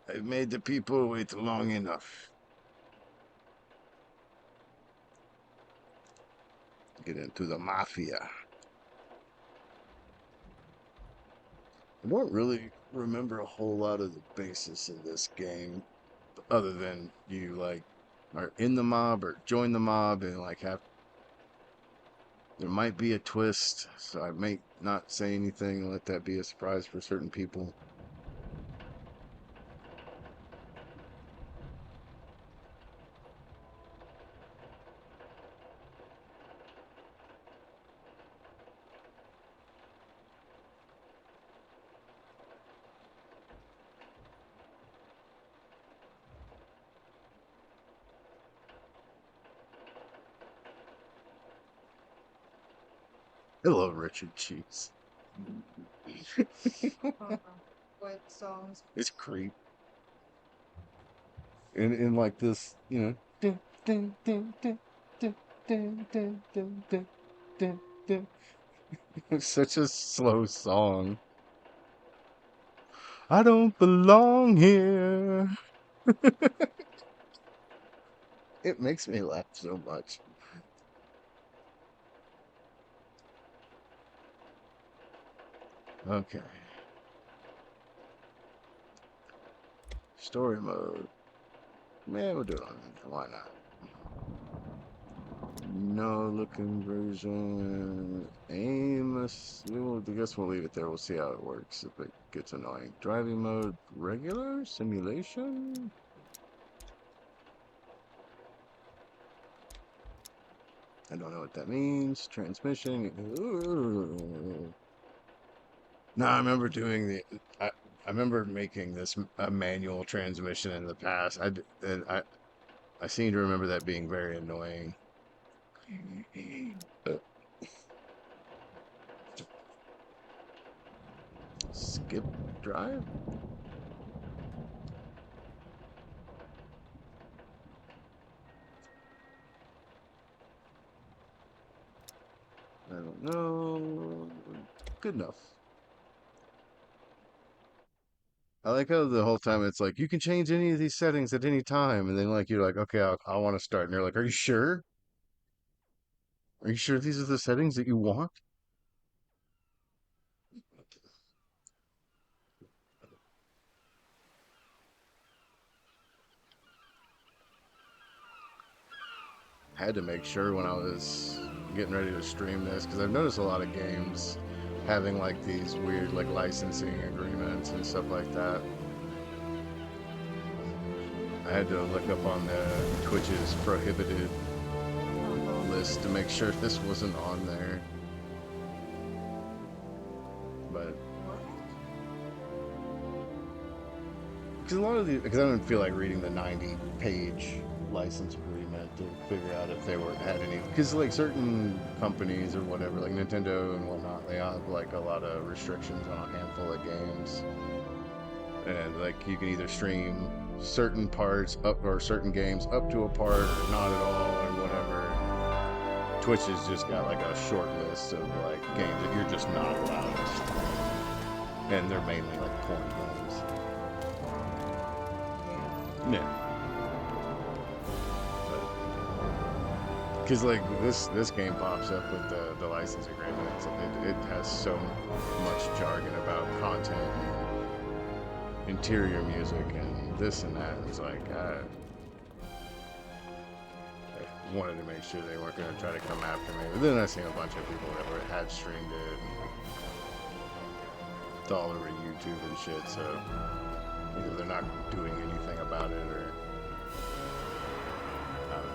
I've made the people wait long enough. Get into the mafia. I don't really remember a whole lot of the basis of this game, other than you like are in the mob or join the mob and like have there might be a twist, so I may not say anything and let that be a surprise for certain people. I love Richard Cheese. What songs? It's creep. And like this, you know, dun, dun, dun, dun, dun, dun, dun, dun, dun, dun, dun. It's such a slow song. I don't belong here. It makes me laugh so much. Okay. Story mode. Man, we'll do it on why not? No looking version. Aimless. I guess we'll leave it there. We'll see how it works if it gets annoying. Driving mode. Regular? Simulation? I don't know what that means. Transmission. Ooh. No, I remember doing the. I remember making this a manual transmission in the past. And I seem to remember that being very annoying. Skip drive? I don't know. Good enough. I like how the whole time it's like you can change any of these settings at any time, and then like you're like, okay, I want to start, and they're like, are you sure? Are you sure these are the settings that you want? Had to make sure when I was getting ready to stream this because I've noticed a lot of games having like these weird like licensing agreements and stuff like that. I had to look up on the Twitch's prohibited list to make sure this wasn't on there. But because a lot of the because I didn't feel like reading the 90-page license agreement to figure out if they were had any because like certain companies or whatever like Nintendo and whatnot they have like a lot of restrictions on a handful of games and like you can either stream certain parts up or certain games up to a part or not at all or whatever. Twitch has just got like a short list of like games that you're just not allowed to stream, and they're mainly like porn games. Yeah. Because like this game pops up with the license agreement. It has so much jargon about content and interior music and this and that. It's like I wanted to make sure they weren't going to try to come after me. But then I seen a bunch of people that had streamed it. And it's all over YouTube and shit. So either they're not doing anything about it or I don't know.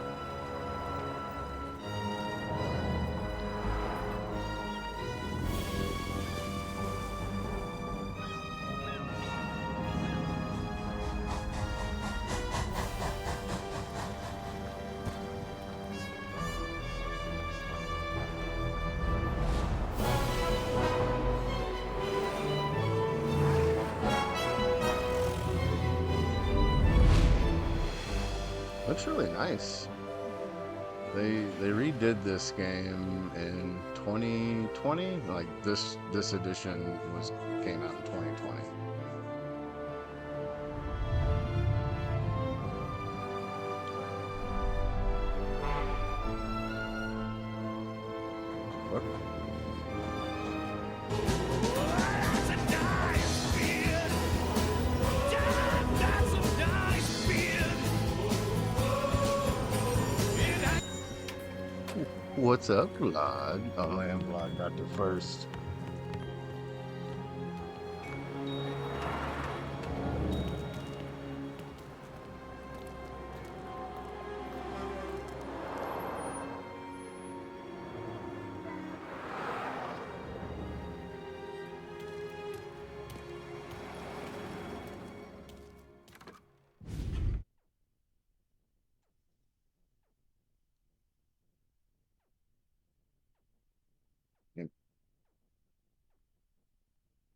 Looks really nice. They redid this game in 2020. Like this edition was came out in 2020. What's up, Vlad? Oh man, Vlad got the first. And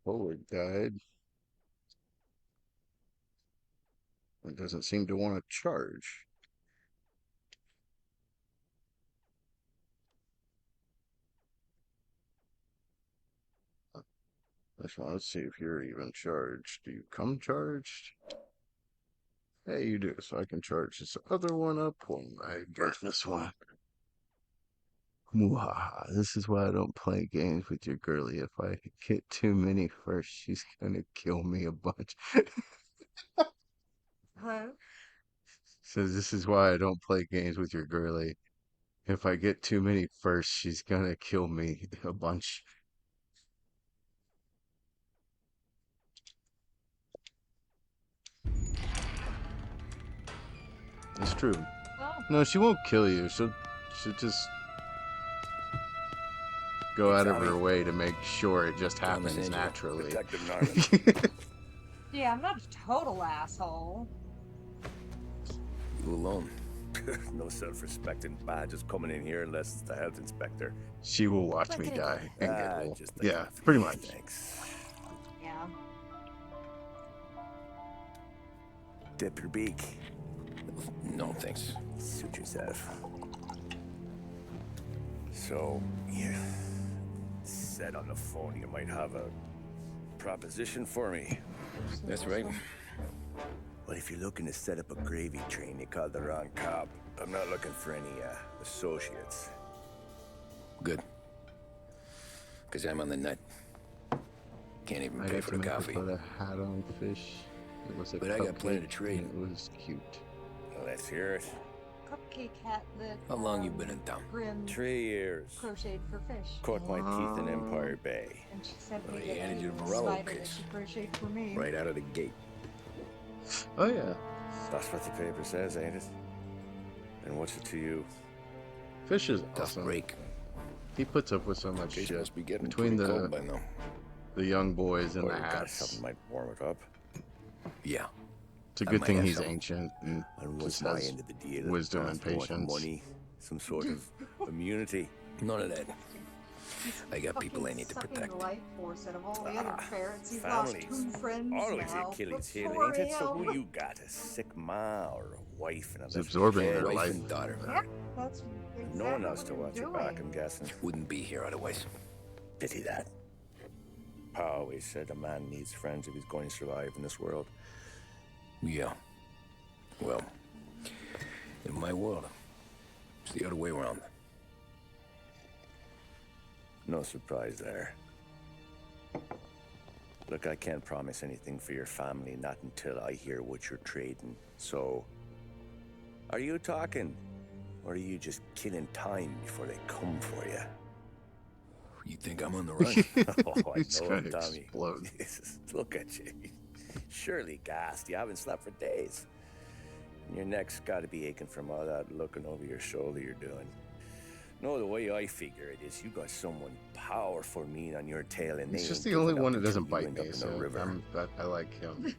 forward died. It doesn't seem to want to charge. Let's see if you're even charged. Do you come charged? Hey, you do. So I can charge this other one up when I burn this one. Mwahaha. This is why I don't play games with your girlie. If I get too many first, she's gonna kill me a bunch. Huh? Says this is why I don't play games with your girlie. If I get too many first, she's gonna kill me a bunch. It's true. Oh, No, she won't kill you. She'll just go Hey, out of Tommy. her way to make sure it just Thomas happens Angelo, naturally. Detective Narman. yeah, I'm not a total asshole. You alone. No self-respecting badges coming in here unless it's the health inspector. She will watch Like me it- die and giggle. Just the Yeah, coffee. pretty much. Thanks. Yeah. Dip your beak. No, thanks. Suit yourself. So, you said on the phone you might have a proposition for me. That's right. Well, if you're looking to set up a gravy train, you called the wrong cop. I'm not looking for any associates. Good. Because I'm on the nut. Can't even I pay got for to the make her coffee. put a hat on fish. It was a But I got plenty to cupcake, trade. and it was cute. Let's hear it. Cupcake hat that. How long you been in town? Grim 3 years. crocheted for fish. Caught my teeth in Empire Bay. And she sent Well, me he the handed you the little Morello spider that case. she crocheted for me. Right out of the gate. Oh yeah, That's what the paper says, ain't it? And what's it to you? fish is Tough awesome. break. He puts up with so much Case shit must be getting between pretty cold by now. the young boys and Or the you got hats. something might warm it up. Yeah. It's a I good might thing have he's something. ancient and And just what's my has end of the deal? wisdom and Passport, patience. money, some sort of immunity. None of that. He's I got people I fucking need to sucking protect. the life force out of all the other Ah, parents. He's families. lost 2 friends Always now. Achilles heel, before ain't it? So him. who you got? A sick ma or a wife and a He's little absorbing kid? their Wife life. and daughter. Yeah, that's exactly No one else to what watch you're your back, doing. I'm guessing. Wouldn't be here otherwise. Pity that. Pa always said a man needs friends if he's going to survive in this world. Yeah. Well, in my world, it's the other way around. No surprise there. Look, I can't promise anything for your family, not until I hear what you're trading. So, are you talking? Or are you just killing time before they come for you? You think I'm on the run? Oh, I He's know gonna it, Tommy. explode. Jesus, look at you. Surely gassed. You haven't slept for days. And your neck's got to be aching from all that looking over your shoulder you're doing. No, the way I figure it is you got someone powerful mean on your tail and He's they just ain't the only giving up one that until doesn't you bite end me, up in so the river. I like him.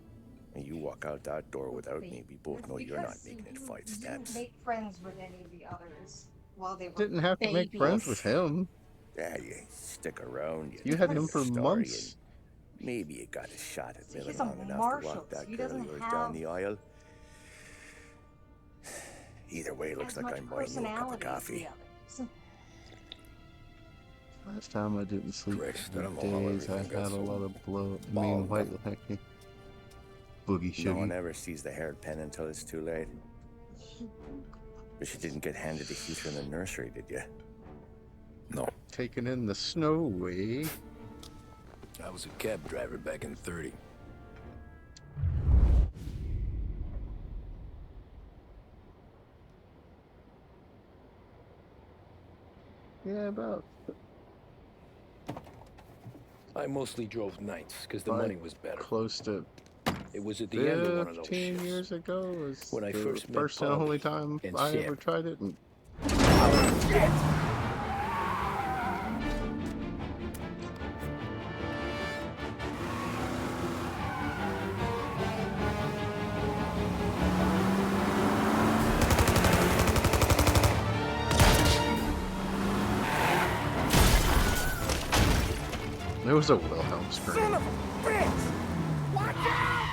And you walk out that door without me, we both know you're not Because making it you 5 didn't steps. make friends with any of the others while they were Didn't have to make friends with him. Yeah, you stick around. You had tell him your for story, months. and maybe you got a shot at See, living he's a long enough to marshal, walk that so he girl of doesn't yours have down the aisle. Either way, it looks as like much I'm buying you a cup of personality as coffee. the others. Last time I didn't sleep Christ, for I don't know how days. I everything had got a so lot of blow. I balled mean, white up. lacking. Boogie No one shoogie. ever sees the haired pen until it's too late. But you didn't get handed a heater in the nursery, did you? No. Taking in the snow way. I was a cab driver back in 30. Yeah, about I mostly drove nights because the Like, money was better. close to It was at the end of one of those 15 shifts years ago was when I the first met first and only Polly time and I Sam. ever tried it. And there was a Wilhelm scream. Son of a bitch! Watch out!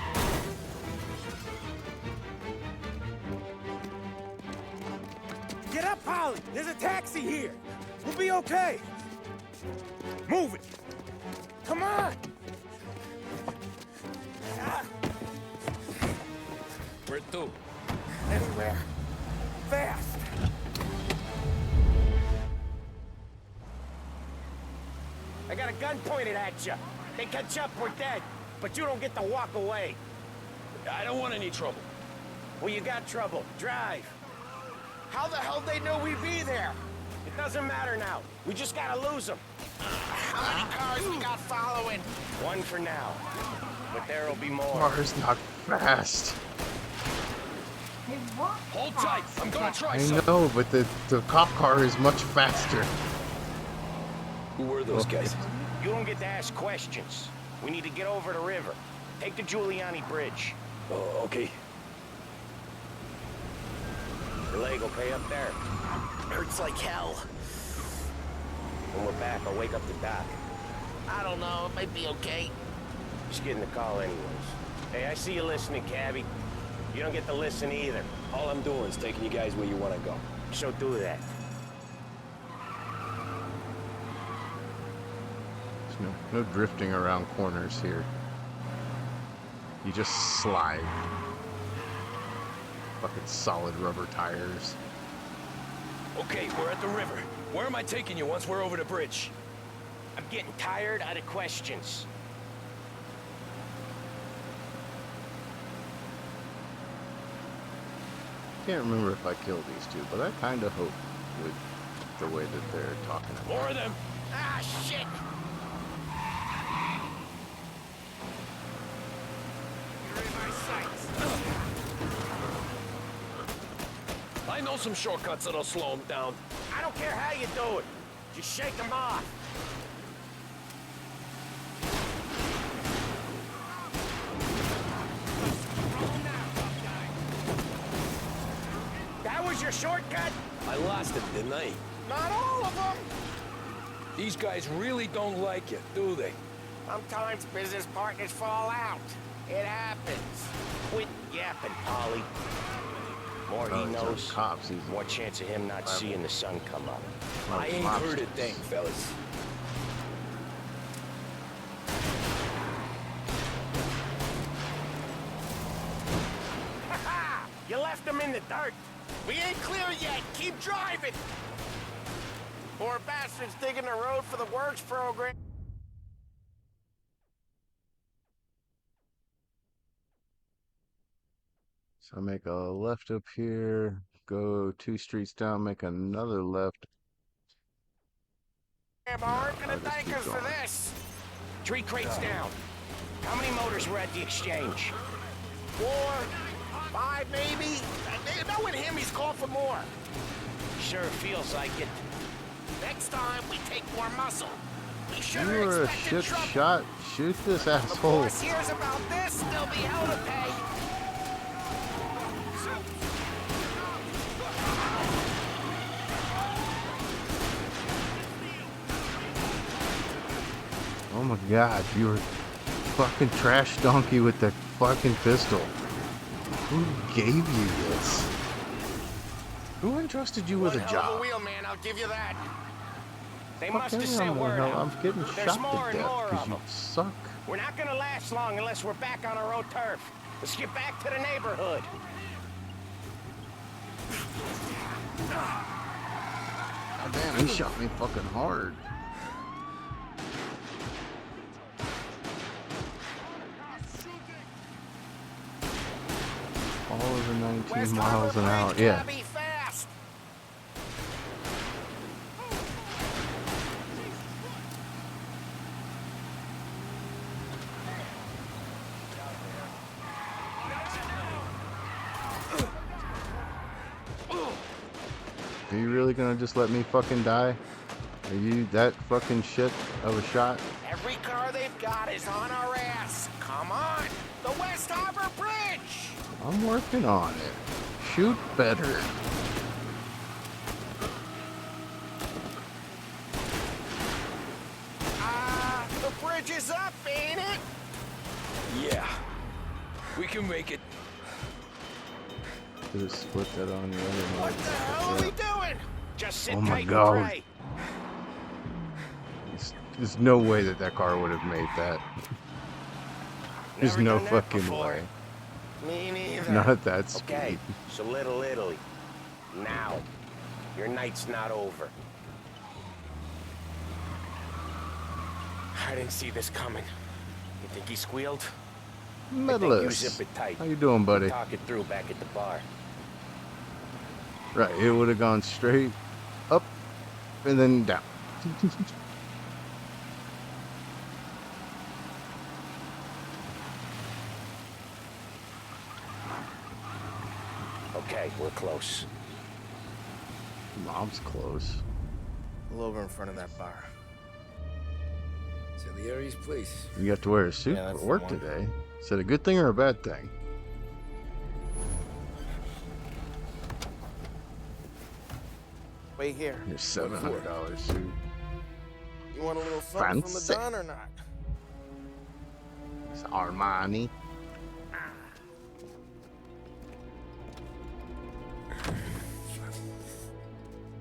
Get up, Polly! There's a taxi here! We'll be okay! Move it! Come on! Where to? Anywhere. Fast! I got a gun pointed at you. They catch up, we're dead. But you don't get to walk away. I don't want any trouble. Well, you got trouble. Drive. How the hell they know we'd be there? It doesn't matter now. We just gotta lose them. How many cars we got following? One for now. But there'll be more. Car's not fast. They walk Hold tight. fast. I'm gonna try I something. know, but the cop car is much faster. Who were those guys? You don't get to ask questions. We need to get over the river. Take the Giuliani Bridge. Oh, okay. Your leg okay up there? Hurts like hell. When we're back, I'll wake up the doc. I don't know, it might be okay. Just getting the call anyways. Hey, I see you listening, cabbie. You don't get to listen either. All I'm doing is taking you guys where you want to go. So do that. There's no drifting around corners here. You just slide. Fucking solid rubber tires. Okay, we're at the river. Where am I taking you once we're over the bridge? I'm getting tired out of questions. Can't remember if I killed these two, but I kind of hope with the way that they're talking about. More of them. Ah, shit! You're in my sights. I know some shortcuts that'll slow them down. I don't care how you do it. Just shake them off. That was your shortcut? I lost it, didn't I? Not all of them. These guys really don't like you, do they? Sometimes business partners fall out. It happens. Quit yapping, Polly. More he These are knows, cops. He's more chance of him not seeing the sun come up. I ain't mobsters. heard a thing, fellas. Ha-ha! You left him in the dirt. We ain't clear yet, keep driving! Poor bastards digging the road for the works program. So make a left up here, go 2 streets down, make another left. Aren't gonna I'll just thank keep us for going. this. 3 crates down. How many motors were at the exchange? 4, 5 maybe? Knowing him, he's called for more. Sure feels like it. Next time, we take more muscle. We should You have are a expected shit trouble. shot. Shoot this The asshole. boss hears about this, there'll be hell to pay. Oh my god, you were fucking trash donkey with the fucking pistol. Who gave you this? Who entrusted you with One a hell of a job? wheel, man, I'll give you that. They Fuck must have him, sent word hell, out. I'm getting There's shot more to and death more because of you them. suck. We're not gonna last long unless we're back on our own turf. Let's get back to the neighborhood. God damn, he shot me fucking hard. All over 19 West miles Harbor an hour. Bridge, Yeah. cabby, fast. Are you really gonna just let me fucking die? Are you that fucking shit of a shot? Every car they've got is on our ass. Come on! The West Harbor Bridge! I'm working on it. Shoot better. The bridge is up, ain't it? Yeah. We can make it. Just split that on the other What one. the hell are we doing? Just sit Oh my tight God. and pray. There's no way that that car would have made that. There's Never no done that fucking before. way. Me neither. Not at that speed. Okay, so Little Italy. Now, your night's not over. I didn't see this coming. You think he squealed? I think you Medalist. zip it tight. How you doing, buddy? Talk it through back at the bar. Right, it would have gone straight up and then down. Okay, we're close. Mom's close. Pull over in front of that bar. Salieri's place. You got to wear a suit Yeah, for that's the work one. today. Is that a good thing or a bad thing? Wait here. Your $700 suit. You want a little something Fancy. from the Don or not? It's Armani.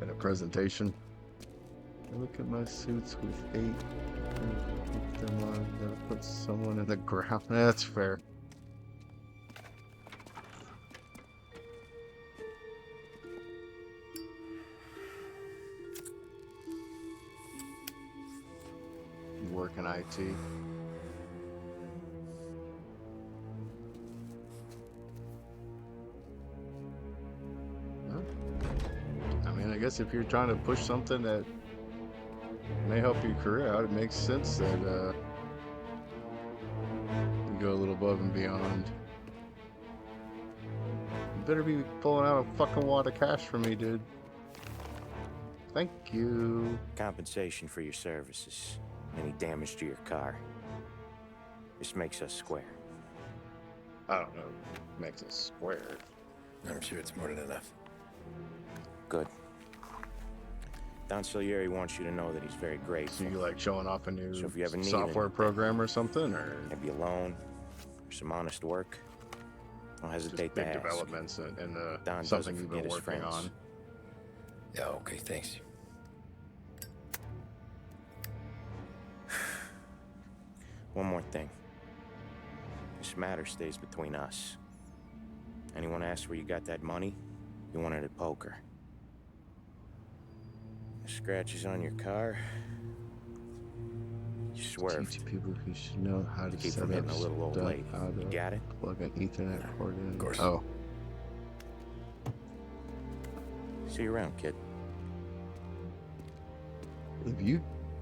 Got a presentation. Look at my suits with 8. Put them on. Gotta put someone in the ground. That's fair. You work in IT. I mean, I guess if you're trying to push something that may help your career out, it makes sense that you go a little above and beyond. You better be pulling out a fucking wad of cash for me, dude. Thank you. Compensation for your services. Any damage to your car. This makes us square. I don't know. Makes it square. I'm sure it's more than enough. Good. Don Salieri wants you to know that he's very So grateful. you like showing off a new So if you ever need software anything, program or something, or maybe a loan, or some honest work, don't just hesitate big to ask. developments in Don something doesn't you've been forget his working friends. on? Yeah, okay, thanks. One more thing. This matter stays between us. Anyone asks where you got that money, you won it at poker. The scratches on your car, you swerved. Teach people who should know how to Keep set from up hitting a little old stuff, lady. how to You got it? plug an Ethernet cord in. Of course. Oh, See you around, kid.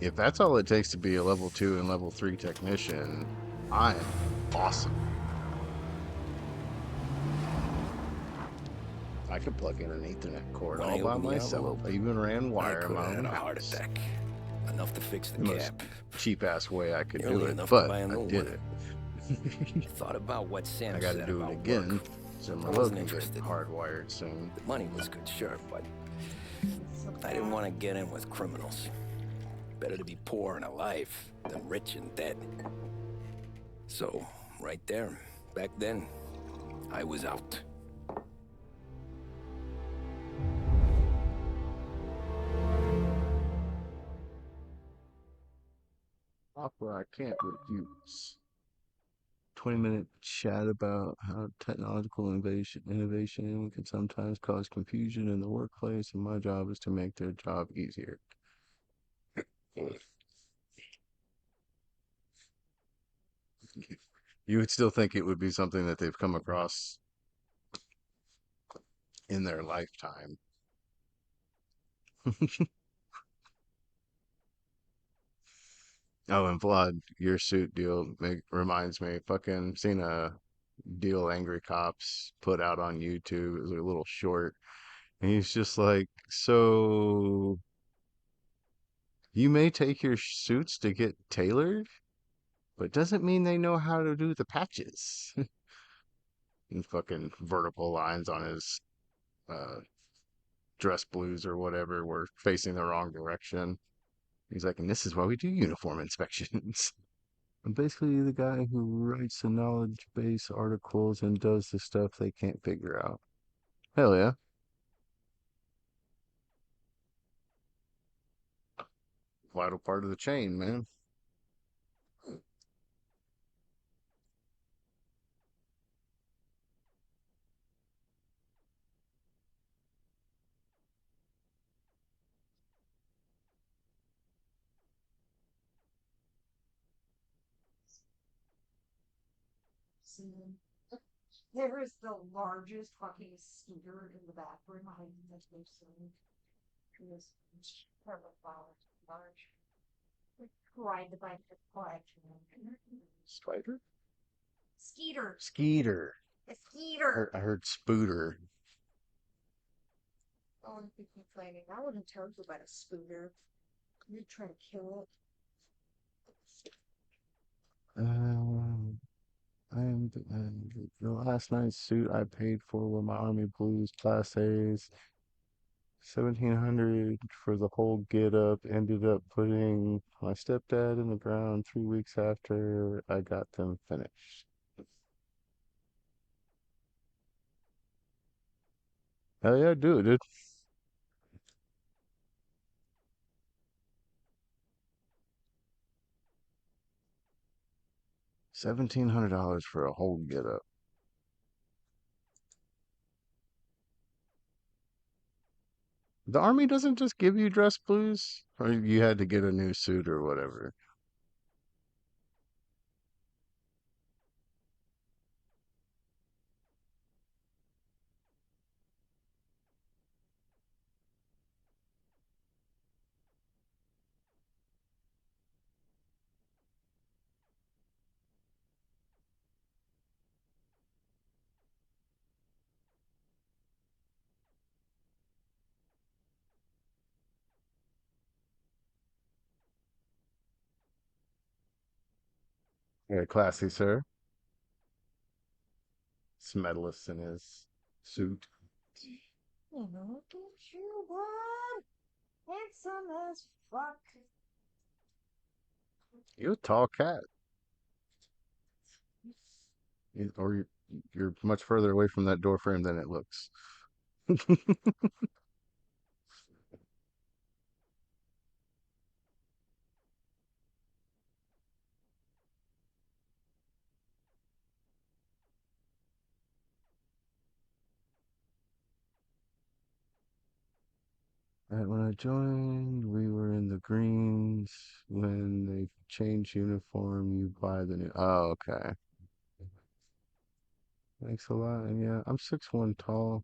if that's all it takes to be a level 2 and level 3 technician, I'm awesome. I could plug in an Ethernet cord When all I by opened the myself. envelope, I even ran I wire in could my have own had a heart house. attack. Enough to fix the The most cap. cheap ass way I could Nearly do it, enough to but buy a I new did one. it. Thought about what Sam I got to said do about it again, work. so I my wasn't load can get interested. hardwired soon. The money was good, sure, but I didn't want to get in with criminals. Better to be poor and alive than rich and dead. So, right there, back then, I was out. Software I can't refuse. 20-minute chat about how technological innovation can sometimes cause confusion in the workplace, and my job is to make their job easier. You would still think it would be something that they've come across in their lifetime. Oh, and Vlad, your suit deal reminds me, fucking seen a deal Angry Cops put out on YouTube. It was a little short. And he's just like, so you may take your suits to get tailored, but doesn't mean they know how to do the patches. And fucking vertical lines on his uh, dress blues or whatever were facing the wrong direction. He's like, and this is why we do uniform inspections. I'm basically the guy who writes the knowledge base articles and does the stuff they can't figure out. Hell yeah. Vital part of the chain, man. See, there is the largest fucking scooter in the bathroom. I think that's so silly. It is terrible, large. Ride the bike to quiet. Spider? Skeeter. Skeeter. A skeeter. I heard spooter. Oh, I'm complaining. I wouldn't tell you about a scooter. You're trying to kill Um, I am the last night's suit I paid for were my Army Blues Class A's. 1700 for the whole get up. Ended up putting my stepdad in the ground 3 weeks after I got them finished. Hell yeah, do it, dude. $1,700 for a whole get up. The army doesn't just give you dress blues, or you had to get a new suit or whatever. Yeah, classy, sir. This medalist in his suit. you. Look at you, what? Handsome as fuck. You're a tall cat. Or you're much further away from that door frame than it looks. Right when I joined, we were in the greens. When they change uniform, you buy the new. Oh, okay. Thanks a lot. And yeah, I'm 6'1" tall.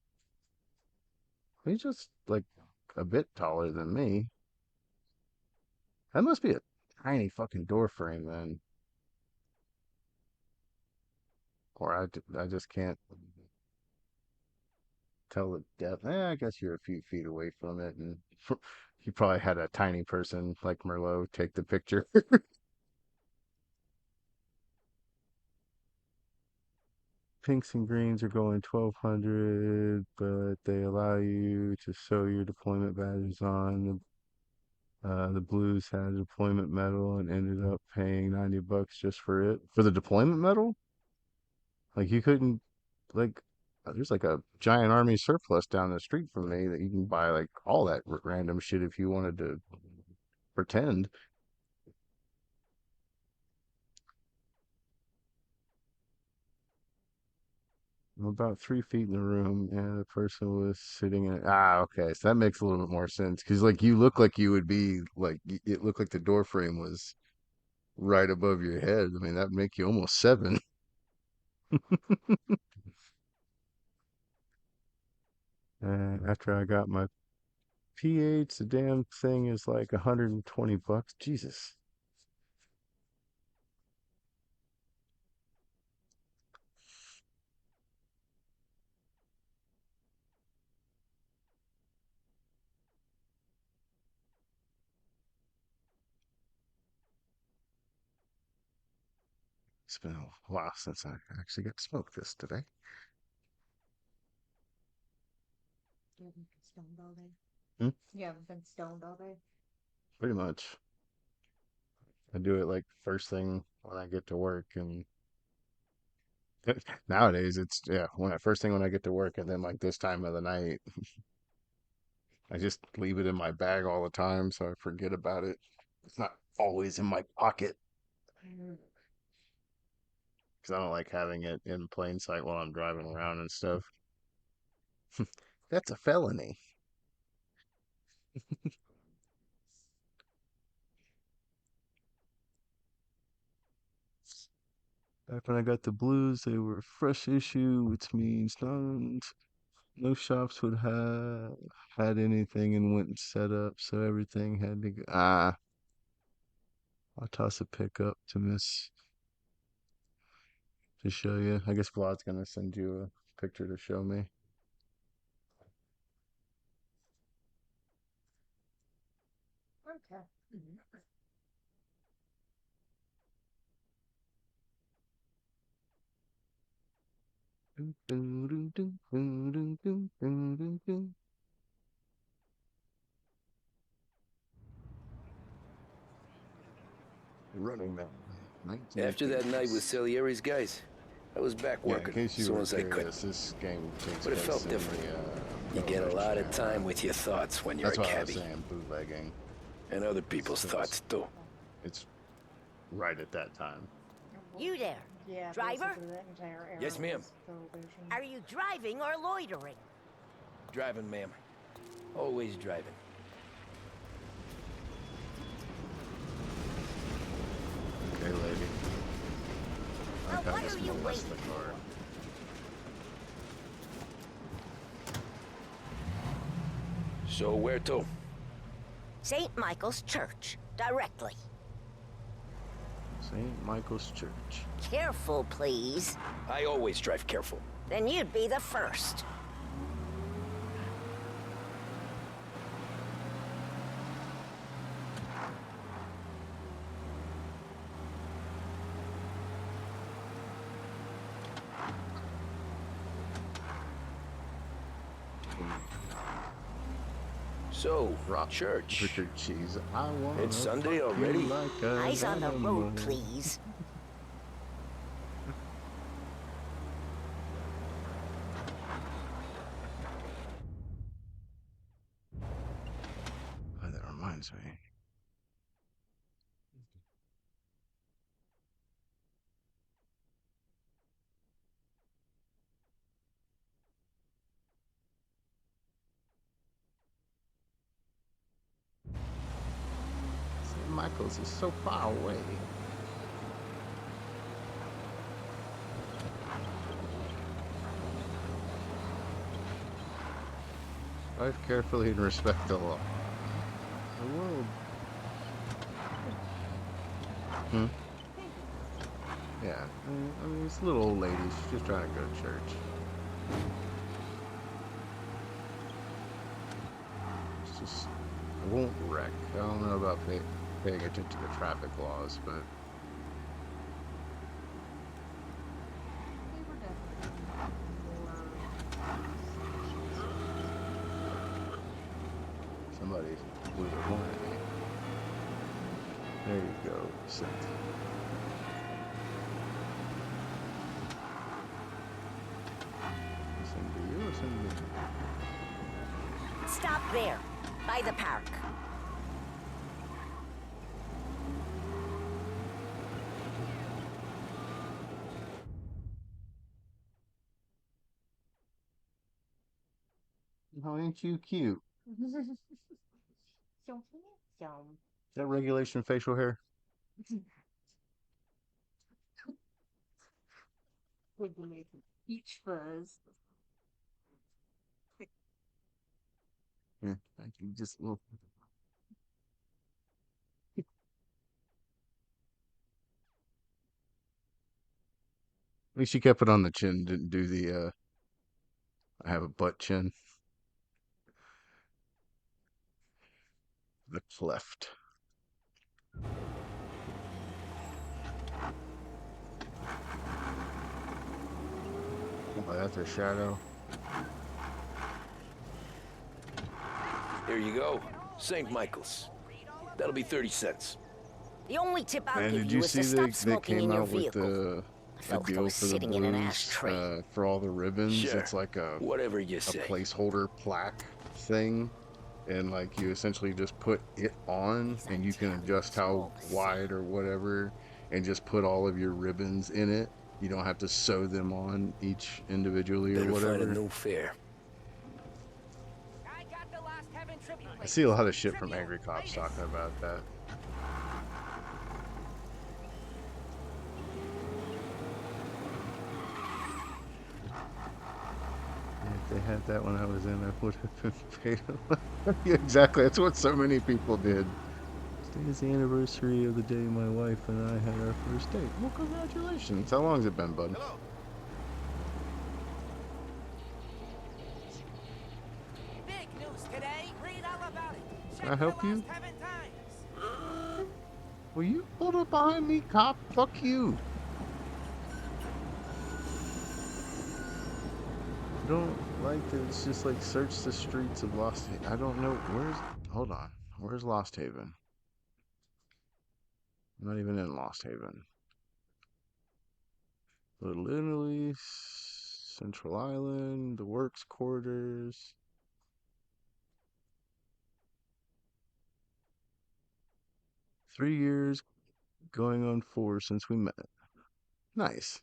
He's just like a bit taller than me. That must be a tiny fucking door frame then. Or I just can't tell the depth. I guess you're a few feet away from it, and you probably had a tiny person like Merlot take the picture. Pinks and greens are going 1,200, but they allow you to sew your deployment badges on. The blues had a deployment medal and ended up paying $90 just for it. For the deployment medal? Like you couldn't like there's like a giant army surplus down the street from me that you can buy like all that random shit if you wanted to pretend. I'm about 3 feet in the room, and the person was sitting in. Ah, okay, so that makes a little bit more sense because like you look like you would be like it looked like the door frame was right above your head. I mean, that'd make you almost seven. And after I got my PH, the damn thing is like $120. Jesus. It's been a while since I actually got to smoke this today. You haven't been stoned all day. Hmm? You haven't been stoned all day. Pretty much. I do it like first thing when I get to work, and nowadays it's when I first thing when I get to work, and then like this time of the night, I just leave it in my bag all the time, so I forget about it. It's not always in my pocket Mm. because I don't like having it in plain sight while I'm driving around and stuff. That's a felony. Back when I got the blues, they were a fresh issue, which means no shops would have had anything and went and set up, so everything had to go. I'll toss a pic up to Miss to show you. I guess Vlad's gonna send you a picture to show me. Okay. Running Man, 19 After that night with pages. Salieri's guys, I was back Yeah, in working case as you soon were as I could. curious, this game takes But it place felt in different. the You get a Middle lot of East time era. with your thoughts when you're That's a what I was cabbie. saying, bootlegging. And other people's thoughts, too. It's right at that time. You there, Yeah, driver? basically that entire era Yes, ma'am. was Prohibition. Are you driving or loitering? Driving, ma'am. Always driving. Okay, lady. I Now, like how what this are you molests the waiting car. So where to? St. Michael's Church, directly. St. Michael's Church. Careful, please. I always drive careful. Then you'd be the first. So, Rock church. Richard Cheese. I want It's Sunday already? like a Eyes on the animal. road, please. Oh, that reminds me. St. Michael's is so far away. Drive carefully and respect the law. The world. Hmm? Yeah, I mean, it's a little old lady. She's just trying to go to church. It's just, I won't wreck. I don't know about paying attention to the traffic laws, but They were definitely more somebody blew their horn at me. There you go. Set. Listen to you, listen to me. Stop there, by the park. How ain't you cute? so handsome. Is that regulation facial hair? With the peach fuzz. Yeah, I can just well. At least she kept it on the chin, didn't do the I have a butt chin. The cleft. Oh, that's a shadow. Here you go. St. Michael's. That'll be 30 cents. The only tip I'll Man, give did you you is to see stop they smoking came in your out with vehicle. I a felt like I deal was for the sitting in an Blues ashtray. for all the ribbons? Sure. It's like Whatever you a say. placeholder plaque thing, and like you essentially just put it on, These and you can Italians adjust are how all the wide same. or whatever, and just put all of your ribbons in it. You don't have to sew them on each individually or Better find a whatever. new fare. I got the Lost Heaven tribute I see a latest. lot of shit from Tribute angry cops latest. talking about that. If they had that when I was in, I would have been paid a lot. Yeah, exactly. That's what so many people did. Today is the anniversary of the day my wife and I had our first date. Well, congratulations. How long has it been, bud? Big news today. Read all about it. Can Check I your help Lost you? Heaven Times. Will you pull up behind me, cop? Fuck you. I don't like that it's just like search the streets of Lost Haven. I don't know. Hold on. Where's Lost Haven? I'm not even in Lost Haven. Little Italy, Central Island, the works quarters. 3 years going on 4 since we met. Nice.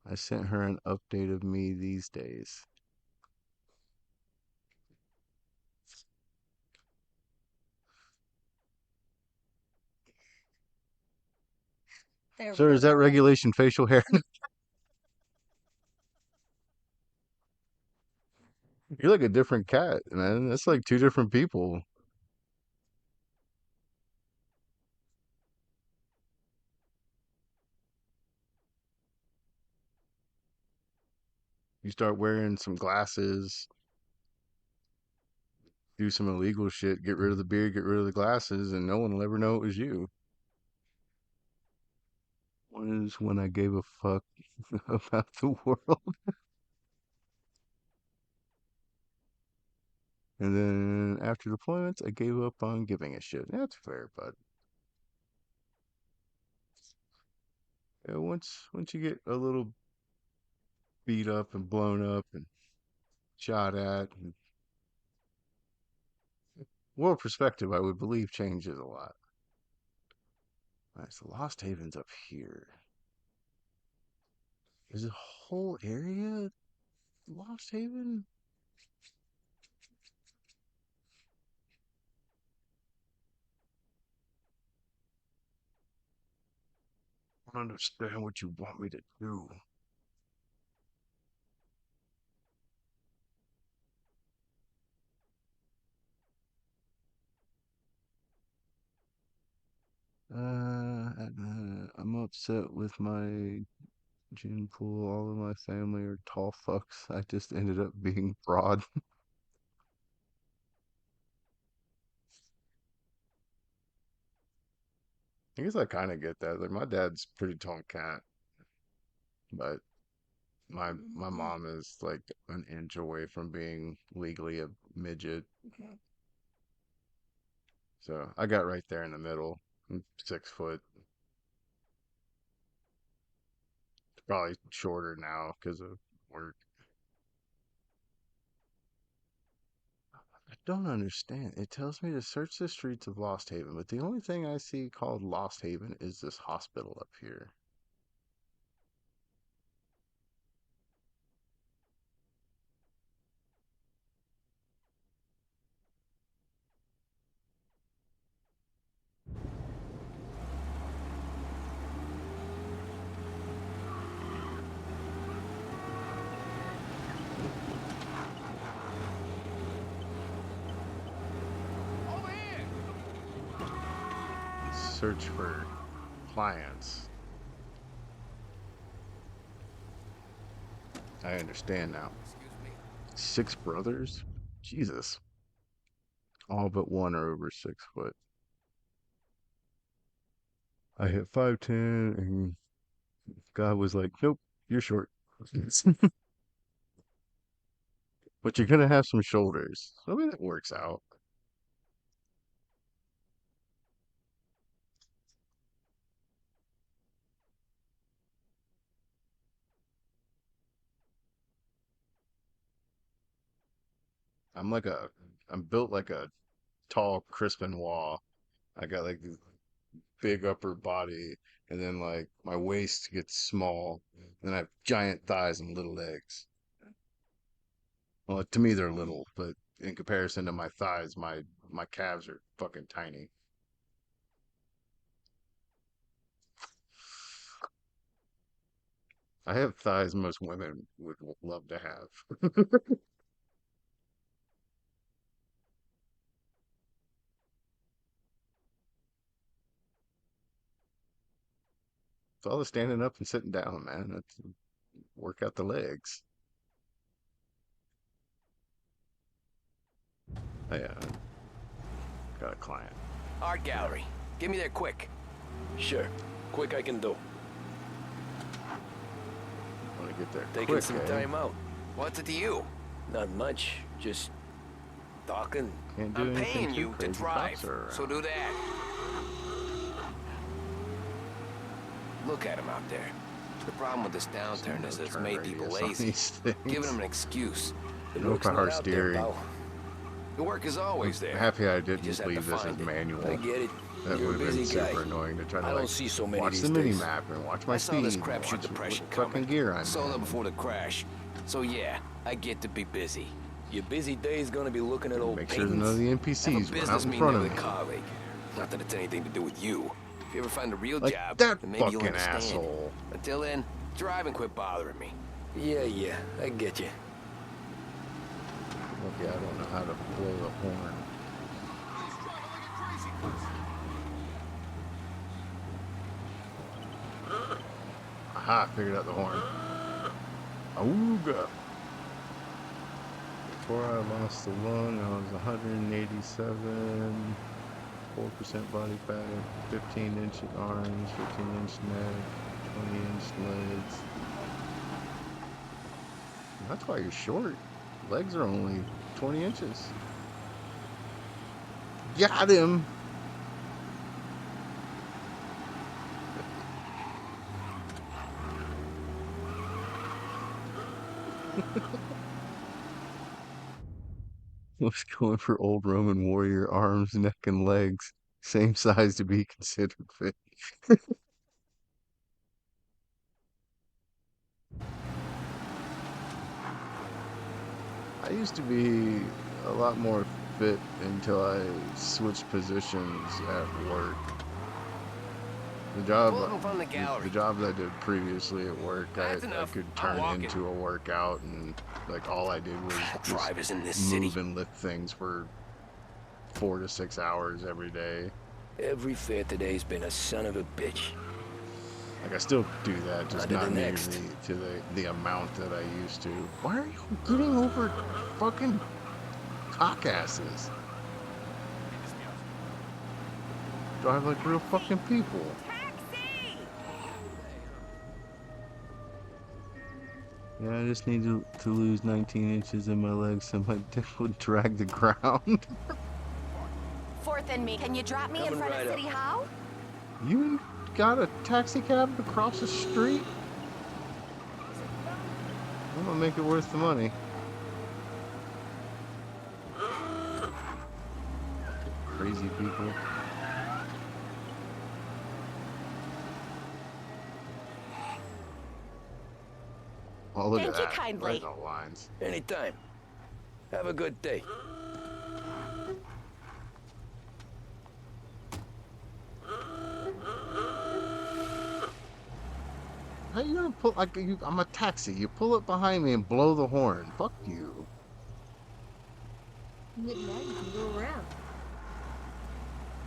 I sent her an update of me these days. There we Sir, go, is that darling. regulation facial hair? You're like a different cat, man. That's like two different people. You start wearing some glasses, do some illegal shit, get rid of the beard, get rid of the glasses, and no one will ever know it was you. One is when I gave a fuck about the world. And then after deployments, I gave up on giving a shit. That's fair, but yeah, once you get a little beat up and blown up and shot at, and world perspective, I would believe changes a lot. All right, so Lost Haven's up here. Is the whole area Lost Haven? I don't understand what you want me to do. I'm upset with my gene pool. All of my family are tall fucks. I just ended up being broad. I guess I kind of get that. Like my dad's pretty tall cat, but my mom is like an inch away from being legally a midget. So I got right there in the middle. I'm 6 foot. Probably shorter now because of work. I don't understand. It tells me to search the streets of Lost Haven, but the only thing I see called Lost Haven is this hospital up here. Search for clients. I understand now. Six brothers? Jesus. All but one are over 6 foot. I hit 5'10", and God was like, nope, You're short. But you're gonna have some shoulders. I mean, that works out. I'm like a, I'm built like a tall Crispin Wall. I got like this big upper body, and then like my waist gets small, and then I have giant thighs and little legs. Well, to me they're little, but in comparison to my thighs, my calves are fucking tiny. I have thighs most women would love to have. It's all the standing up and sitting down, man. That's work out the legs. I got a client. Art gallery. Get me there quick. Sure. Quick I can do. Want to get there Taking quick, some eh? time out. What's it to you? Not much. Just talking. Can't do I'm anything paying too you to crazy. drive, Cops are so around. do that. Look at him out there. The problem with this downturn is it's Turn made people radius on lazy. these things. Giving them an excuse. The No work's not power out there, steering. pal. The work is always there. Happy I You didn't just have to leave this as find it. manual. I get it. That You're would a have been busy guy. super annoying to try to I like don't see so many watch these the mini days. map and watch my I saw speed. this and crapshoot watch depression what fucking coming. gear I'm Saw that in. before the crash. So yeah, I get to be busy. Your busy day is gonna be looking at old Make sure none paintings. of the Have a NPCs run out business in meeting front there of with me. a colleague. Not that it's anything to do with you. If you ever find a real Like job, that then maybe you'll fucking understand. asshole. Until then, drive and quit bothering me. Yeah, I get you. Okay, I don't know how to blow the horn. Aha, figured out the horn. Auga. Before I lost the lung, I was 187, 4% body fat, 15-inch arms, 15-inch neck, 20-inch legs. That's why you're short. Legs are only 20 inches. Got him! I was going for old Roman warrior arms, neck, and legs. Same size to be considered fit. I used to be a lot more fit until I switched positions at work. The job, Pull up in front of the gallery. the job that I did previously at work, I That's enough. could I'm turn walking. into a workout, and like all I did was just Drivers in this move city. and lift things for 4 to 6 hours every day. Every fair today's been a son of a bitch. Like I still do that, just On to not the nearly next. to the amount that I used to. Why are you getting over fucking cockasses? Drive like real fucking people. Taxi! Yeah, I just need to lose 19 inches in my legs so my dick would drag the ground. Fourth and me. Can you drop me in Coming front right of up. City Hall? You got a taxi cab across the street? I'm gonna make it worth the money. Crazy people. Oh, look Thank at you that. kindly. Right on the lines. Anytime. Have a good day. How you gonna pull like I'm a taxi? You pull up behind me and blow the horn. Fuck you. Yeah, you can go around.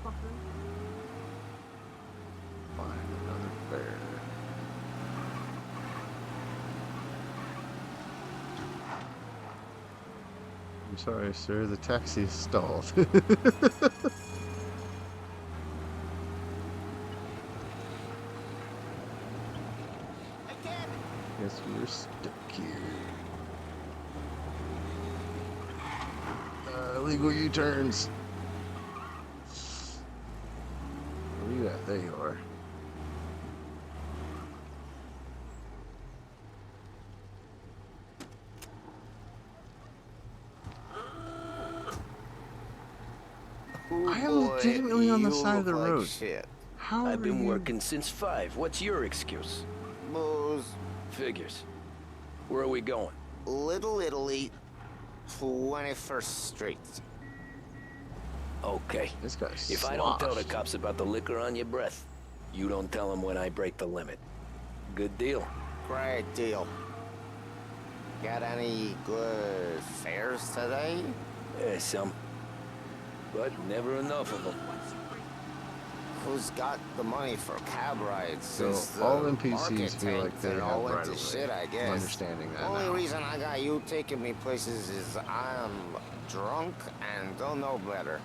Fucker. Find another bear. I'm sorry, sir. The taxi is stalled. Guess we're stuck here. Illegal U-turns. Where you at? There you are. I am legitimately on the side of the road. Shit. How I've are been you? working since 5. What's your excuse? Booze, Figures. Where are we going? Little Italy, 21st Street. Okay. This guy's If I don't tell the sloshed. cops about the liquor on your breath, you don't tell them when I break the limit. Good deal. Great deal. Got any good fares today? Some. But never enough of them. Who's got the money for cab rides? So Since all the NPCs market feel like tanked, they it have all went right to of way. shit, I guess. I'm understanding that Only now. reason I got you taking me places is I'm drunk and don't know better.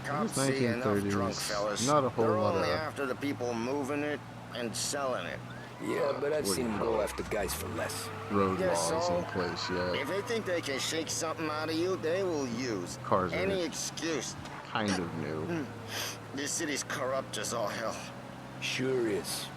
Cops see enough 1930s, drunk fellas. not a whole They're lot only of after the people moving it and selling it. Yeah, but I've what do seen you them call go it? after guys for less. road Guess laws so. in place yet. If they think they can shake something out of you, they will use Cars are any excuse. kind of new. This city's corrupt as all hell. Sure is.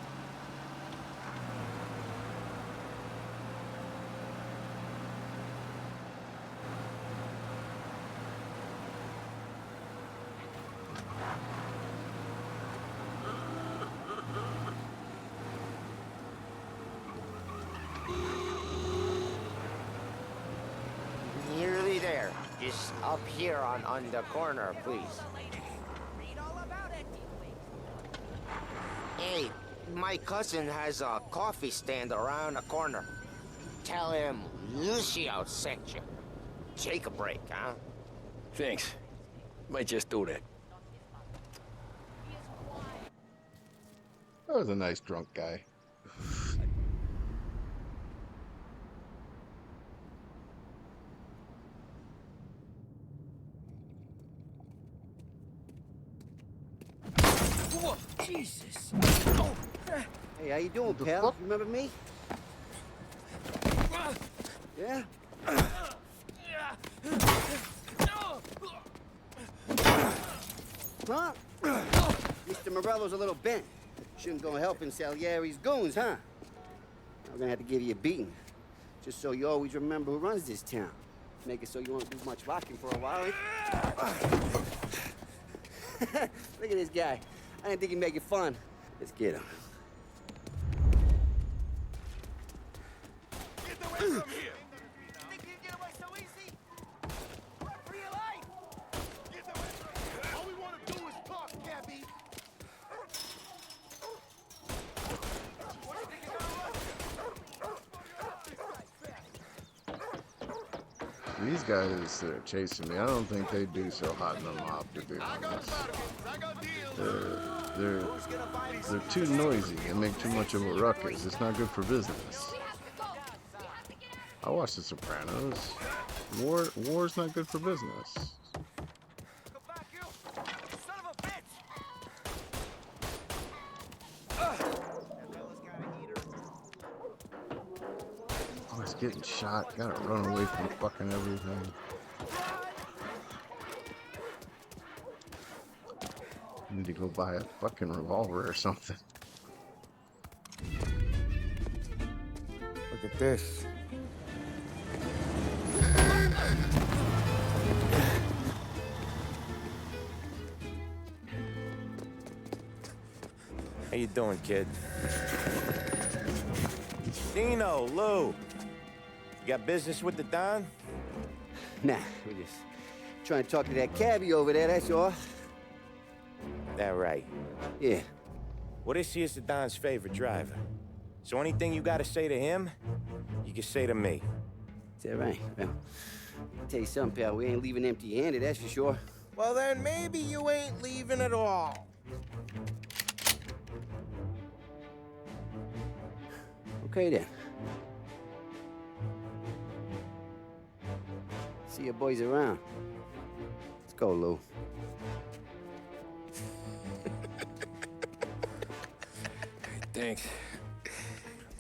Nearly there. Just up here on the corner, please. Read all about it. Hey, my cousin has a coffee stand around the corner. Tell him Lucio sent you. Take a break, huh? Thanks. Might just do that. That was a nice drunk guy. Whoa, Jesus. Hey, how you doing, The pal? fuck? You remember me? Yeah? Huh? Mr. Morello's a little bent. Shouldn't go helping Salieri's goons, huh? I'm gonna have to give you a beating. Just so you always remember who runs this town. Make it so you won't do much rocking for a while. Look at this guy. I didn't think he'd make it fun. Let's get him. Get away from here. Think you can get away so easy? Run for your life. Get away from here. All we want to do is talk, Gabby. What do you think you're gonna run? These guys that are chasing me, I don't think they do so hot in the mob, to be honest. They're too noisy and make too much of a ruckus. It's not good for business. I watched The Sopranos. War's not good for business. Go back, you son of a bitch. Oh, he's getting shot. Gotta run away from fucking everything. Need to go buy a fucking revolver or something. Look at this. How you doing, kid? Dino, Lou. You got business with the Don? Nah, we're just trying to talk to that cabbie over there, that's all. That right. Yeah. Well, this here's the Don's favorite driver. So anything you gotta say to him, you can say to me. Is that right? Well, I'll tell you something, pal. We ain't leaving empty-handed, that's for sure. Well, then maybe you ain't leaving at all. Okay, then. See your boys around. Let's go, Lou. Thanks.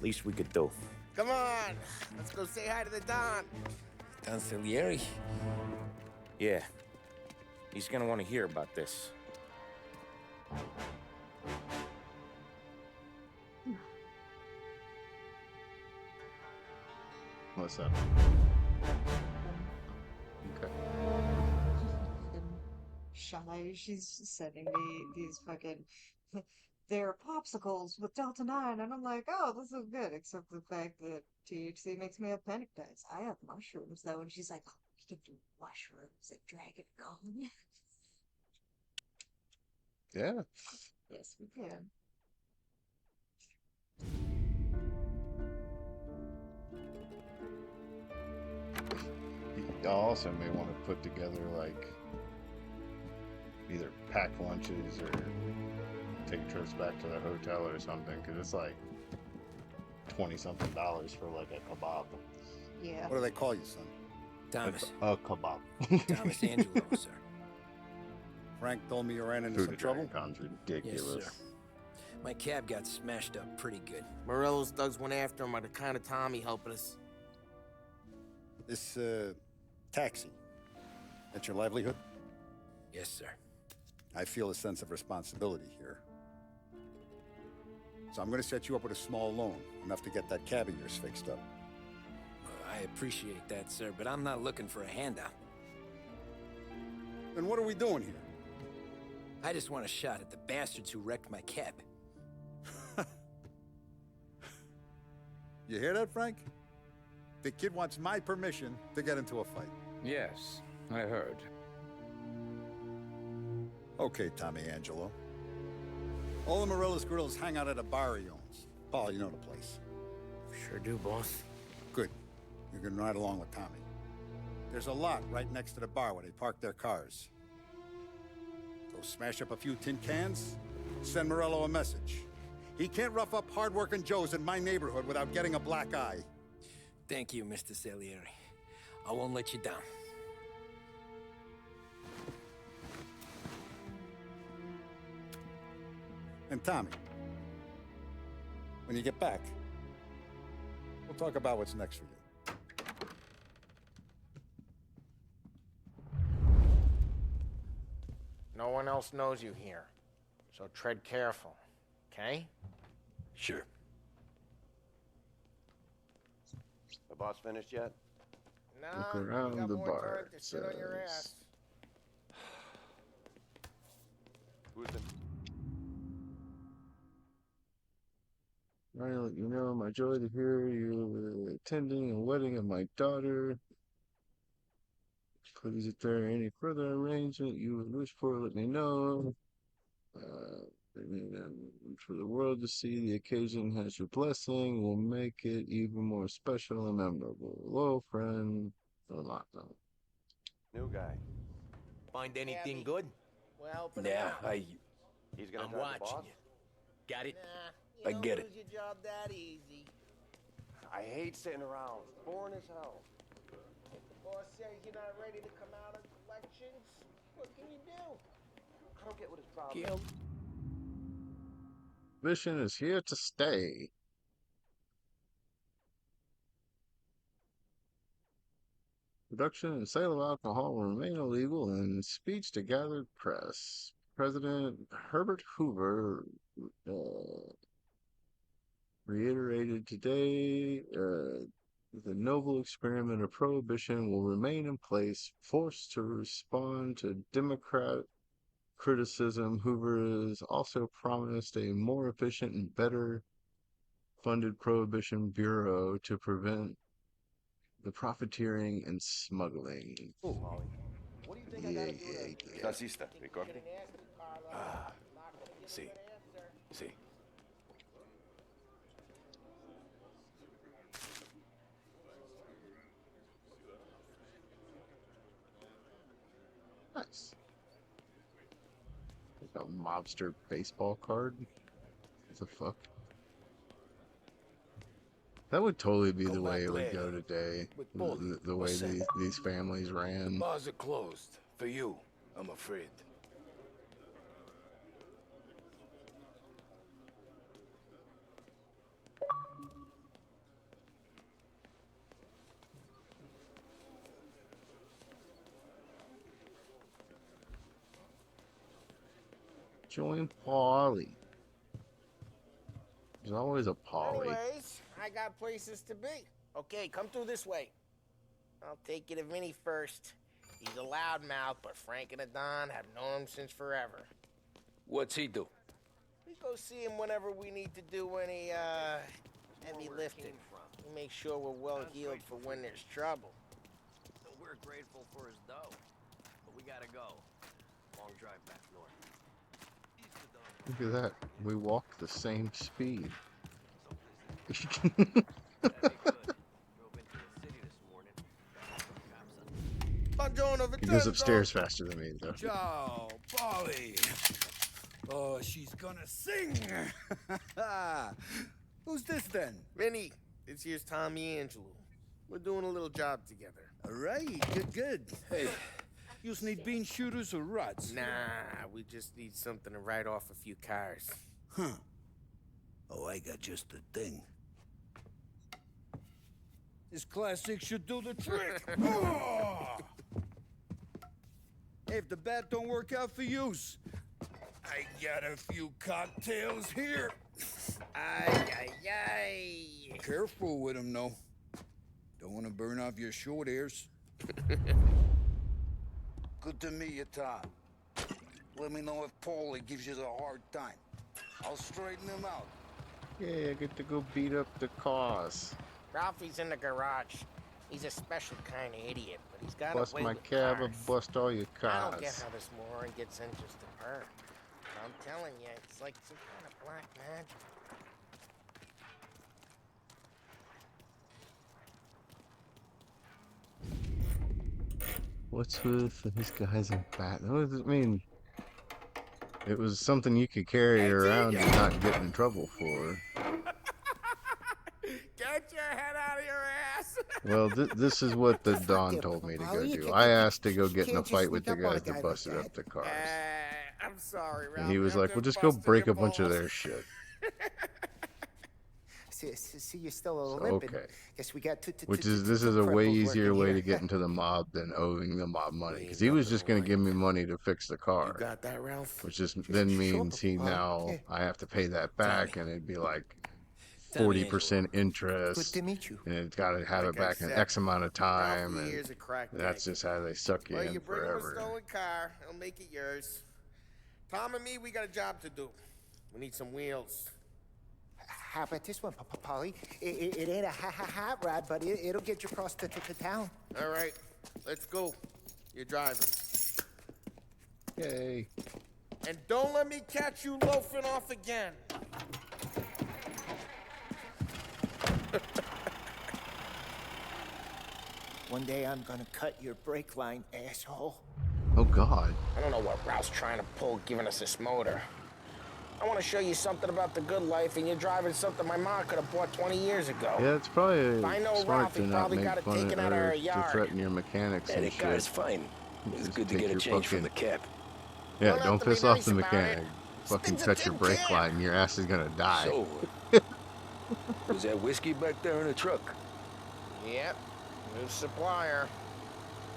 Least we could do. Come on, let's go say hi to the Don. Don Salieri? Yeah. He's gonna want to hear about this. What's that? Okay. Shy, she's sending me these fucking they're popsicles with Delta 9, and I'm like, oh, this is good, except the fact that THC makes me have panic attacks. I have mushrooms though, and she's like, oh, we can do mushrooms at Dragon Con. Yeah. Yes, we can. You also may want to put together like either pack lunches or take trips back to the hotel or something, because it's like $20-something for like a kebab. Yeah. What do they call you, son? Thomas. A kebab. Thomas Angelo, sir. Frank told me you ran into Food some at trouble? Dragon Con's ridiculous. Yes, sir. My cab got smashed up pretty good. Morello's thugs went after him on account of Tommy helping us. This, taxi. That's your livelihood? Yes, sir. I feel a sense of responsibility here. So I'm gonna set you up with a small loan, enough to get that cab of yours fixed up. I appreciate that, sir, but I'm not looking for a handout. Then what are we doing here? I just want a shot at the bastards who wrecked my cab. You hear that, Frank? The kid wants my permission to get into a fight. Yes, I heard. Okay, Tommy Angelo. All the Morello's girls hang out at a bar he owns. Paul, you know the place. Sure do, boss. Good. You can ride along with Tommy. There's a lot right next to the bar where they park their cars. Go smash up a few tin cans, send Morello a message. He can't rough up hard-working Joes in my neighborhood without getting a black eye. Thank you, Mr. Salieri. I won't let you down. And Tommy, when you get back, we'll talk about what's next for you. No one else knows you here, so tread careful, okay? Sure. The boss finished yet? No, Look you around got the more bar, time to sit on your says. ass. Who's the... I let you know my joy to hear you were attending a wedding of my daughter. Please, if there are any further arrangement you would wish for, let me know. For the world to see the occasion has your blessing will make it even more special and memorable. Hello, friend. Rolando. New guy. Find anything Abby. good? We're helping Yeah, him out. He's gonna I'm drive the watching boss? you. Got it? Nah, I you get don't it. lose your job that easy. I hate sitting around. Boring as hell. Boss says you're not ready to come out on collections. What can you do? I don't get what his problem is. Gil. Mission is here to stay. Production and sale of alcohol will remain illegal in speech to gathered press. President Herbert Hoover reiterated today the noble experiment of prohibition will remain in place, forced to respond to Democrat criticism. Hoover has also promised a more efficient and better funded prohibition bureau to prevent the profiteering and smuggling. What do you think I gotta do to... Taxista, ricordi? Ah, sì. Sì. Nice. Like a mobster baseball card. What the fuck? That would totally be the way it would go today. The way these families ran. Bars are closed. For you, I'm afraid. Join Polly. There's always a Polly. Anyways, I got places to be. Okay, come through this way. I'll take you to Vinny first. He's a loudmouth, but Frank and the Don have known him since forever. What's he do? We go see him whenever we need to do any, heavy lifting. We make sure we're well healed for when there's trouble. We're grateful for his dough, but we gotta go. Long drive back north. Look at that. We walk the same speed. He goes upstairs faster than me, though. Ciao, Polly. Oh, she's gonna sing. Who's this then? Vinny, this here's Tommy Angelo. We're doing a little job together. All right, good. Hey, you need bean shooters or rods? Nah, we just need something to write off a few cars. Huh. Oh, I got just the thing. This classic should do the trick. Oh! Hey, if the bat don't work out for use, I got a few cocktails here. Ay. Careful with them, though. Don't want to burn off your short hairs. Good to meet you, Tom. Let me know if Paulie gives you a hard time. I'll straighten him out. Yeah, I get to go beat up the cars. Ralphie's in the garage. He's a special kind of idiot, but he's got Bust a way my with cab cars. and bust all your I don't cars. get how this moron gets interest in her. I'm telling you, it's like some kind of black magic. What's with these guys in bat? What does it mean? It was something you could carry around and not get in trouble for. Get your head out of your ass! Well, this is what the Don told me to go do. I asked to go get in a fight with the guys that busted up the cars. I'm sorry, Ralph. And he was like, well, just go break a bunch of their shit. See, you're still a So, limping. okay. Guess we got Which is, this is a way easier way to get into the mob than owing the mob money. Because he was just going to give me money to fix the car. You got that, Ralph? Which just then means I have to pay that back, and it'd be like 40% interest. Good to meet you. And it's got to have it back in X amount of time. And that's just how they suck you Well, in you bring him a forever. stolen car, he'll make it yours. Tom and me, we got a job to do. We need some wheels. How about this one, Polly? It ain't a hot rod, but it'll get you across to town. All right, let's go. You're driving. Yay. And don't let me catch you loafing off again. One day I'm gonna cut your brake line, asshole. Oh, God. I don't know what Ralph's trying to pull giving us this motor. I want to show you something about the good life, and you're driving something my mom could have bought 20 years ago. Yeah, it's probably If I know smart Ralph, to he not probably make got it fun taken of out of or our to yard. threaten your mechanics Yeah, and that guy's shit. fine. It's Just good to take get a your change from fucking- the cap. Yeah, Don't have don't to be piss off nice the about mechanic. it. Fucking Spins a cut your tin brake can. line. Your ass is gonna die. So, was that whiskey back there in the truck? Yep, new supplier.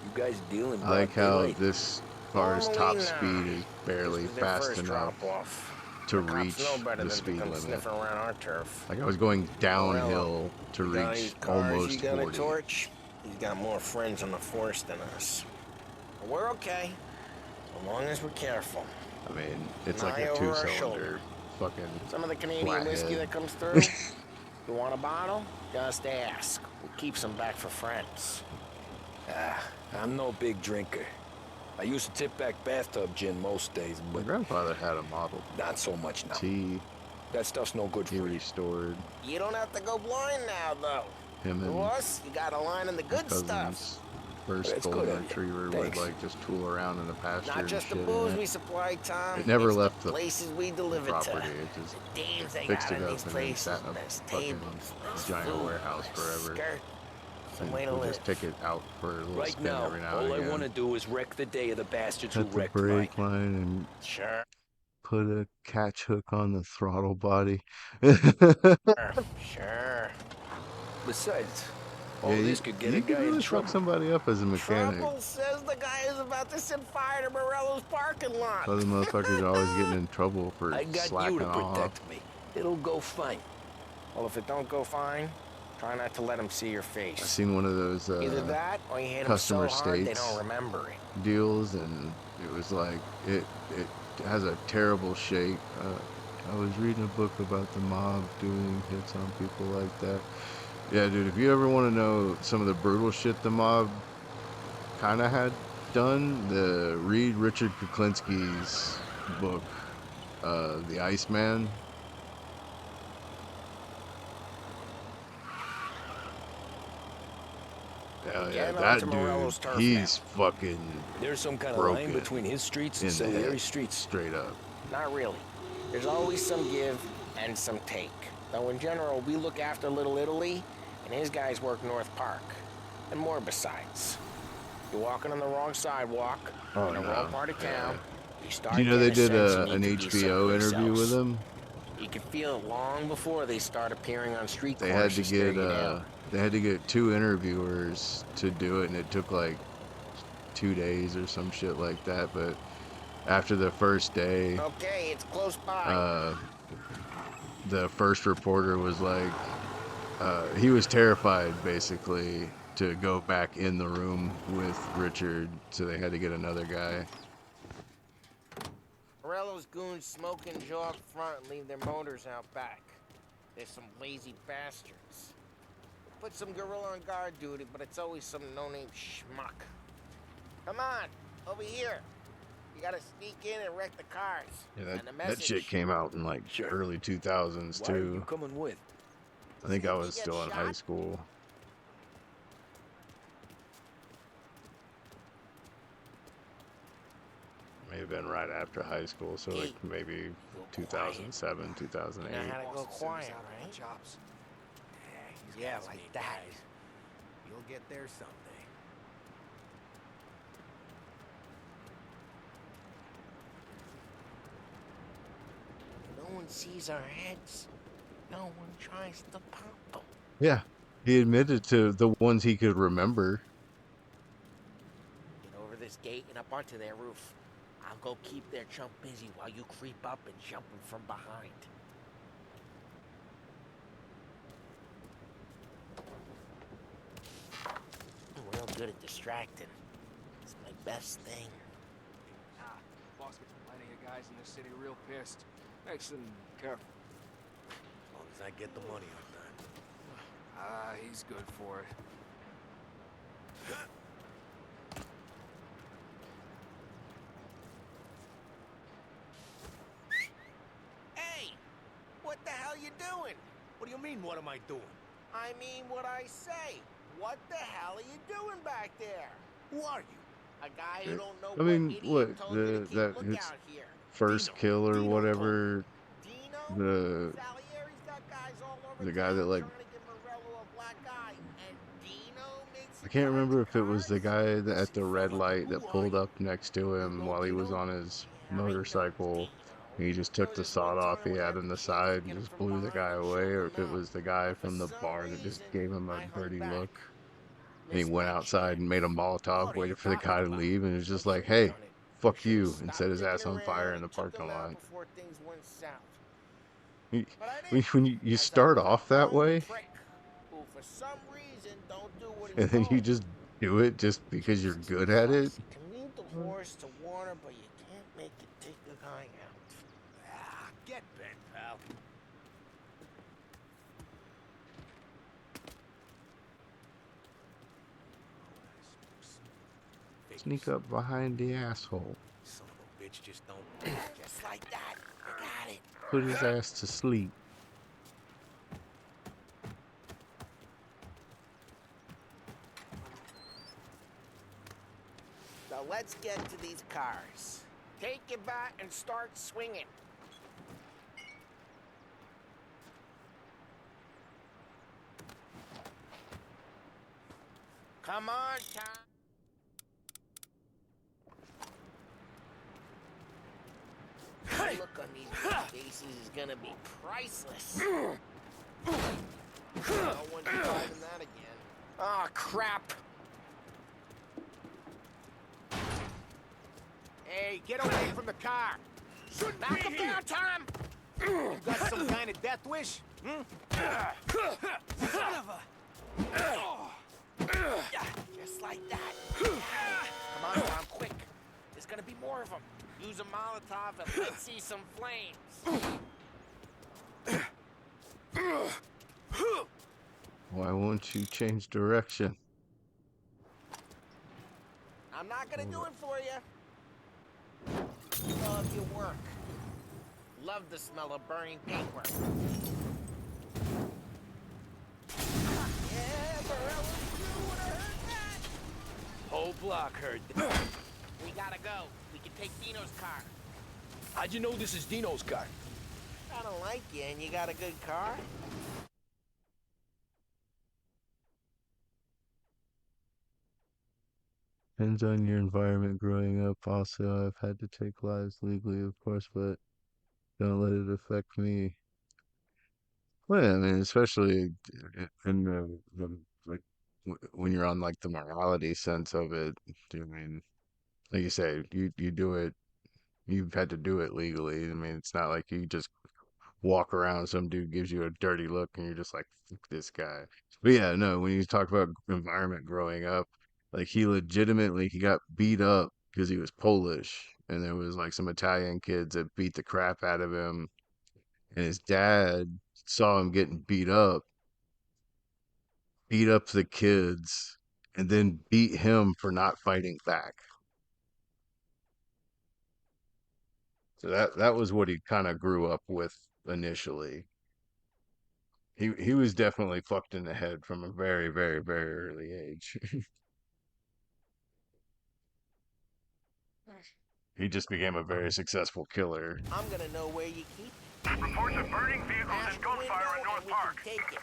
You guys dealing? I like how daylight? this car's top Normally, speed is barely This was their fast first enough drop-off. to The reach cops know better the than to speed come limit. sniffing around our turf. Like I was going downhill to You got reach any cars almost you got 40. a torch? He's got more friends on the force than us. But we're okay, as long as we're careful. I mean, it's An like eye a over our two-cylinder shoulder. fucking Some of the Canadian flathead. whiskey that comes through. You want a bottle? Just ask. We'll keep some back for friends. I'm no big drinker. I used to tip back bathtub gin most days, My but grandfather had a Model not so much now. T. That stuff's no good He for you. restored You don't have to go blind now, though. him To and us, you got a line in the good stuff. cousin's first That's golden good of you. retriever would Thanks. like just tool around in the pasture Not and just the shit. booze and we supply, Tom. it never it's left the the places we deliver property. to. It just The dames they fixed got it in up these and then places. sat in a Nice fucking tables, nice giant food, warehouse nice forever. skirt. Some And way to we'll live. just take it out for a little Right spin now, every now all and I again. want to do is wreck the day of the bastards who Cut the wrecked mine. brake line and Sure. put a catch hook on the throttle body. Sure. Besides, All Yeah, this could get a you could guy in really trouble. fuck somebody up as a mechanic. Trouble says the guy is about to set fire to Morello's parking lot. Other motherfuckers are always getting in trouble for I got slacking you to off. protect me. It'll go fine. Well, if it don't go fine, try not to let him see your face. I seen one of those Either that, or you hit them customer so hard they states don't remember it. deals, and it was like it has a terrible shake. I was reading a book about the mob doing hits on people like that. Yeah, dude, if you ever want to know some of the brutal shit the mob kind of had done, read Richard Kuklinski's book, The Iceman. Hell yeah, Getting that onto dude, Morello's turf he's fucking There's some kind of broken line between his streets in and the head, Salieri streets. straight up. Not really. There's always some give and some take. Though in general, we look after Little Italy, and his guys work North Park. And more besides. You're walking on the wrong sidewalk, in the wrong part of town. You start Do you know they getting did a sense you an need to do HBO something interview with yourselves. him? You can feel it long before they start appearing on street They corners had to stare get you down. they had to get 2 interviewers to do it, and it took like 2 days or some shit like that. But after the first day, Okay, it's close by. the first reporter was like, he was terrified basically to go back in the room with Richard, so they had to get another guy. Morello's goons smoke and jaw up front and leave their motors out back. They're some lazy bastards. Put some gorilla on guard duty, but it's always some no-name schmuck. Come on, over here. You gotta sneak in and wreck the cars. Yeah, And the that message. shit came out in like early 2000s Why are you too. coming with? I think I was Did you still get in high shot? school. May have been right after high school, so like maybe 2007, 2008. You know how to go quiet, right? Chops. Yeah, like that. You'll get there someday. No one sees our heads. No one tries to pop them. Yeah, he admitted to the ones he could remember. Get over this gate and up onto their roof. I'll go keep their chump busy while you creep up and jump him from behind. I'm real good at distracting. It's my best thing. Boss gets plenty of guys in this city real pissed. Makes them careful. As long as I get the money on time. He's good for it. Hey! What the hell you doing? What do you mean, what am I doing? I mean what I say. What the hell are you doing back there? Who are you? A guy who don't know I mean, idiot what told you to keep that his lookout here. first kill or Dino whatever, Dino? the Salieri's got guys all over the guy that town like, trying to give Morello a black eye, and Dino makes I can't remember if it was the cars? guy that at the red light that pulled up next to him while he was on his motorcycle. He just took the sawed off he had on the side and just blew the guy away, or if it was the guy from the bar that just gave him a dirty look. And he went outside and made a Molotov, waited for the guy to leave, and was just like, hey, fuck you, and set his ass on fire in the parking lot. When you start off that way, and then you just do it just because you're good at it. You can lead the horse to water, but you can't make it take the guy out. Get bent, pal. Sneak up behind the asshole. Son of a bitch just don't. Just like that. You got it. Put his ass to sleep. Now let's get to these cars. Take your bat and start swinging. Come on, Tom. The look on these faces is gonna be priceless. No one's driving that again. Ah, crap. Hey, get away from the car. Shouldn't Knock be him here. down, Tom! You got some kind of death wish? Hmm? Son of a... Just like that. Come on, Tom, quick. There's gonna be more of them. Use a Molotov and let's see some flames. Why won't you change direction? I'm not gonna do it for you. Love your work. Love the smell of burning paper. Yeah, Morello's crew would have heard that. Whole block heard that. We gotta go. We can take Dino's car. How'd you know this is Dino's car? I don't like you, and you got a good car? Depends on your environment growing up. Also, I've had to take lives legally, of course, but don't let it affect me. Well, yeah, I mean, especially in the like when you're on like the morality sense of it. I mean, like you say, you do it. You've had to do it legally. I mean, it's not like you just walk around, some dude gives you a dirty look, and you're just like, "Fuck this guy." But yeah, no, when you talk about environment growing up, like he got beat up because he was Polish, and there was like some Italian kids that beat the crap out of him, and his dad saw him getting beat up the kids, and then beat him for not fighting back. So that was what he kind of grew up with initially. He was definitely fucked in the head from a very, very, very early age. He just became a very successful killer. I'm gonna know where you keep it. Reports of burning vehicles Past and the window, gunfire in and North we Park. can take it.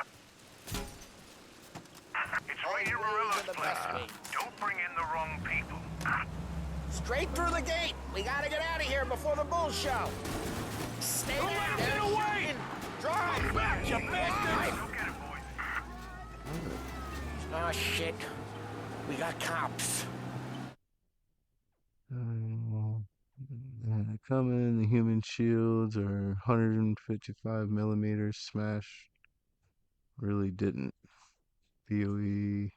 It's All Rainier ways Morello's are the best place. ways. Don't bring in the wrong people. Straight through the gate. We gotta get out of here before the bull show. Stay Don't there. let 'em get They're away. shooting. Drive. Back, you bastards! Drive. Go get it, boys. Oh, shit. We got cops. Coming, the human shields are 155 millimeters smash. Really didn't. POE.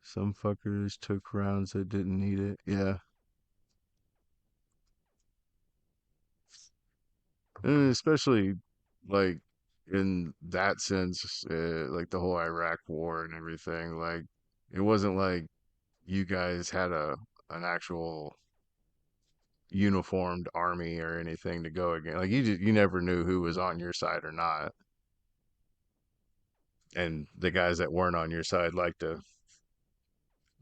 Some fuckers took rounds that didn't need it. Yeah. And especially like in that sense, like the whole Iraq war and everything, like it wasn't like you guys had an actual uniformed army or anything to go against. Like you never knew who was on your side or not. And the guys that weren't on your side like to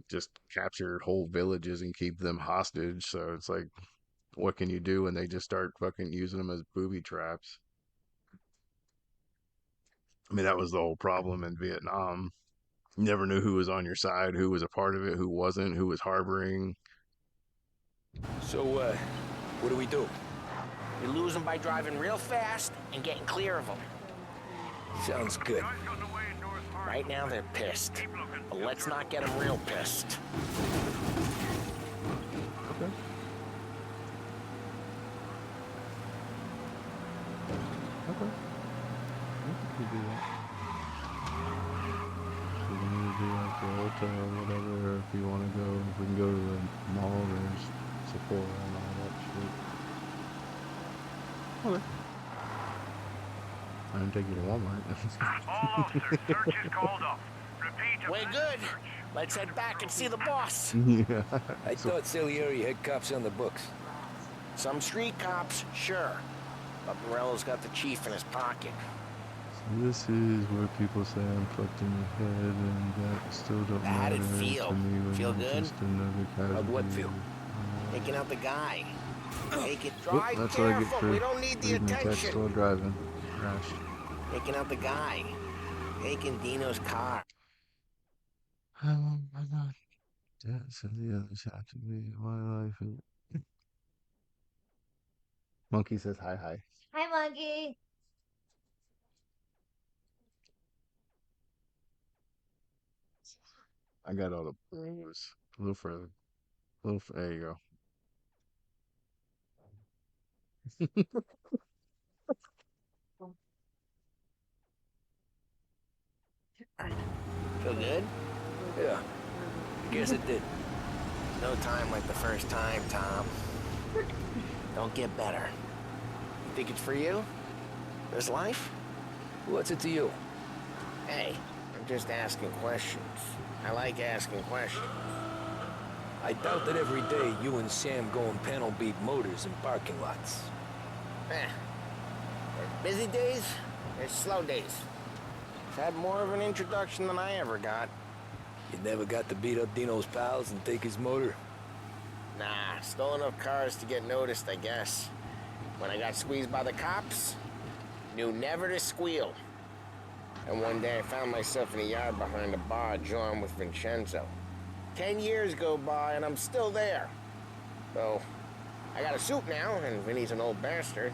just capture whole villages and keep them hostage. So it's like, what can you do when they just start fucking using them as booby traps? I mean, that was the whole problem in Vietnam. You never knew who was on your side, who was a part of it, who wasn't, who was harboring. So, what do we do? We lose them by driving real fast and getting clear of them. Sounds good. Guys got away in North Park. Right now, they're pissed. Keep looking. But let's not get them real pissed. Okay. Okay. We can do that. So we need to do like the hotel or whatever, or if you want to go, we can go to the mall, there's Sephora and all that shit. Okay. I didn't take you to Walmart. All officers, search is called off. Repeat. We're good. Let's head back and see the boss. Yeah. I thought Salieri had cops on the books. Some street cops, sure. But Morello's got the chief in his pocket. So this is where people say I'm fucked in the head, and that still don't How'd matter it feel? to me when Feel I'm good? just another casualty. How'd what feel? Taking out the guy. Take it. Oop, Drive that's what I get careful. for We don't need the reading the text attention. while driving. Crash. Taking out the guy. Taking Dino's car. Oh my god. That's the other side to me. My life is... Monkey says hi hi. Hi, Monkey. I got all the blues. A little further. There you go. Feel good? Yeah, I guess it did. No time like the first time, Tom. Don't get better. You think it's for you? This life? What's it to you? Hey, I'm just asking questions. I like asking questions. I doubt that every day you and Sam go and panel beat motors in parking lots. There's busy days, there's slow days. I've had more of an introduction than I ever got. You never got to beat up Dino's pals and take his motor? Nah, stole enough cars to get noticed, I guess. When I got squeezed by the cops, knew never to squeal. And one day I found myself in a yard behind a bar jawing with Vincenzo. 10 years go by and I'm still there. So, I got a suit now, and Vinny's an old bastard.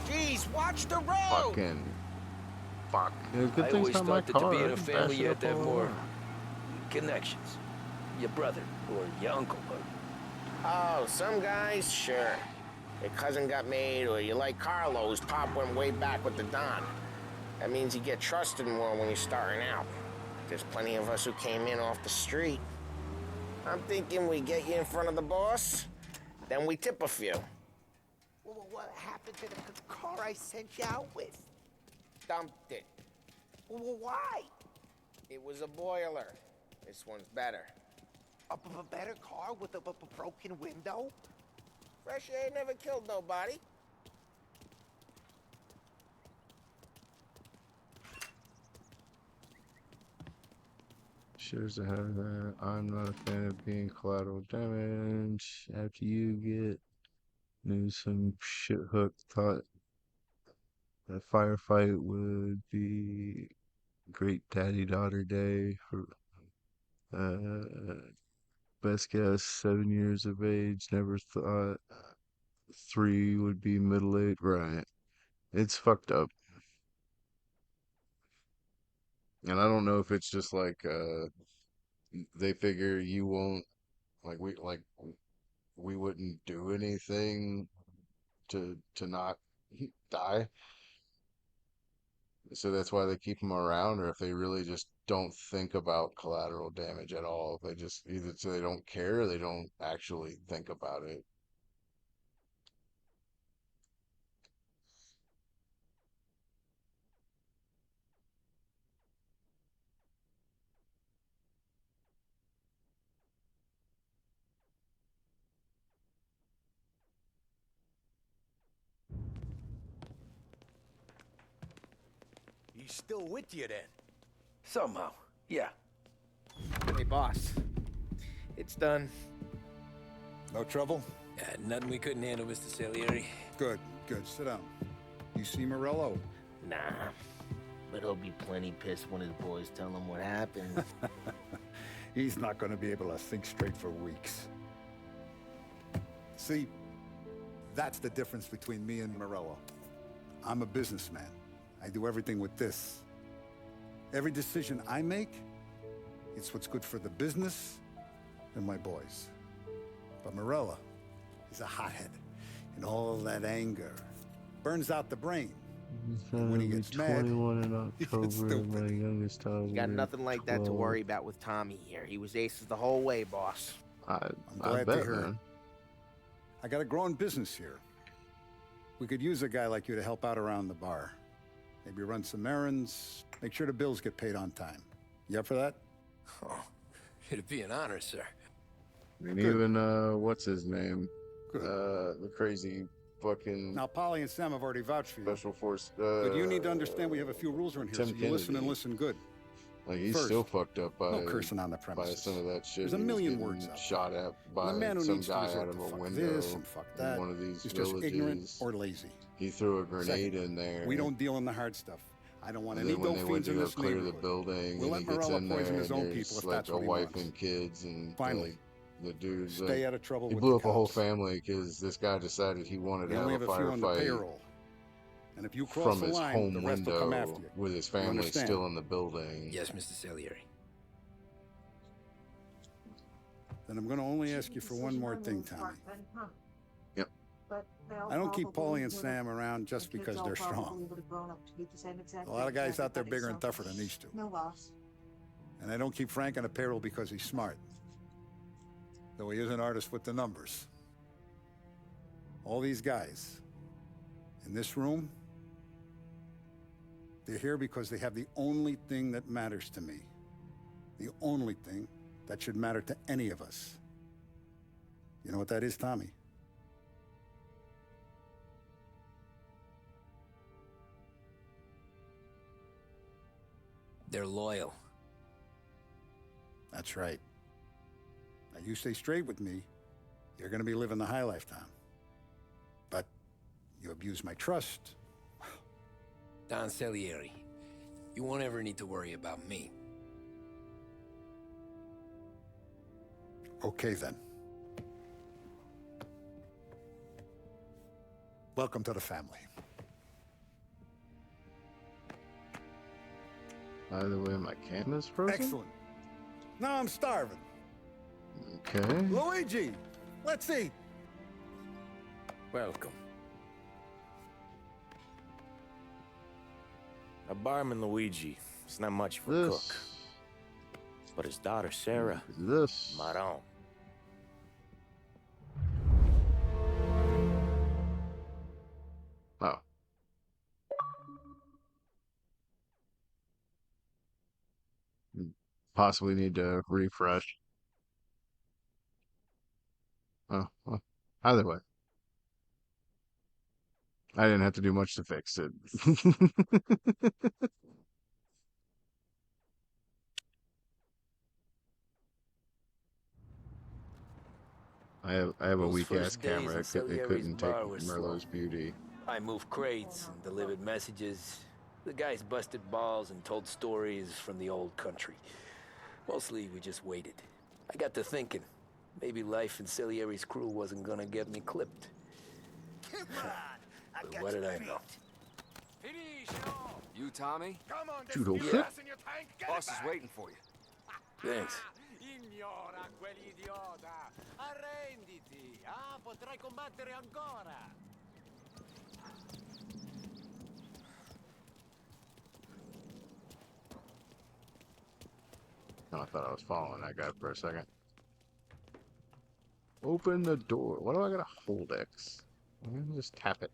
Jeez, watch the road! Fucking fuck. There's good I things always about my thought that car. to be in I a can family bash it you up had to have all more around. connections. Your brother or your uncle. Oh, some guys, sure. Your cousin got made, or you like Carlos, Pop went way back with the Don. That means you get trusted more when you're starting out. There's plenty of us who came in off the street. I'm thinking we get you in front of the boss, then we tip a few. Well, what happened to the car I sent you out with? Dumped it. Well, why? It was a boiler. This one's better. A better car with a broken window? Fresh air never killed nobody. Shares to have that. I'm not a fan of being collateral damage. After you get knew some shit hook thought that firefight would be great daddy daughter day for best guess 7 years of age. Never thought 3 would be middle age. Right. It's fucked up. And I don't know if it's just like they figure you won't we wouldn't do anything to not die. So that's why they keep them around, or if they really just don't think about collateral damage at all. They just either so they don't care or they don't actually think about it. He's still with you then? Somehow, yeah. Hey, boss. It's done. No trouble? Nothing we couldn't handle, Mr. Salieri. Good, good. Sit down. You see Morello? Nah. But he'll be plenty pissed when his boys tell him what happened. He's not going to be able to think straight for weeks. See, that's the difference between me and Morello. I'm a businessman. I do everything with this. Every decision I make, it's what's good for the business and my boys. But Morello is a hothead, and all that anger burns out the brain. And when he gets mad, 21 in he gets October. stupid. My youngest daughter. You got nothing like that to 12. worry about with Tommy here. He was aces the whole way, boss. I'm I glad to bet, hear it. man. I got a growing business here. We could use a guy like you to help out around the bar. Maybe run some errands, make sure the bills get paid on time. You up for that? Oh, it'd be an honor, sir. And Good. even what's his name? Good. The crazy fucking Now, Polly and Sam have already vouched for you. special force. But you need to understand we have a few rules around here, Tim so you listen and Kennedy. listen good. Like he's First, still fucked up by no cursing on the by premises. some of that shit. There's a He was million getting words out shot at by And the man who some needs to guy resort out to of a fuck window this and fuck in that one of these is just ignorant villages. or lazy. He threw a grenade Second, in there. We don't deal in the hard stuff. I don't want And any then when dope they went fiends in to go this clear the neighborhood. building, We'll and he let gets Morello in there, poison his and own there's people if like that's a what he wife wants. and kids, and Finally, the dude's stay out of trouble he with blew the up a whole cops. family because this guy decided he wanted We to have only a have a few on the firefight payroll. And if you cross from the his line, home the rest will come after window you. with his You family understand? still in the building. Yes, Mr. Salieri. Then I'm going to only ask you for one more thing, Tommy. Yep. I don't keep Paulie and Sam around just because they're strong. A lot of guys out there bigger and tougher than these two. No loss. And I don't keep Frank on a payroll because he's smart. Though he is an artist with the numbers. All these guys in this room, they're here because they have the only thing that matters to me. The only thing that should matter to any of us. You know what that is, Tommy? They're loyal. That's right. Now you stay straight with me, you're gonna be living the high life, Tom. But you abuse my trust. Don Salieri, you won't ever need to worry about me. Okay, then. Welcome to the family. By the way, my can is frozen. Excellent. Now I'm starving. Okay. Luigi, let's eat. Welcome. A barman Luigi is not much for a cook. But his daughter Sarah, Maron. Oh. Possibly need to refresh. Oh, well, either way. I didn't have to do much to fix it. I have a Those weak ass first days in camera. It Salieri's couldn't take bar were Merlot's slow. beauty. I moved crates and delivered messages. The guys busted balls and told stories from the old country. Mostly, we just waited. I got to thinking, maybe life in Salieri's crew wasn't gonna get me clipped. Come on, I But got what you did I beat. know? You, Tommy? Come on, there's Judo fuel flip. gas in your tank. Get Boss it is back. waiting for you. Thanks. Ignora quell'idiota. Arrenditi. Ah, potrai combattere ancora. Oh, I thought I was following that guy for a second. Open the door. What do I gotta hold X? I'm gonna just tap it.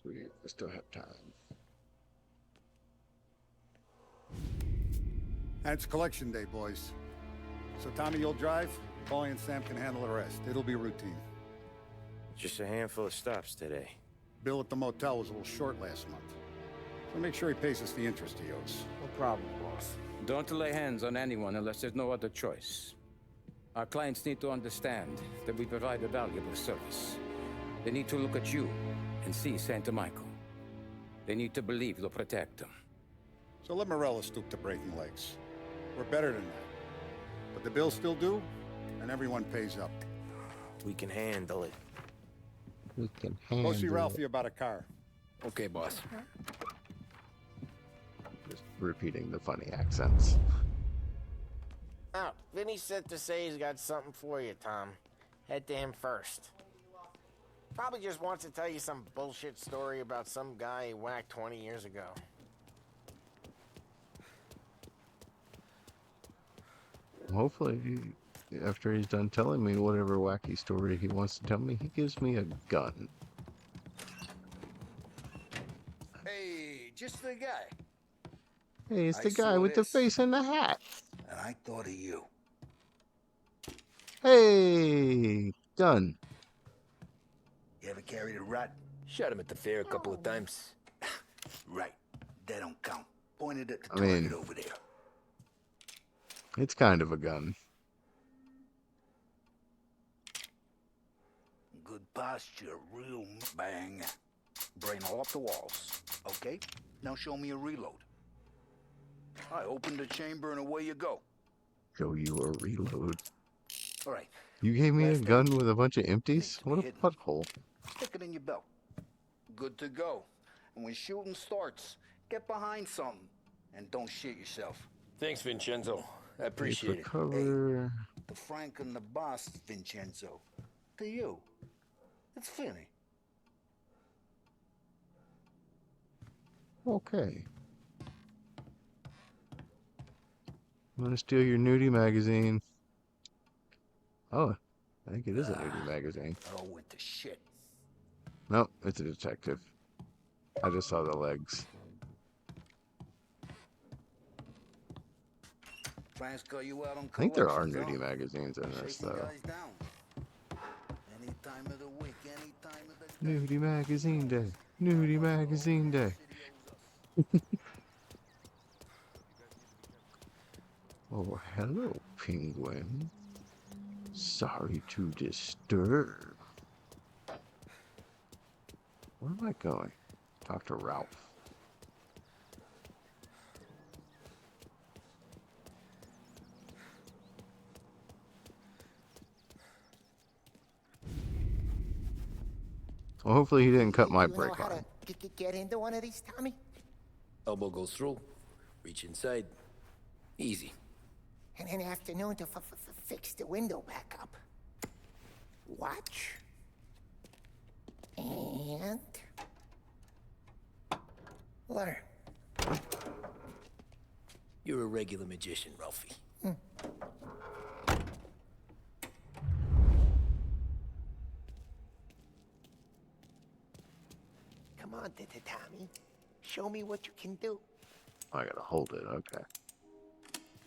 Sweet. I still have time. And it's collection day, boys. So Tommy, you'll drive. Paulie and Sam can handle the rest. It'll be routine. Just a handful of stops today. Bill at the motel was a little short last month. So make sure he pays us the interest he owes. No problem, boss. Don't lay hands on anyone unless there's no other choice. Our clients need to understand that we provide a valuable service. They need to look at you and see Santa Michael. They need to believe you'll protect them. So let Morella stoop to breaking legs. We're better than that. But the bills still due, and everyone pays up. We can handle it. We can Go see handle Ralphie about a car. Okay, boss. Just repeating the funny accents. Oh, Vinny said to say he's got something for you, Tom. Head to him first. Probably just wants to tell you some bullshit story about some guy he whacked 20 years ago. Hopefully, after he's done telling me whatever wacky story he wants to tell me, he gives me a gun. Hey, just the guy. Hey, it's I the guy saw with the this. face and the hat. And I thought of you. Hey, gun. You ever carried a rat? Shot him at the fair a couple of times. Right. That don't count. Pointed at the I mean- target over there. It's kind of a gun. Good posture, real bang. Brain all off the walls. Okay, now show me a reload. I opened the chamber and away you go. Show you a reload. All right, You gave me a Last gun with a bunch of empties? What a hidden. butthole. stick it in your belt. Good to go. And when shooting starts, get behind something and don't shit yourself. Thanks, Vincenzo. I Pay appreciate it. for cover. The Frank and the boss, Vincenzo. To you, it's Finny. Okay. I'm gonna steal your nudie magazine. Oh, I think it is a nudie magazine. Oh, went to shit. Nope, it's a detective. I just saw the legs. Frank's got you out on I think there are collections, nudie huh? magazines in this, Shaking though. guys down. Any time of the week, any time of the Nudie magazine day. Nudie magazine day. Oh, hello, penguin. Sorry to disturb. Where am I going? Talk to Ralph. Well, hopefully he didn't cut my brake line. Get into one of these, Tommy? Elbow goes through. Reach inside. Easy. And an afternoon to fix the window back up. Watch. And... learn. You're a regular magician, Ralphie. Come on, Tommy. Show me what you can do. I gotta hold it, okay.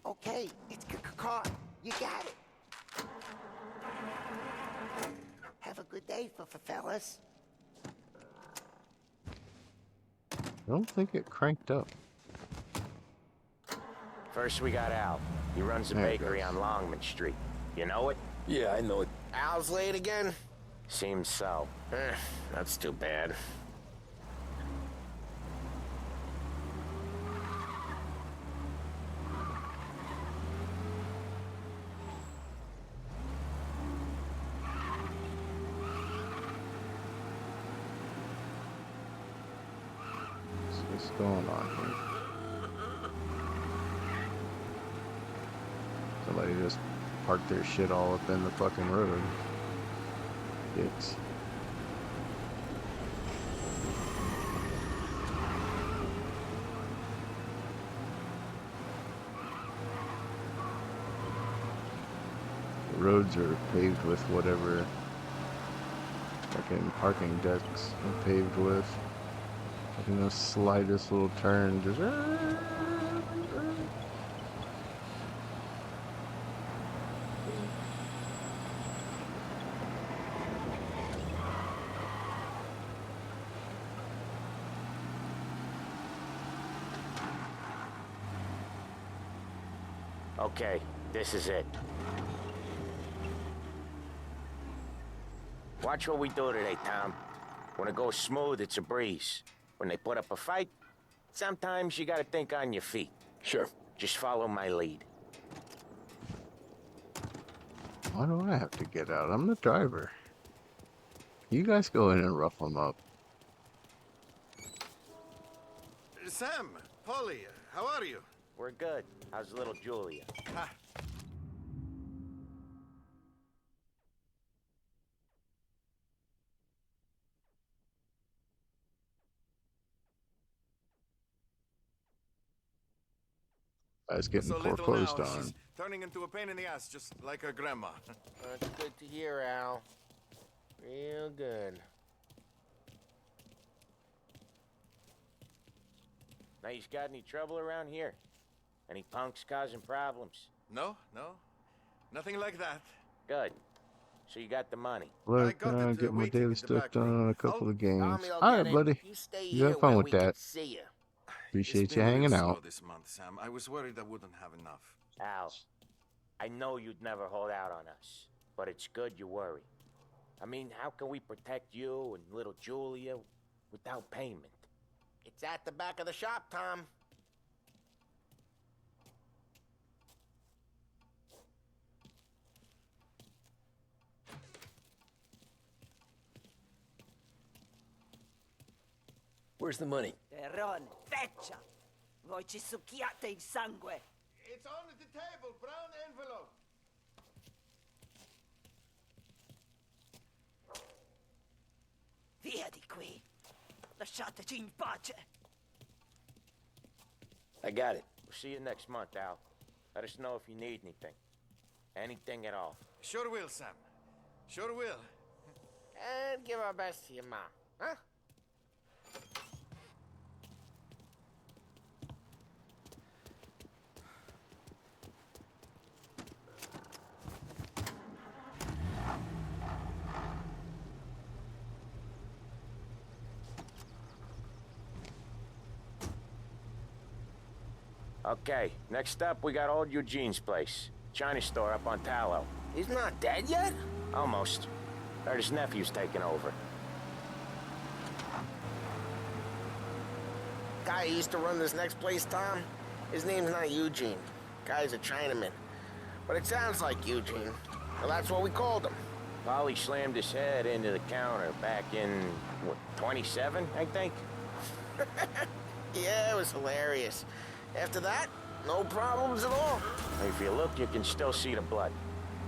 Okay, it's caught. You got it. Have a good day, fellas. I don't think it cranked up. First we got Al. He runs a There it bakery goes. on Longman Street. You know it? Yeah, I know it. Al's late again? Seems so. That's too bad. What's going on here? Somebody just parked their shit all up in the fucking road. Dicks. The roads are paved with whatever fucking parking decks are paved with. In the slightest little turn, just Okay, this is it. Watch what we do today, Tom. When it goes smooth, it's a breeze. When they put up a fight, sometimes you gotta think on your feet. Sure. Just follow my lead. why do I have to get out? I'm the driver. You guys go in and rough them up. Sam, Polly, how are you? We're good. How's little Julia? Ha. I was getting So little foreclosed now, on. she's turning into a pain in the ass, just like her grandma. That's good to hear, Al. Real good. Now, you got any trouble around here? Any punks causing problems? No, nothing like that. Good. So you got the money. Look, got it, get my waiting daily in the stuff back done room. on a couple of games. Tommy will Alright, get it. buddy. You stay You here have fun where with we can that. see you. Appreciate It's you been hanging real slow out. this month, Sam. I was worried I wouldn't have enough. Al, I know you'd never hold out on us, but it's good you worry. I mean, how can we protect you and little Julia without payment? It's at the back of the shop, Tom. Where's the money? Terron, feccia! Voi ci succhiate il sangue! It's on the table, brown envelope. Via di qui! Lasciateci in pace! I got it. We'll see you next month, Al. Let us know if you need anything. Anything at all. Sure will, Sam. Sure will. And give our best to your mom, huh? Okay, next up, we got old Eugene's place. China store up on Tallow. He's not dead yet? Almost. Heard his nephew's taking over. Guy who used to run this next place, Tom? His name's not Eugene. Guy's a Chinaman. But it sounds like Eugene. Well, that's what we called him. Polly slammed his head into the counter back in, what, 27, I think? Yeah, it was hilarious. After that, no problems at all. If you look, you can still see the blood.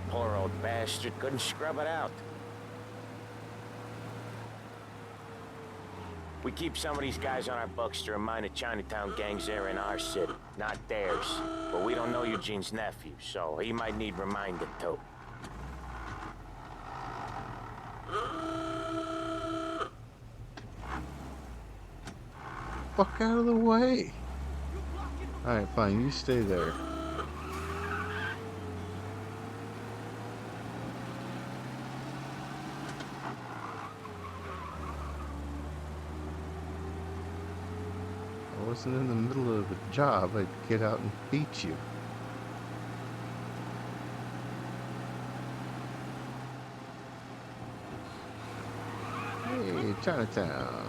Poor old bastard couldn't scrub it out. We keep some of these guys on our books to remind the Chinatown gangs they're in our city, not theirs. But we don't know Eugene's nephew, so he might need reminding too. Fuck out of the way. Alright, fine, you stay there. I wasn't in the middle of a job, I'd get out and beat you. Hey, Chinatown.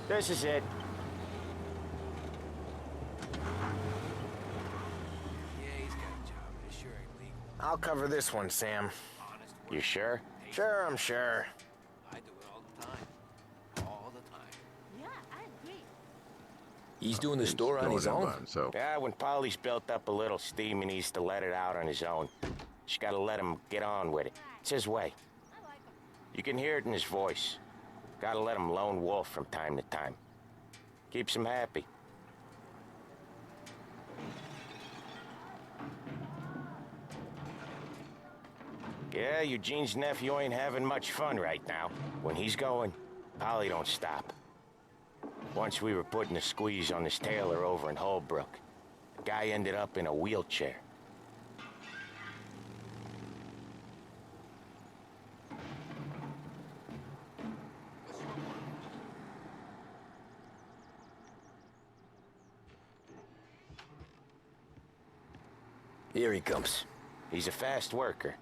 This is it. I'll cover this one, Sam. You sure? Sure, I'm sure. I do it all the time. All the time. Yeah, I agree. He's doing the store on his own? Yeah, when Polly's built up a little steam, he needs to let it out on his own. Just gotta let him get on with it. It's his way. You can hear it in his voice. Gotta let him lone wolf from time to time. Keeps him happy. Yeah, Eugene's nephew ain't having much fun right now. When he's going, Polly don't stop. Once we were putting a squeeze on this tailor over in Holbrook. The guy ended up in a wheelchair. Here he comes. He's a fast worker.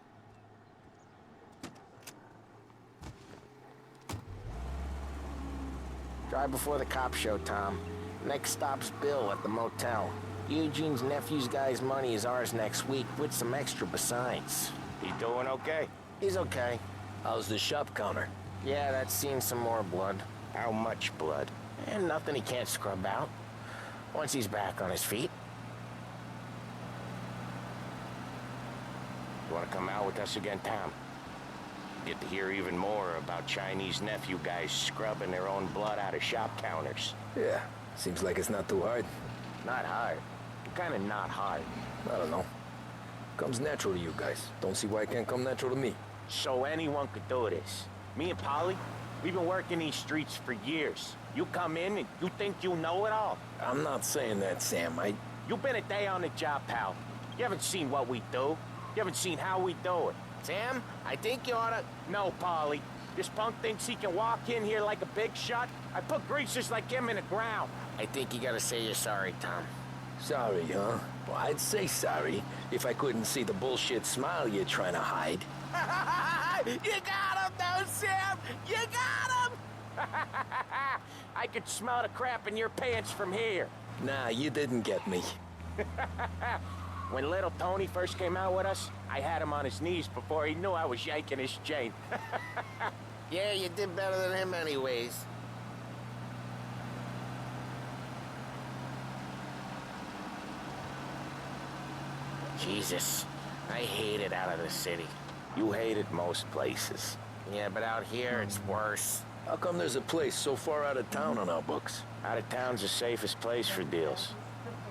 Drive before the cop show, Tom. Next stop's Bill at the motel. Eugene's nephew's guy's money is ours next week, with some extra besides. He doing okay? He's okay. How's the shop counter? Yeah, that's seen some more blood. How much blood? And nothing he can't scrub out. Once he's back on his feet. You want to come out with us again, Tom? Get to hear even more about Chinese nephew guys scrubbing their own blood out of shop counters. Yeah, seems like it's not too hard. Not hard. Kind of not hard. I don't know. Comes natural to you guys. Don't see why it can't come natural to me. So anyone could do this. Me and Polly, we've been working these streets for years. You come in and you think you know it all. I'm not saying that, Sam. You've been a day on the job, pal. You haven't seen what we do. You haven't seen how we do it. Sam, I think you oughta... No, Polly. This punk thinks he can walk in here like a big shot. I put greasers like him in the ground. I think you gotta say you're sorry, Tom. Sorry, huh? Well, I'd say sorry if I couldn't see the bullshit smile you're trying to hide. You got him, though, Sam! You got him! I could smell the crap in your pants from here. Nah, you didn't get me. When little Tony first came out with us, I had him on his knees before he knew I was yanking his chain. Yeah, you did better than him anyways. Jesus, I hate it out of the city. You hate it most places. Yeah, but out here, it's worse. How come there's a place so far out of town on our books? Out of town's the safest place for deals.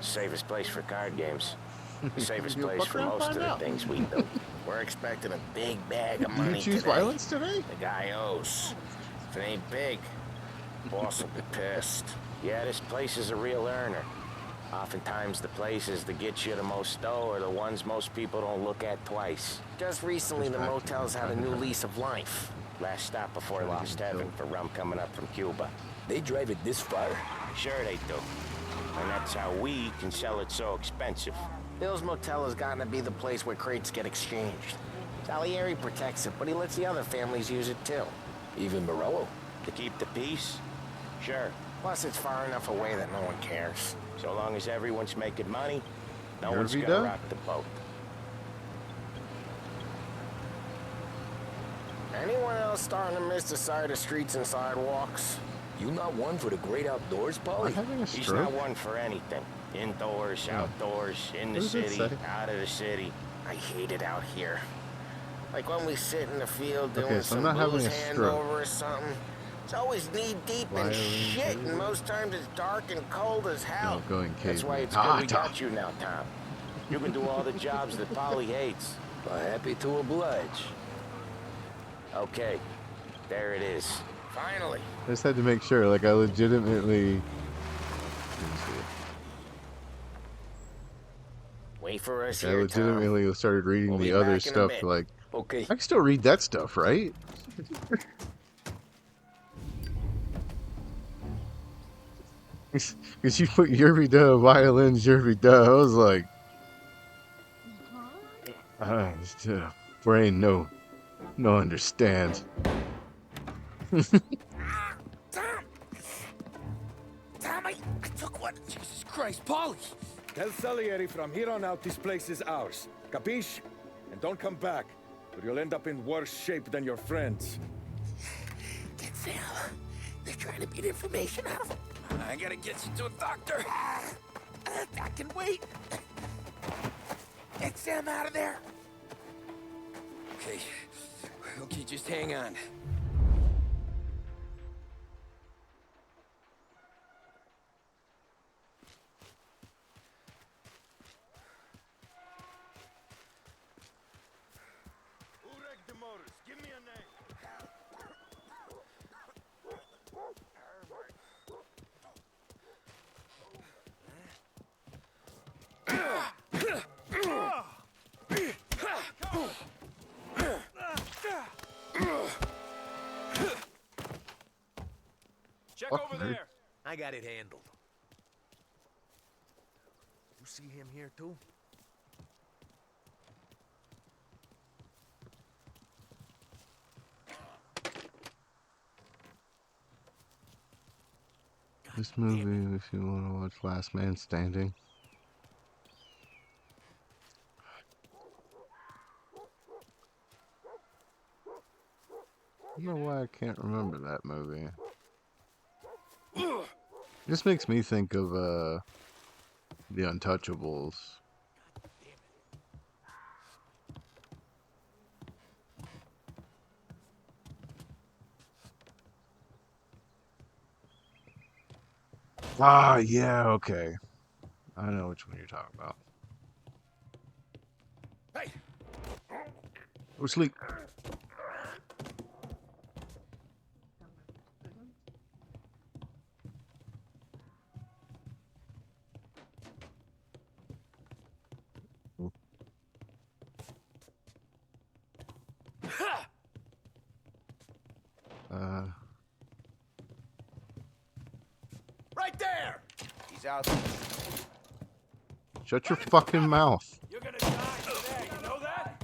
Safest place for card games. The safest You'll place fuck for around, most of find the out. things we do. We're expecting a big bag of Did money you choose today. violence today? The guy owes. If it ain't big, boss will be pissed. Yeah, this place is a real earner. Oftentimes the places that get you the most dough are the ones most people don't look at twice. Just recently, the motel's had a new lease of life. Last stop before Lost Heaven for rum coming up from Cuba. They drive it this far? Sure they do. And that's how we can sell it so expensive. Bill's Motel has gotten to be the place where crates get exchanged. Salieri protects it, but he lets the other families use it too. Even Morello? To keep the peace? Sure. Plus, it's far enough away that no one cares. So long as everyone's making money, no You're one's Vito? gonna rock the boat. Anyone else starting to miss the side of streets and sidewalks? You not one for the great outdoors, Am I Polly? having a He's stroke? not one for anything. Indoors, Oh. outdoors, in the What does it city, say? out of the city. I hate it out here. Like when we sit in the field doing Okay, so I'm some not having booze a stroke. handover or something. It's always knee-deep in Violin, shit, and dude. most times it's dark and cold as hell. No, going That's why caveman. it's good we Tom. got you now, Tom. You can do all the jobs that Polly hates. Well, happy to oblige. Okay, there it is. Finally. I just had to make sure, like, I legitimately... Let me see. Wait for us I here, Tom. legitimately started reading We'll the be other back in a stuff, bit. like... Okay. I can still read that stuff, right? Because you put Yerby Duh, violins, Yerby Duh. I was like... brain, no understand. Tom! Tom, I took one. Jesus Christ, Polly! Tell Salieri from here on out this place is ours. Capiche? And don't come back, or you'll end up in worse shape than your friends. Get Sam. They're trying to beat information out of him. I gotta get you to a doctor. I can wait. Get Sam out of there. Okay. Okay, just hang on. Who wrecked the motors? Give me a name. Check Fuck, over nerd. there. I got it handled. You see him here too? This movie, if you want to watch Last Man Standing. I don't know why I can't remember that movie. This makes me think of The Untouchables. Ah, yeah, okay. I know which one you're talking about. Hey! Go to sleep. Right there! He's out there. Shut your fucking mouth. You're gonna die today, you know that?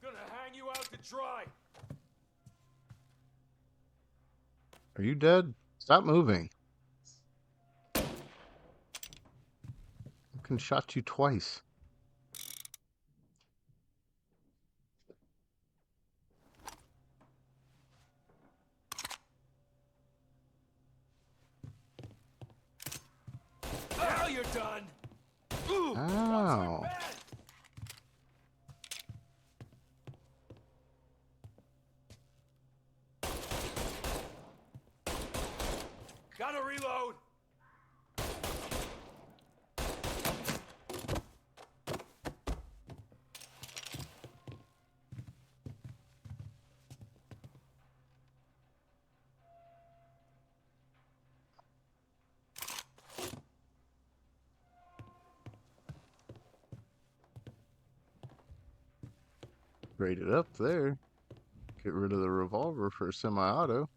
Gonna hang you out to dry. Are you dead? Stop moving. I can shot you twice. Now you're done. Ow. Gotta reload. Grade it up there. Get rid of the revolver for a semi-auto.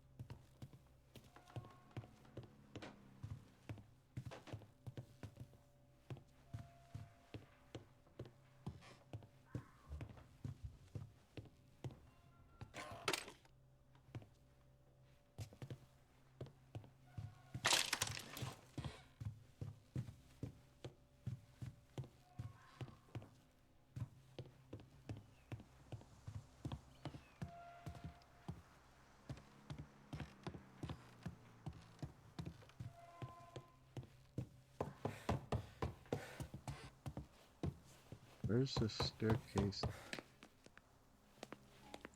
Where's the staircase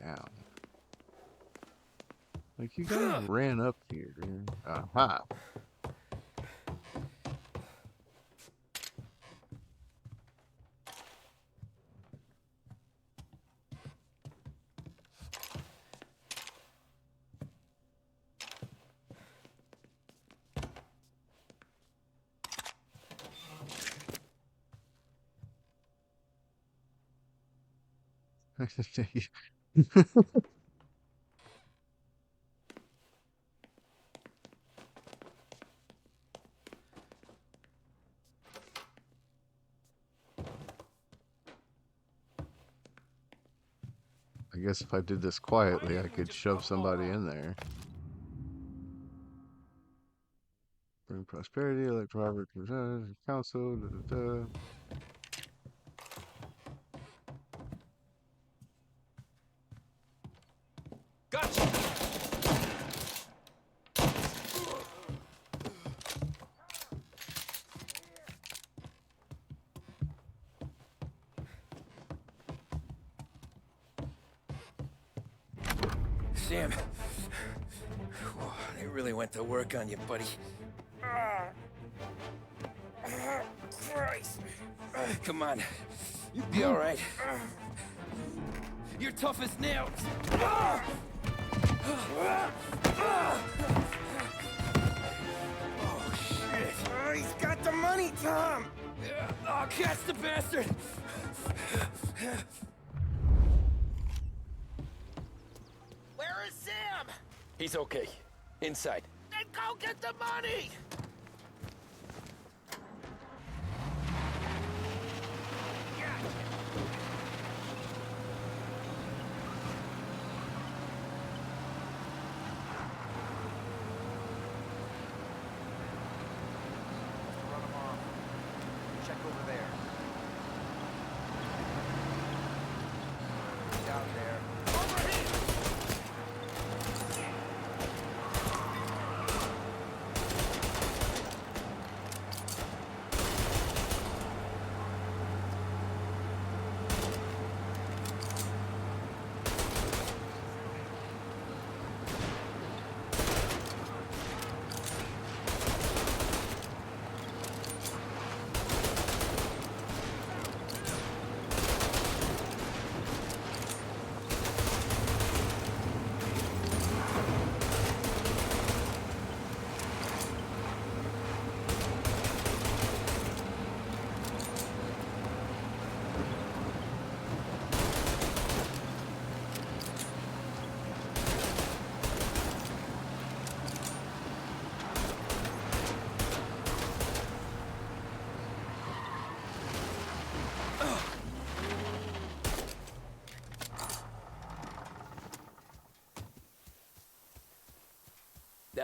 down? Like, you guys ran up here. Aha. I guess if I did this quietly, I could shove somebody in there. Bring prosperity, elect Robert council. Da, da, da. Gotcha. Sam. They really went to work on you, buddy. Christ. Come on. You'll be all right. You're tough as nails. Oh, shit. He's got the money, Tom. Oh, catch the bastard. Where is Sam? He's okay. Inside. Then go get the money! Run him off. Check over there. Down there. Over here!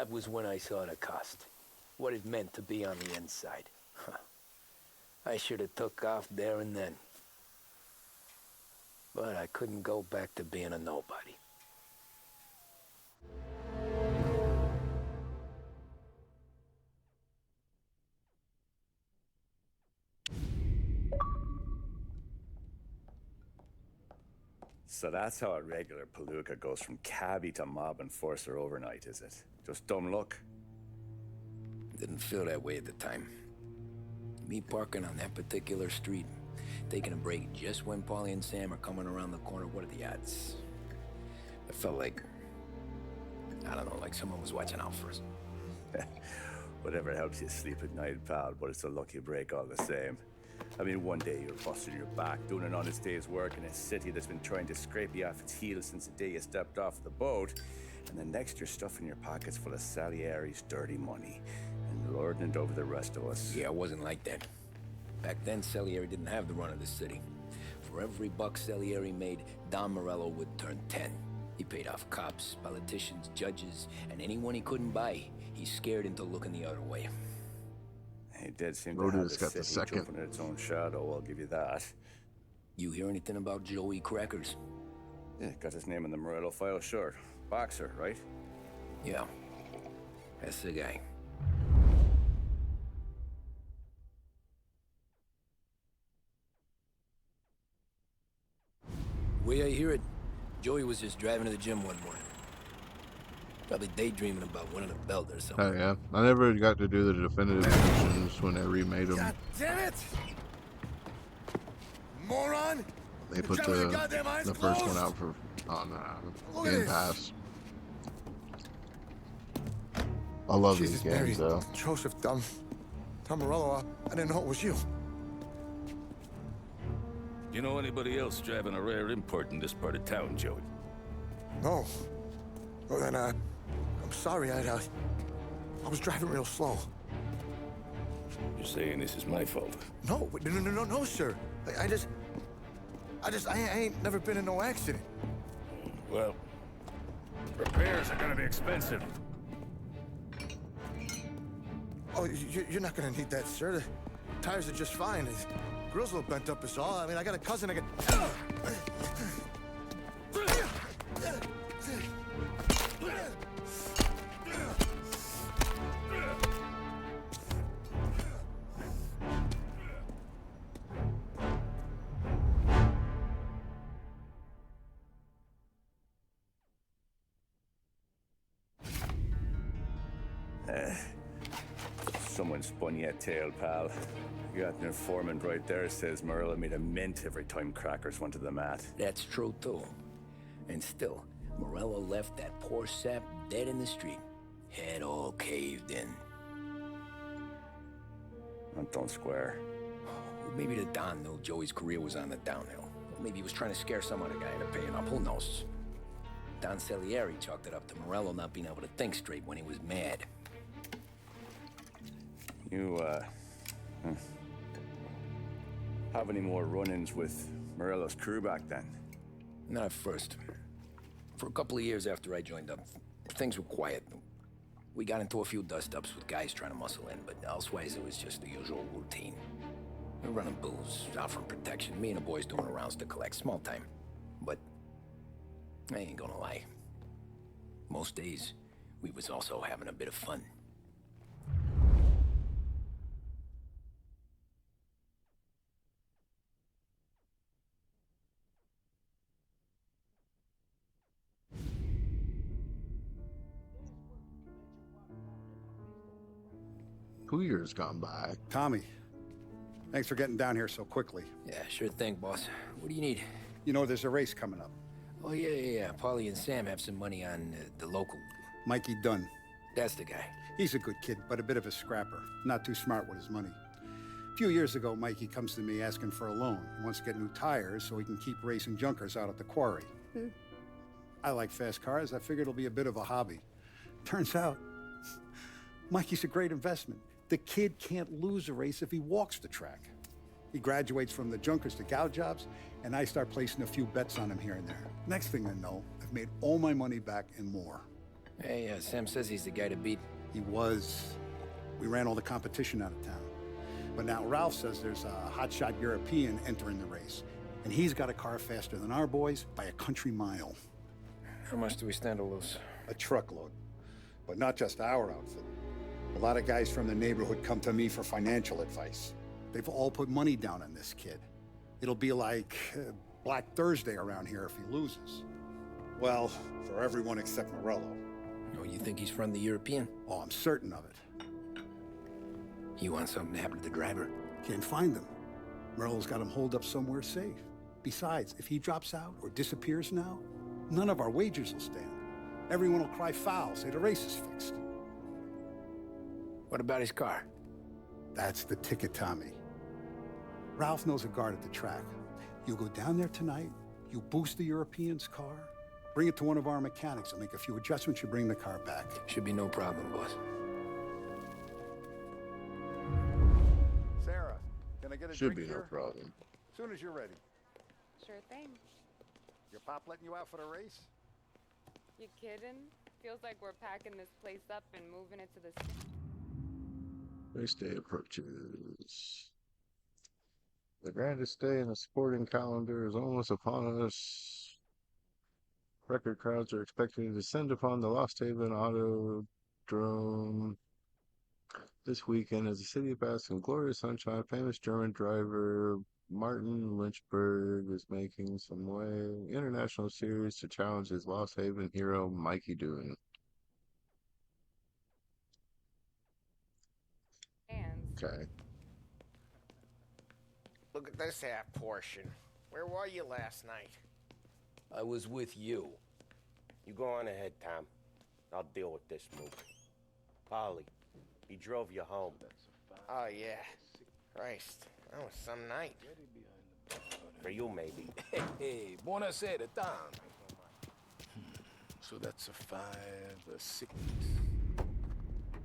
That was when I saw the cost. What it meant to be on the inside. Huh. I should have took off there and then. But I couldn't go back to being a nobody. So that's how a regular palooka goes from cabbie to mob enforcer overnight, is it? Just dumb luck? Didn't feel that way at the time. Me parking on that particular street, taking a break just when Paulie and Sam are coming around the corner, what are the odds? I felt like, I don't know, like someone was watching out for us. Whatever helps you sleep at night, pal, but it's a lucky break all the same. I mean, one day you're busting your back, doing an honest day's work in a city that's been trying to scrape you off its heels since the day you stepped off the boat, and the next you're stuffing your pockets full of Salieri's dirty money and lording it over the rest of us. Yeah, it wasn't like that. Back then, Salieri didn't have the run of the city. For every buck Salieri made, Don Morello would turn 10. He paid off cops, politicians, judges, and anyone he couldn't buy, he scared into looking the other way. He did seem to have Roda's the got the city second. jumping in its own shadow, I'll give you that. You hear anything about Joey Crackers? Yeah, got his name in the Morello file, sure. Boxer, right? Yeah, that's the guy. The way I hear it, Joey was just driving to the gym one morning. Probably daydreaming about winning a belt or something. Oh yeah, I never got to do the definitive editions when they remade them. God damn it! Moron! They put driving with goddamn eyes the first one closed? out for Look at Game this. Pass. I love Jesus, these games Mary, though. Joseph, Tom Morello, I didn't know it was you. You know anybody else driving a rare import in this part of town, Joey? No. Well then, I'm sorry, I was driving real slow. You're saying this is my fault? No, no, sir. I ain't never been in no accident. Well, repairs are gonna be expensive. Oh, you're not gonna need that, sir. The tires are just fine. The grill's a little bent up is all. I mean, I got a cousin I can... Someone spun you a tale, pal. You got an informant right there says Morello made a mint every time Crackers went to the mat. That's true, too. And still, Morello left that poor sap dead in the street. Head all caved in. That don't square. Maybe the Don knew Joey's career was on the downhill. Maybe he was trying to scare some other guy into paying up. Who knows? Don Salieri chalked it up to Morello not being able to think straight when he was mad. You, have any more run-ins with Morello's crew back then? Not at first. For a couple of years after I joined up, things were quiet. We got into a few dust-ups with guys trying to muscle in, but elsewise it was just the usual routine. We were running booze, offering protection, me and the boys doing rounds to collect, small time. But I ain't gonna lie. Most days, we was also having a bit of fun. Two years gone by. Tommy, thanks for getting down here so quickly. Yeah, sure thing, boss. What do you need? You know there's a race coming up. Oh, yeah. Paulie and Sam have some money on the local. Mikey Dunn. That's the guy. He's a good kid, but a bit of a scrapper. Not too smart with his money. A few years ago, Mikey comes to me asking for a loan. He wants to get new tires so he can keep racing junkers out at the quarry. I like fast cars. I figured it'll be a bit of a hobby. Turns out, Mikey's a great investment. The kid can't lose a race if he walks the track. He graduates from the junkers to gal jobs, and I start placing a few bets on him here and there. Next thing I know, I've made all my money back and more. Hey, Sam says he's the guy to beat. He was. We ran all the competition out of town. But now Ralph says there's a hotshot European entering the race. And he's got a car faster than our boys by a country mile. How much do we stand to lose? A truckload. But not just our outfit. A lot of guys from the neighborhood come to me for financial advice. They've all put money down on this kid. It'll be like Black Thursday around here if he loses. Well, for everyone except Morello. Oh, you think he's from the European? Oh, I'm certain of it. You want something to happen to the driver? Can't find him. Morello's got him holed up somewhere safe. Besides, if he drops out or disappears now, none of our wagers will stand. Everyone will cry foul, say the race is fixed. What about his car? That's the ticket, Tommy. Ralph knows a guard at the track. You go down there tonight, you boost the European's car, bring it to one of our mechanics, and make a few adjustments, you bring the car back. Should be no problem, boss. Sarah, can I get a Should drink be no here? problem. As soon as you're ready. Sure thing. Your pop letting you out for the race? You kidding? Feels like we're packing this place up and moving it to the city. Race day approaches. The grandest day in the sporting calendar is almost upon us. Record crowds are expected to descend upon the Lost Haven Autodrome this weekend as the city basks in glorious sunshine. Famous German driver Martin Lynchburg is making some way. International series to challenge his Lost Haven hero Mikey Doohan. Okay. Look at this half portion. Where were you last night? I was with you. You go on ahead, Tom. I'll deal with this move. Polly, he drove you home. Oh, yeah. Christ, that was some night. For you, maybe. Hey, buonasera, Tom. So that's a 5, a 6.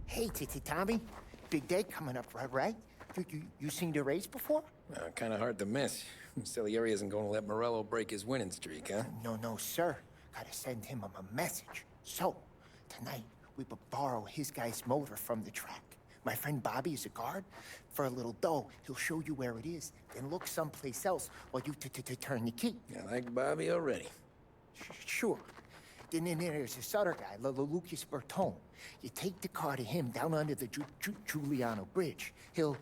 Hey, Tommy. Big day coming up, right? You seen the race before? Kind of hard to miss. Salieri isn't going to let Morello break his winning streak, huh? No, sir. Gotta send him a message. So, tonight, we will borrow his guy's motor from the track. My friend Bobby is a guard. For a little dough, he'll show you where it is, then look someplace else while you turn the key. I like Bobby already. Sure. Then there's this other guy, Lucas Bertone. You take the car to him down under the Giuliano Bridge. He'll,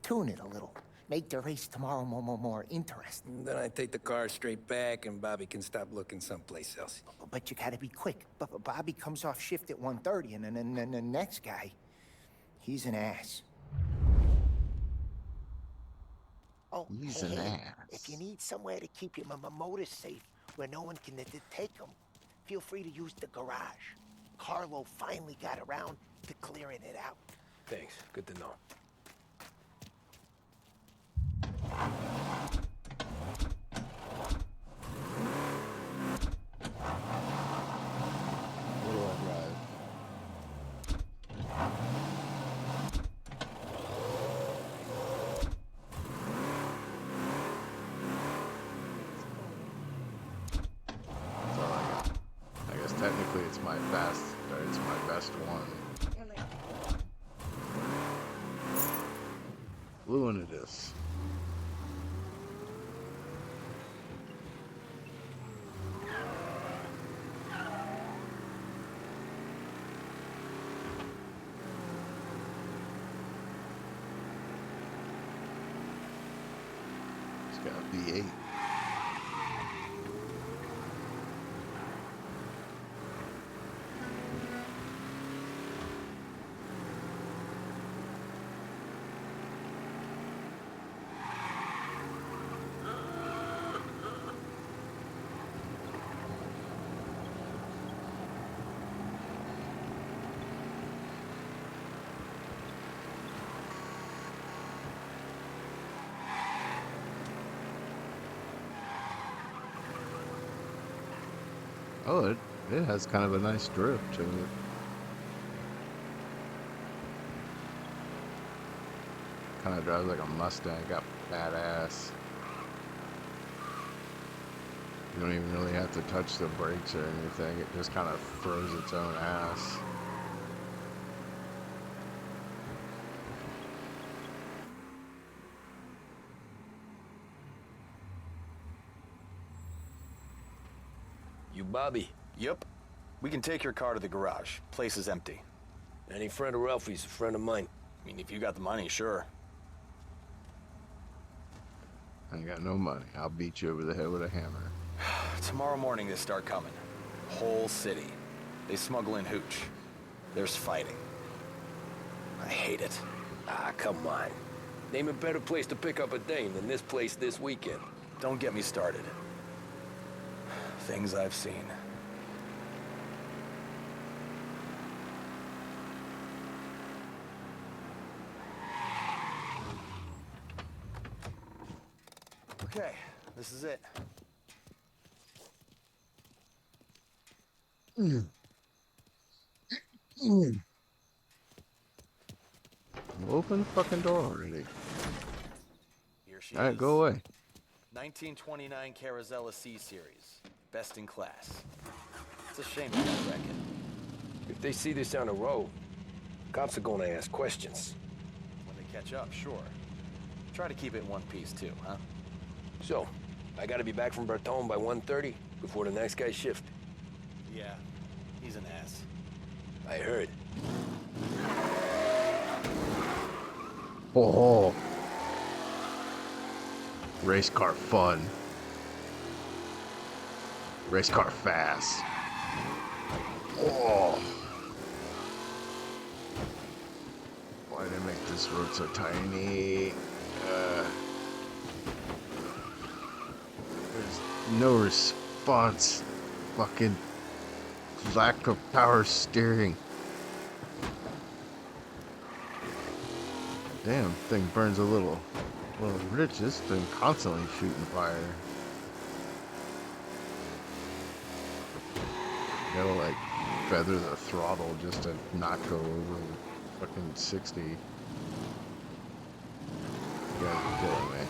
tune it a little. Make the race tomorrow more interesting. Then I take the car straight back and Bobby can stop looking someplace else. But you gotta be quick. But Bobby comes off shift at 1:30, and then the next guy, he's an ass. Oh, He's hey, an ass. If you need somewhere to keep your motor safe where no one can take them, feel free to use the garage. Carlo finally got around to clearing it out. Thanks. Good to know. Where do I drive? That's all I got. I guess technically it's my best, or it's my best one. Blue one it is. It's got a V8. Oh, it has kind of a nice drip to it. Kind of drives like a Mustang, got badass. You don't even really have to touch the brakes or anything. It just kind of throws its own ass. You Bobby? Yep. We can take your car to the garage. Place is empty. Any friend of Ralphie's a friend of mine. I mean, if you got the money, sure. I ain't got no money. I'll beat you over the head with a hammer. Tomorrow morning they start coming. Whole city. They smuggle in hooch. There's fighting. I hate it. Ah, come on. Name a better place to pick up a dame than this place this weekend. Don't get me started. Things I've seen. Okay, this is it. Open the fucking door already. Here she Alright, is. go away. 1929 Carazella C Series. Best in class. It's a shame you don't wreck it. If they see this on the road, cops are gonna ask questions. When they catch up, sure. Try to keep it in one piece too, huh? So, I gotta be back from Bertone by 1:30 before the next guy's shift. Yeah, he's an ass. I heard. Oh. Race car fun. Race car fast. Oh. Why did they make this road so tiny? There's no response. Fucking lack of power steering. Damn, thing burns a little rich. This thing constantly shooting fire. Gotta like feather the throttle just to not go over fucking 60. You guys are killing me.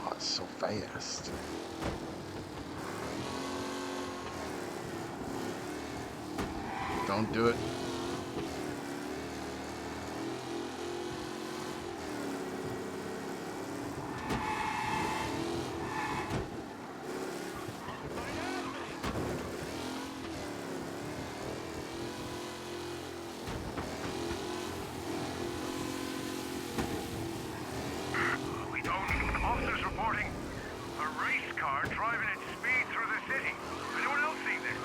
Oh, it's so fast. Don't do it. We don't. Officers reporting a race car driving at speed through the city. Anyone else seen this?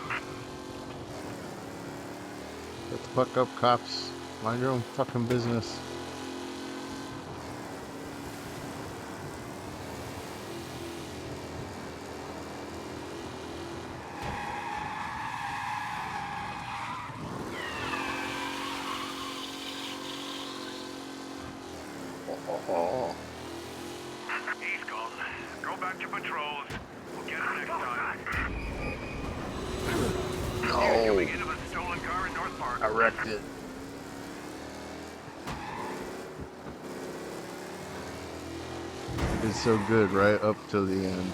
Shut the fuck up, cops. Mind your own fucking business. Oh. He's gone. Go back to patrols. We'll get him next time. No. Coming into a stolen car in North Park. I wrecked it. It's so good right up till the end.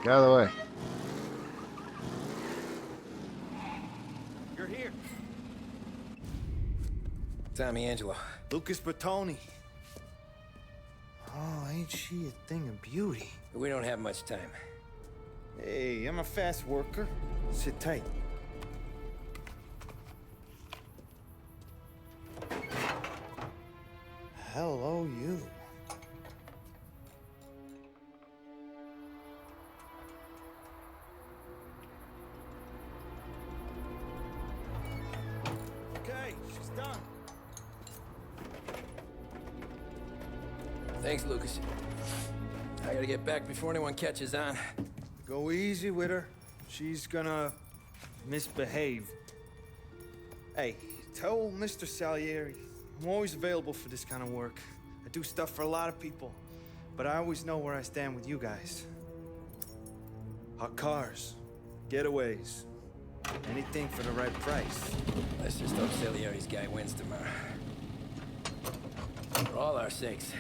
Get out of the way. You're here. Tommy Angelo. Lucas Bertoni. Oh, ain't she a thing of beauty? We don't have much time. Hey, I'm a fast worker. Sit tight. Hello, you. Okay, she's done. Thanks, Lucas. I gotta get back before anyone catches on. Go easy with her. She's gonna misbehave. Hey, tell Mr. Salieri I'm always available for this kind of work. I do stuff for a lot of people, but I always know where I stand with you guys. Hot cars, getaways, Anything for the right price. Let's just hope Salieri's guy wins tomorrow. For all our sakes.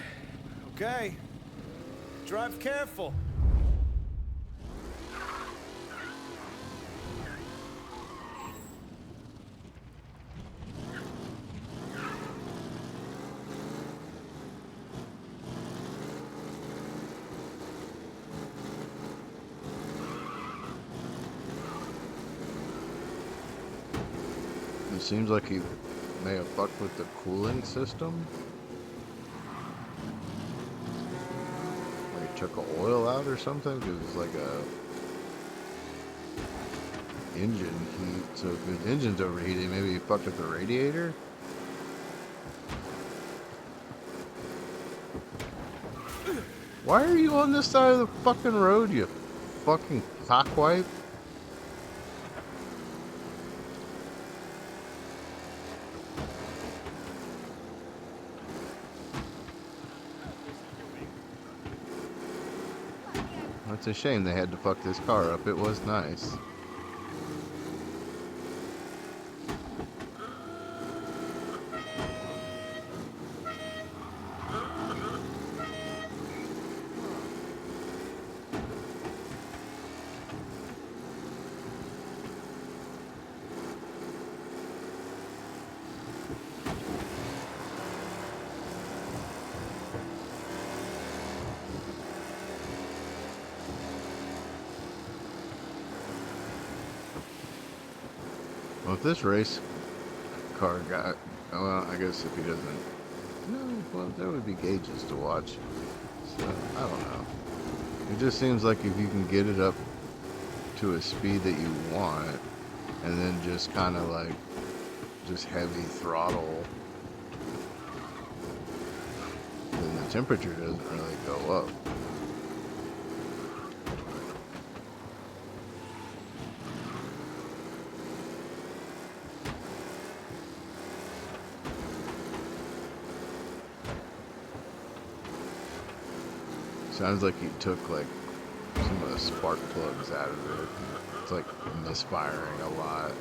Okay. Drive careful. It seems like he may have fucked with the cooling system. Like he took the oil out or something, because it's like a engine heat. So if his engine's overheating, maybe he fucked with the radiator. Why are you on this side of the fucking road, you fucking cockwipe? It's a shame they had to fuck this car up. It was nice. Well, if this race car guy, well, I guess if he doesn't, no, well, there would be gauges to watch. So, I don't know. It just seems like if you can get it up to a speed that you want, and then just kind of like, just heavy throttle, then the temperature doesn't really go up. Sounds like he took like some of the spark plugs out of it. It's like misfiring a lot.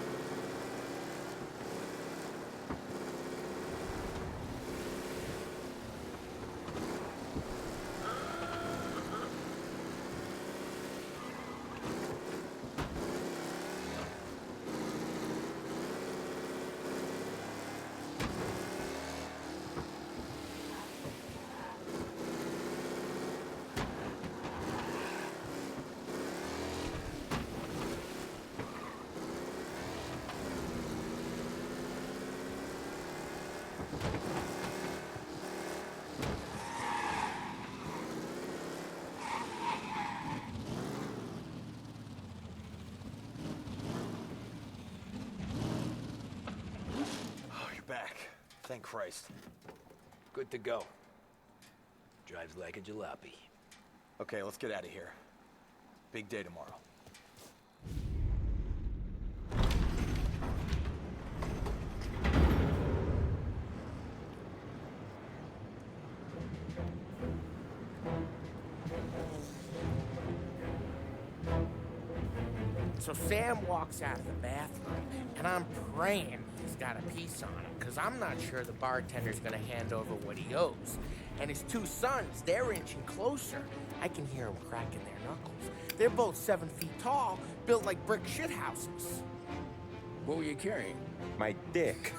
Back. Thank Christ. Good to go. Drives like a jalopy. Okay, let's get out of here. Big day tomorrow. So Sam walks out of the bathroom, and I'm praying he's got a piece on him, because I'm not sure the bartender's gonna hand over what he owes. And his two sons, they're inching closer. I can hear them cracking their knuckles. They're both 7 feet tall, built like brick shithouses. What were you carrying? My dick.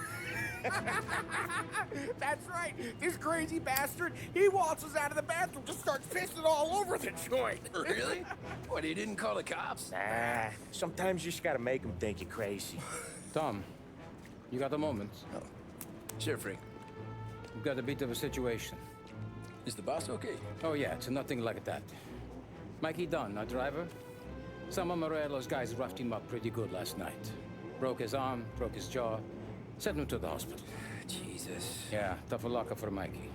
That's right. This crazy bastard, he waltzes out of the bathroom, just starts pissing all over the joint. Really? What, he didn't call the cops? Nah, sometimes you just gotta make them think you're crazy. Tom, you got a moment? Oh. Sure, Frank. We've got a bit of a situation. Is the boss okay? Oh yeah, it's nothing like that. Mikey Dunn, our driver. Some of Morello's guys roughed him up pretty good last night. Broke his arm, broke his jaw. Sent him to the hospital. Jesus. Yeah, tough luck for Mikey.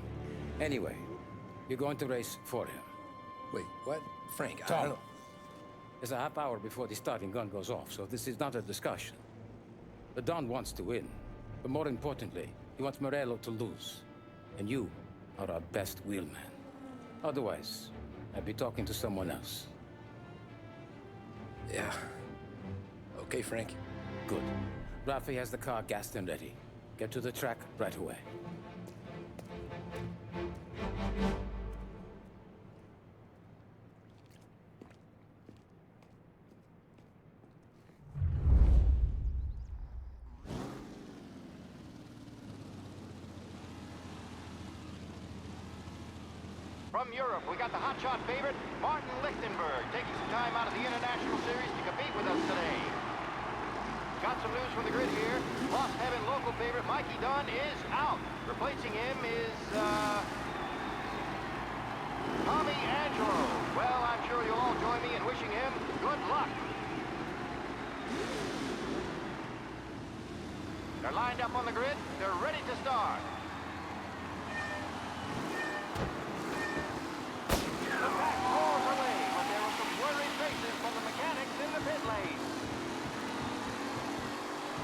Anyway, you're going to race for him. Wait, what? Frank, I Tom, don't... it's a half hour before the starting gun goes off, so this is not a discussion. The Don wants to win, but more importantly, he wants Morello to lose. And you are our best wheelman. Otherwise, I'd be talking to someone else. Yeah. Okay, Frank. Good. Rafi has the car gassed and ready. Get to the track right away. From Europe, we got the hotshot favorite, Martin Lichtenberg, taking some time out of the International Series to compete with us today. Got some news from the grid here. Lost Heaven local favorite Mikey Dunn is out. Replacing him is, Tommy Angelo. Well, I'm sure you'll all join me in wishing him good luck. They're lined up on the grid. They're ready to start. The pack roars away, but there were some worried faces from the mechanics in the pit lane.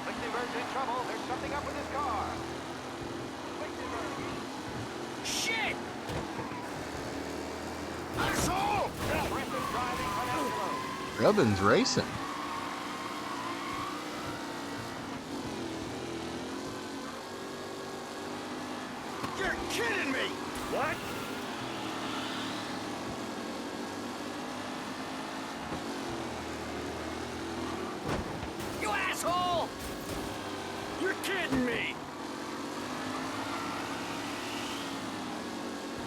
Lichtenberg's in trouble. There's something up with his car. Lichtenberg. Shit! Asshole! Aggressive driving on Angelo. Rubbin's racing. You're kidding me! What? You asshole! You're kidding me!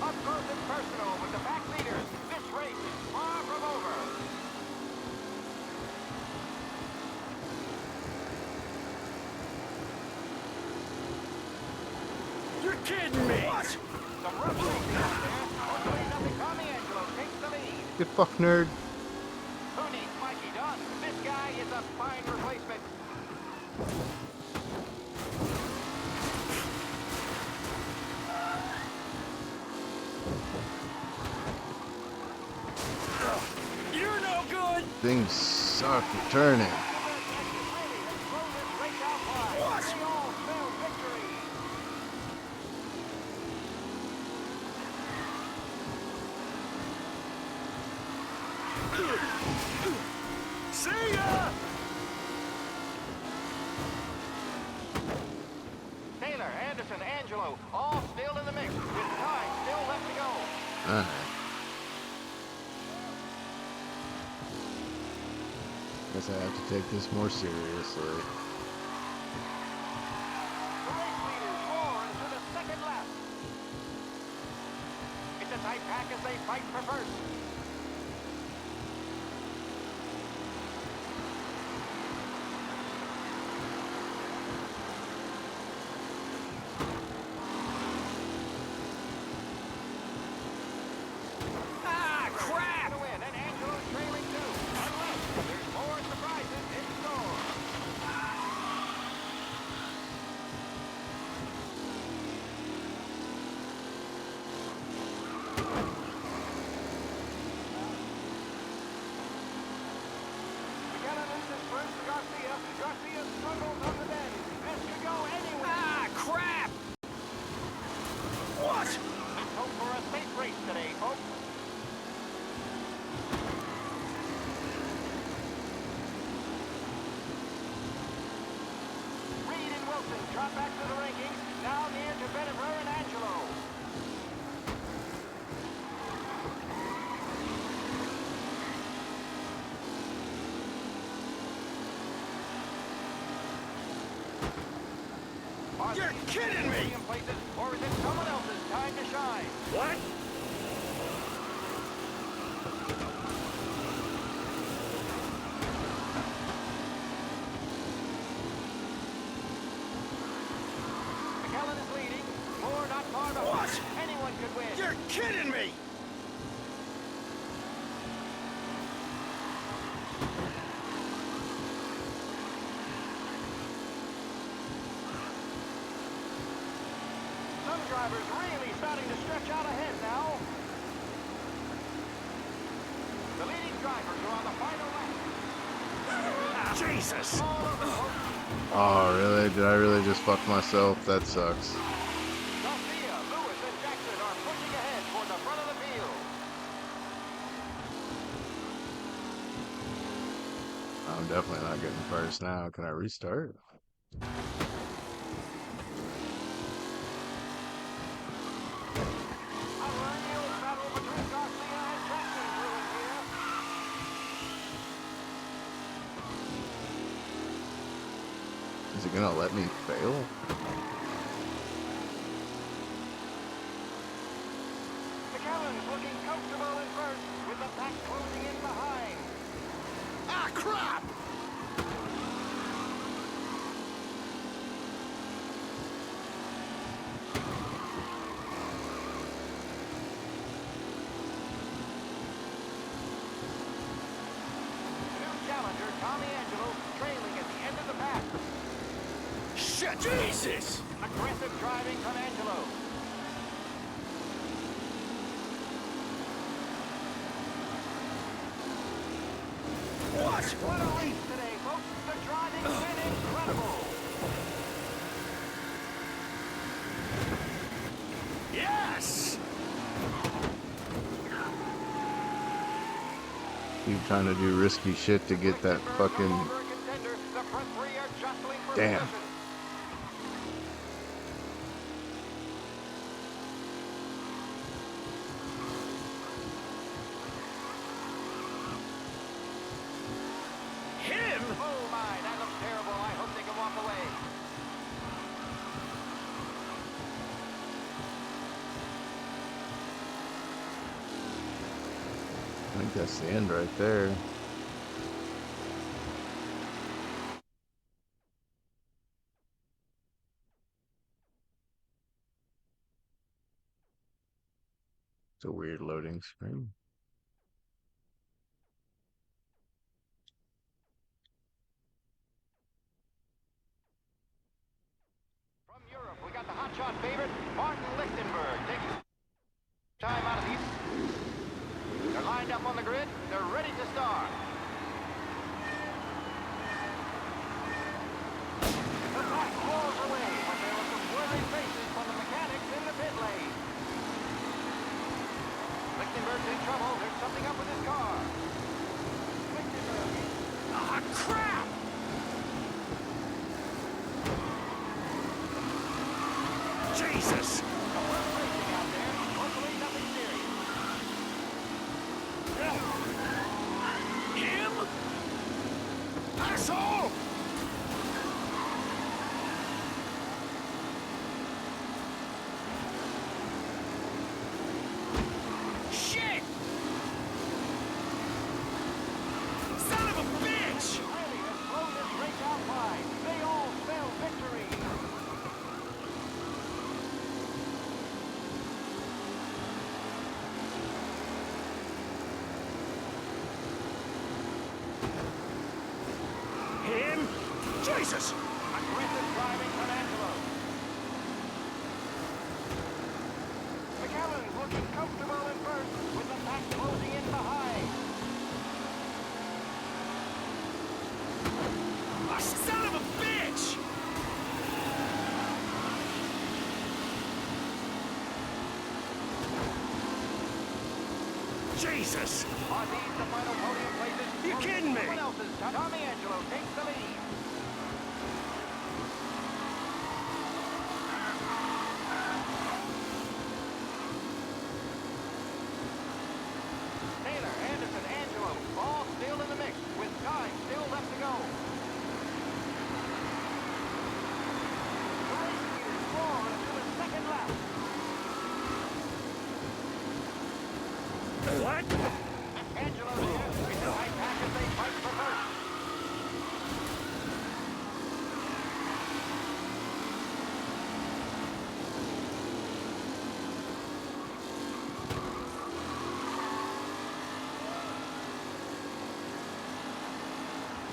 Up close and personal with the back leaders. This race is far from over. You're kidding me! What? Some rough racing out there. Hopefully nothing. Tommy Angelo takes the lead. You fuck nerd. Who needs Mikey Dunn? This guy is a fine replacement. You're no good! Things suck at turning. What? They all spell victory. See ya! Taylor, Anderson, Angelo, all still in the mix, with time still left to go. Alright. Guess I have to take this more seriously. The race leaders roar into the second lap. It's a tight pack as they fight for first. Ah, crap! To win, and Angelo's trailing too. Unless there's more surprises in store. McKenna loses first to Garcia. Garcia struggles on the bend. This could go anywhere. Ah, crap! What? Let's hope for a safe race today, folks. Reed and Wilson drop back to the rankings, now near to Bennifer and Angelo. You're kidding me! Places, or is it someone else's time to shine? What? McKellen is leading. Moore not far behind. What? Anyone could win. You're kidding me! Some drivers really starting to stretch out ahead now. The leading drivers are on the final lap. Jesus! Oh, really? Did I really just fuck myself? That sucks. Garcia, Lewis, and Jackson are pushing ahead toward the front of the field. I'm definitely not getting first now. Can I restart? Is it gonna let me fail? McAllen's looking comfortable in first, with the pack closing in behind. Ah, crap! New challenger, Tommy Angelo, trailing at the end of the pack. Shit! Jesus! Aggressive driving from Angelo. What? What a race today, folks. The driving's been incredible. Yes! Keep trying to do risky shit to get that fucking... The front three are jostling for Damn. position. Him? Oh my, that looks terrible. I hope they can walk away. I think that's the end right there. It's a weird loading screen. From Europe, we got the hotshot favorite, Martin Lichtenberg. Taking time out of the... They're lined up on the grid. They're ready to start. The pack rolls away, but there were some worried faces from the mechanics in the pit lane. Lichtenberg's in trouble. There's something up with his car. Lichtenberg. Ah, crap! Jesus! A rough racing out there. Hopefully nothing serious. Him? Asshole! Shit! Son of a bitch! Really has blown this race out wide. They all spell victory. Him? Jesus! Aggressive driving from Angelo. McAllen's looking comfortable in first, with the pack closing in behind. Ah, son of a bitch! Jesus! Are these the final podium places? You kidding me? Someone else's. Tommy Angelo takes the lead. Taylor, Anderson, Angelo, all still in the mix, with time still left to go. The race leaders roar into the second lap. What? Angelo there, with the high pack as they fight for first.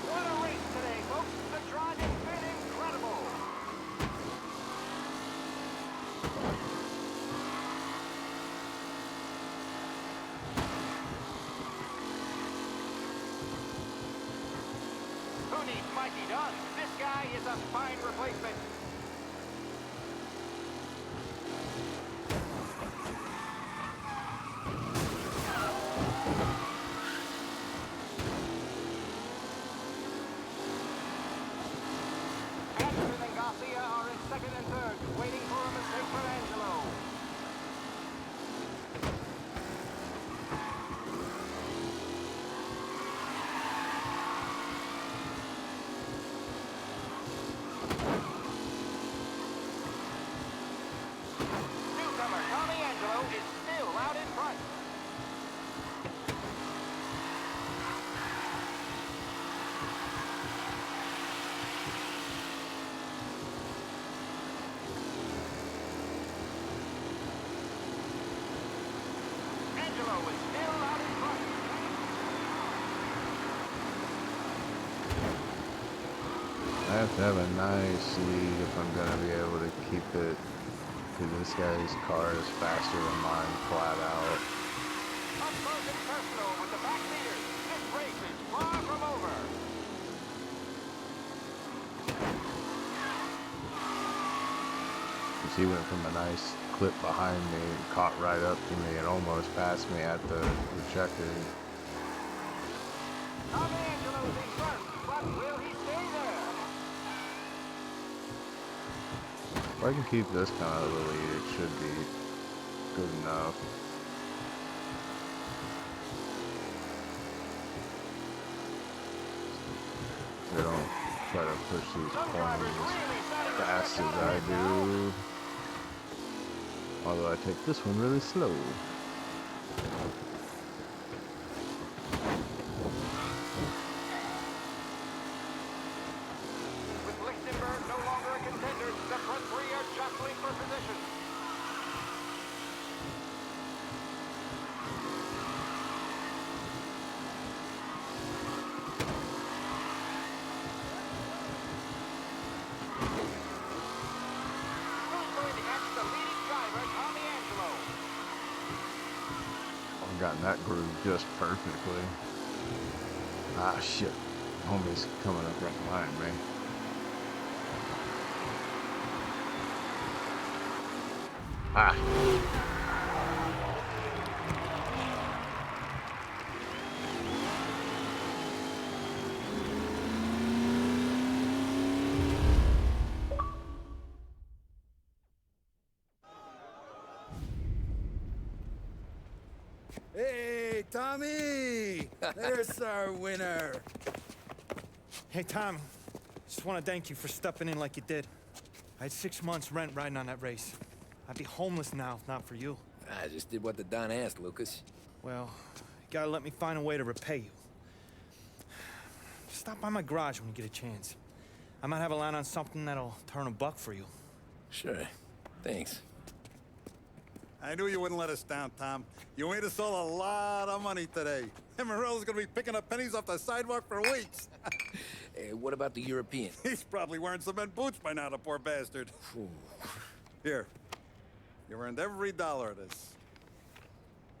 What a race today, folks. The driving's been incredible. Who needs Mikey Dunn? This guy is a fine replacement. have to have a nice lead if I'm gonna be able to keep it. Because this guy's car is faster than mine, flat out. Up close and personal with the back leaders. This race is far from over. He went from a nice clip behind me, caught right up to me, and almost passed me at the checker. Angelo's in front, but will he stay there? If I can keep this kind of the lead, it should be good enough. They don't try to push these corners as fast as I do. Although I take this one really slow. With Lichtenberg no longer a contender, the front three are jostling for position. Who's going to catch the leading driver, Tommy Angelo? I've gotten that groove just perfectly. Ah, shit. Homie's coming up right behind me. Ah. Hey, Tommy! There's our winner. Hey, Tom. Just want to thank you for stepping in like you did. I had 6 months rent riding on that race. I'd be homeless now if not for you. I just did what the Don asked, Lucas. Well, you gotta let me find a way to repay you. Stop by my garage when you get a chance. I might have a line on something that'll turn a buck for you. Sure. Thanks. I knew you wouldn't let us down, Tom. You made us all a lot of money today. And Morello's gonna be picking up pennies off the sidewalk for weeks. Hey, what about the European? He's probably wearing cement boots by now, the poor bastard. Here. You earned every dollar of this.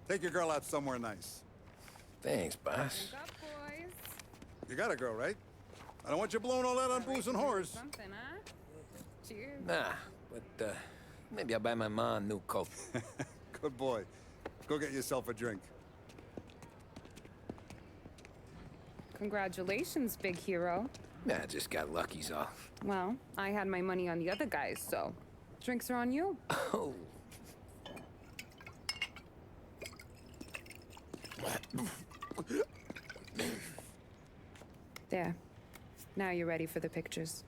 Take your girl out somewhere nice. Thanks, boss. Drink up, boys. You got a girl, right? I don't want you blowing all that on booze and whores. Something, huh? Cheers. Nah, but maybe I'll buy my mom a new coat. Good boy. Go get yourself a drink. Congratulations, big hero. Nah, I just got lucky's off. Well, I had my money on the other guys, so drinks are on you. Oh. There. Now you're ready for the pictures.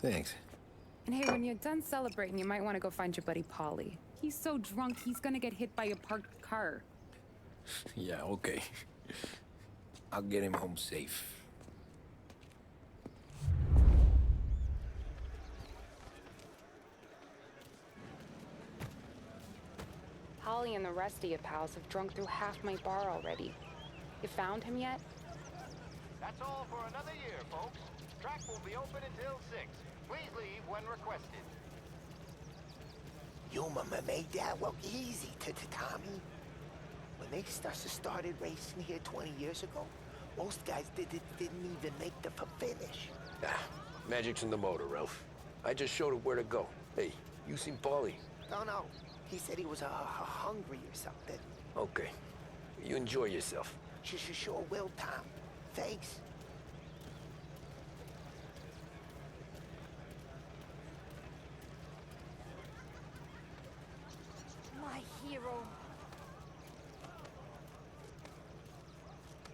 Thanks. And hey, when you're done celebrating, you might want to go find your buddy Polly. He's so drunk, he's gonna get hit by a parked car. Yeah, okay. I'll get him home safe. Polly and the rest of your pals have drunk through half my bar already. You found him yet? That's all for another year, folks. Track will be open until 6. Please leave when requested. You mama made that look easy to Tommy. When they started racing here 20 years ago, most guys didn't even make the finish. Ah, magic's in the motor, Ralph. I just showed him where to go. Hey, you seen Paulie? No. He said he was hungry or something. Okay. You enjoy yourself. Sure will, Tom. Thanks. My hero.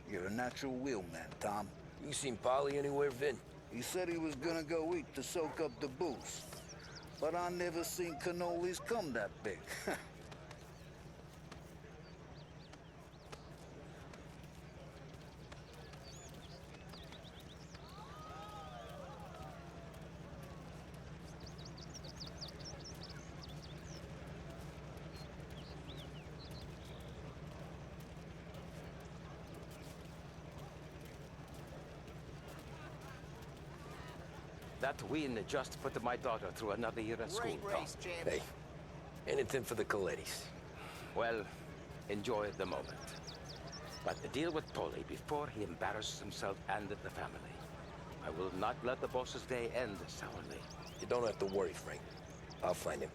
You're a natural wheelman, Tom. You seen Polly anywhere, Vin? He said he was gonna go eat to soak up the booze. But I never seen cannolis come that big. That we just put my daughter through another year at school, Great Tom. race, champ. Hey, anything for the Colettis. Well, enjoy the moment. But deal with Polly before he embarrasses himself and the family. I will not let the boss's day end sourly. You don't have to worry, Frank. I'll find him.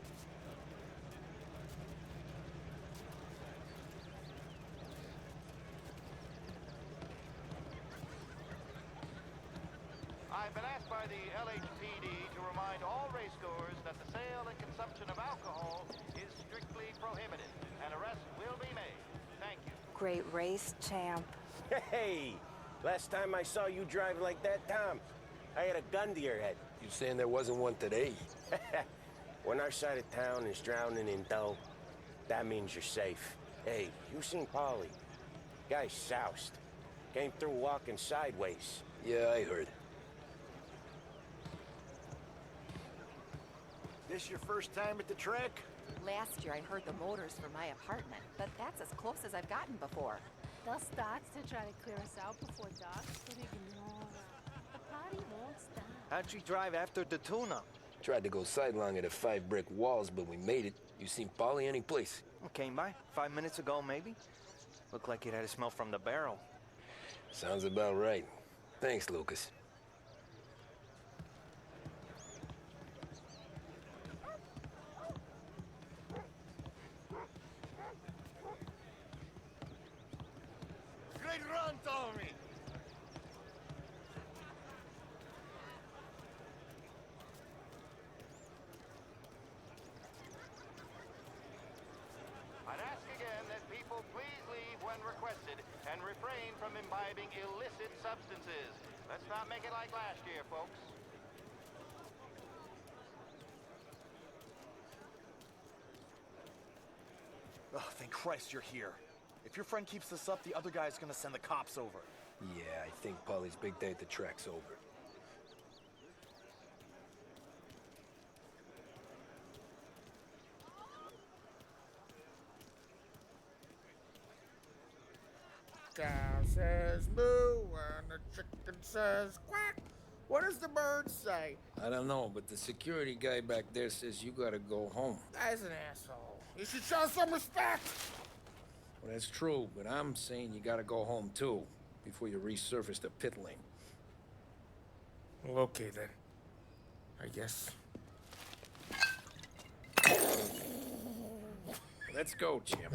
I've been asked by the LHPD to remind all racegoers that the sale and consumption of alcohol is strictly prohibited. An arrest will be made. Thank you. Great race, champ. Hey, last time I saw you driving like that, Tom, I had a gun to your head. You saying there wasn't one today? When our side of town is drowning in dough, that means you're safe. Hey, you seen Polly? Guy's soused. Came through walking sideways. Yeah, I heard. This your first time at the track? Last year I heard the motors for my apartment, but that's as close as I've gotten before. They'll start to try to clear us out before dark, but ignore them. The party won't stop. How'd you drive after the tuna? Tried to go sidelong at the 5 brick walls, but we made it. You seen Polly any place? Came by 5 minutes ago, maybe. Looked like it had a smell from the barrel. Sounds about right. Thanks, Lucas. Great run, Tommy! I'd ask again that people please leave when requested and refrain from imbibing illicit substances. Let's not make it like last year, folks. Oh, thank Christ you're here. If your friend keeps this up, the other guy's gonna send the cops over. Yeah, I think Polly's big day at the track's over. Cow says moo and the chicken says quack. What does the bird say? I don't know, but the security guy back there says you gotta go home. Guy's an asshole. You should show some respect. Well, that's true, but I'm saying you gotta go home too, before you resurface the pit lane. Well, okay then. I guess. Let's go, champ.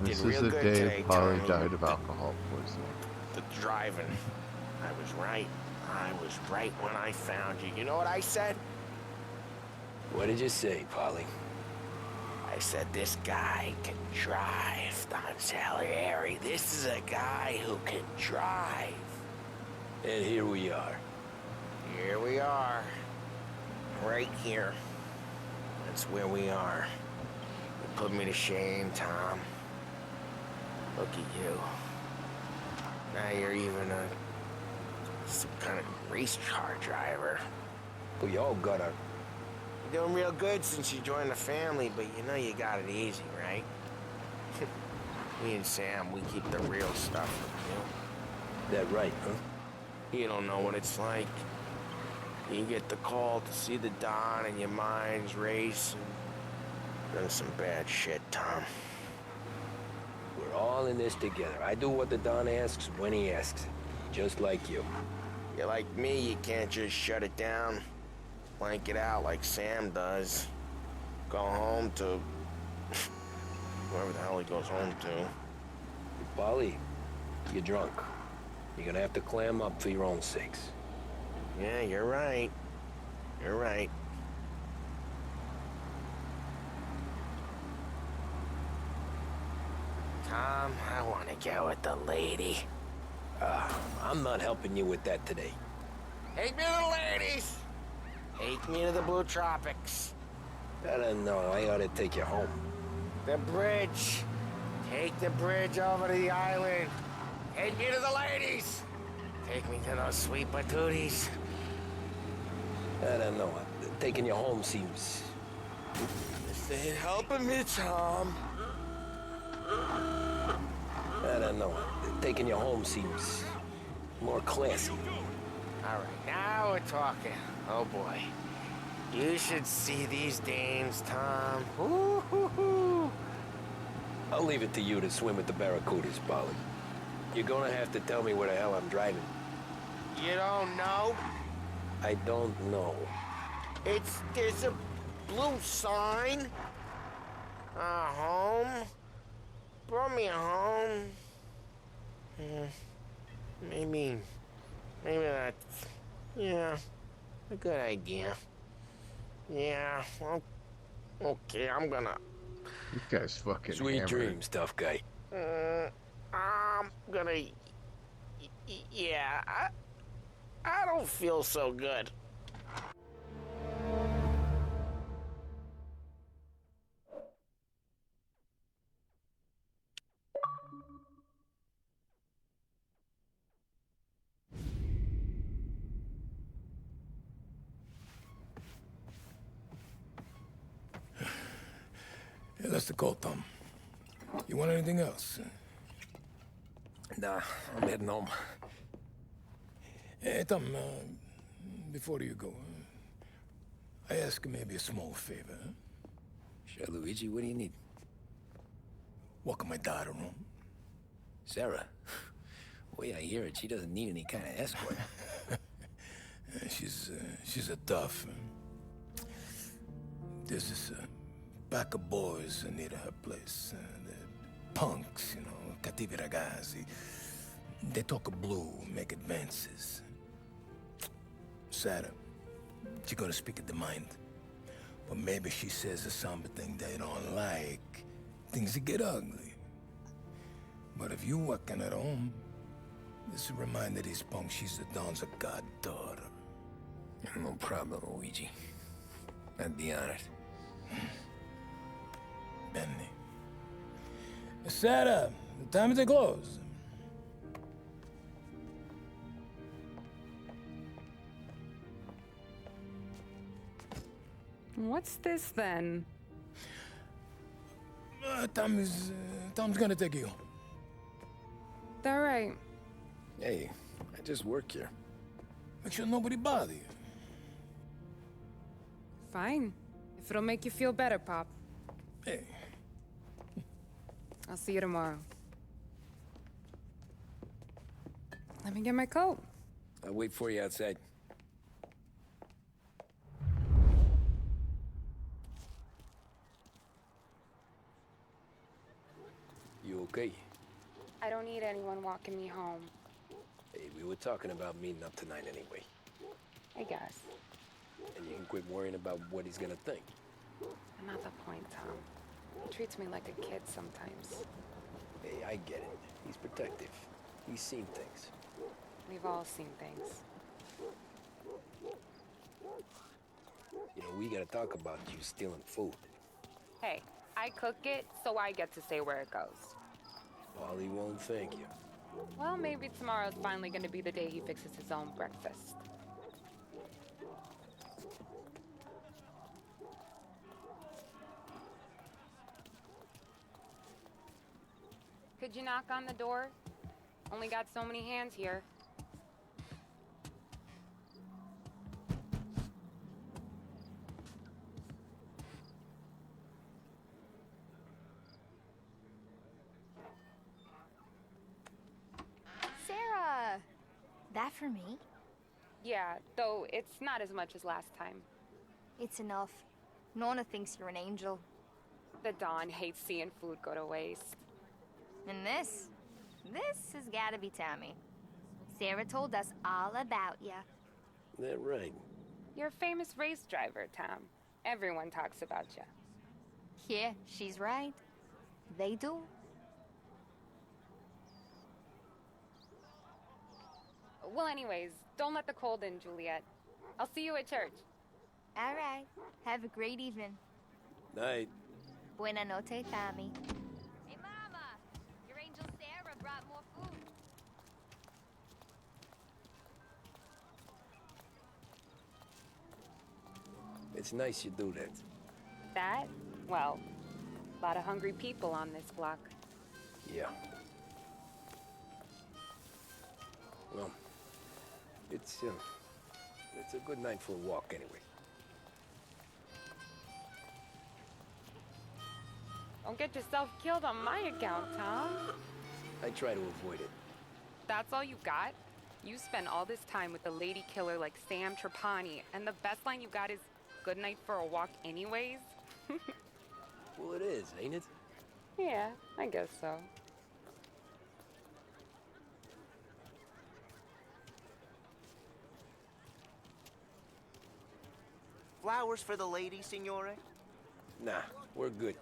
This did is real the good day today, Polly Tommy. died of alcohol poisoning. The driving. I was right. I was right when I found you. You know what I said? What did you say, Polly? I said, this guy can drive, Don Salieri. This is a guy who can drive. And here we are. Here we are. Right here. That's where we are. You put me to shame, Tom. Look at you. Now you're even some kind of race car driver. We all got our... You're doing real good since you joined the family, but you know you got it easy, right? Me and Sam, we keep the real stuff from you. That right, huh? You don't know what it's like. You get the call to see the Don and your mind's racing. Done some bad shit, Tom. We're all in this together. I do what the Don asks when he asks. Just like you. You're like me, you can't just shut it down. Blank it out like Sam does. Go home to... wherever the hell he goes home to. Polly, you're drunk. You're gonna have to clam up for your own sakes. Yeah, you're right. You're right. Tom, I want to go with the lady. I'm not helping you with that today. Hey, me the ladies! Take me to the Blue Tropics. I don't know. I ought to take you home. The bridge. Take the bridge over to the island. Take me to the ladies. Take me to those sweet patooties. I don't know. Taking you home seems... This ain't helping me, Tom. I don't know. Taking you home seems more classy. All right, now we're talking. Oh boy. You should see these dames, Tom. Woo-hoo-hoo. I'll leave it to you to swim with the barracudas, Polly. You're gonna have to tell me where the hell I'm driving. You don't know? I don't know. There's a blue sign. Home. Brought me home. Maybe that's, yeah, a good idea. Yeah, well, okay, I'm gonna... This guy's fucking Sweet hammered. dreams, tough guy. I'm gonna... Yeah, I don't feel so good. Yeah, that's the call, Tom. You want anything else? Nah, I'm heading home. Hey, Tom, before you go, I ask maybe a small favor. Huh? Sure, Luigi, what do you need? Walk my daughter home. Sarah? The way I hear it, she doesn't need any kind of escort. She's a tough. There's this pack of boys near her place. They're punks, you know, cattivi ragazzi. They talk blue, make advances. Sarah, she's gonna speak at the mind. But maybe she says something they don't like. Things get ugly. But if you walking at home, this will remind these punks she's the Don's goddaughter. No problem, Luigi. I'd be honored. Benny. Sarah, time to close. What's this then? Tom's gonna take you. All right. Hey, I just work here. Make sure nobody bother you. Fine. If it'll make you feel better, Pop. Hey. I'll see you tomorrow. Let me get my coat. I'll wait for you outside. You okay? I don't need anyone walking me home. Hey, we were talking about meeting up tonight anyway. I guess. And you can quit worrying about what he's gonna think. Not the point, Tom. He treats me like a kid sometimes. Hey, I get it. He's protective. He's seen things. We've all seen things. You know, we gotta talk about you stealing food. Hey, I cook it, so I get to say where it goes. Ollie won't thank you. Well, maybe tomorrow's finally gonna be the day he fixes his own breakfast. Could you knock on the door? Only got so many hands here. Sarah! That for me? Yeah, though it's not as much as last time. It's enough. Nonna thinks you're an angel. The Don hates seeing food go to waste. And this has gotta be Tommy. Sarah told us all about ya. That right. You're a famous race driver, Tom. Everyone talks about you. Yeah, she's right. They do. Well, anyways, don't let the cold in, Juliet. I'll see you at church. All right. Have a great evening. Night. Buena noche, Tommy. Hey, Mama! Your angel Sarah brought more food. It's nice you do that. That? Well, a lot of hungry people on this block. Yeah. Well, it's a good night for a walk anyway. Don't get yourself killed on my account, Tom. I try to avoid it. That's all you got? You spend all this time with a lady killer like Sam Trapani, and the best line you got is, "Good night for a walk anyways"? Well, it is, ain't it? Yeah, I guess so. Flowers for the lady, signore? Nah, we're good.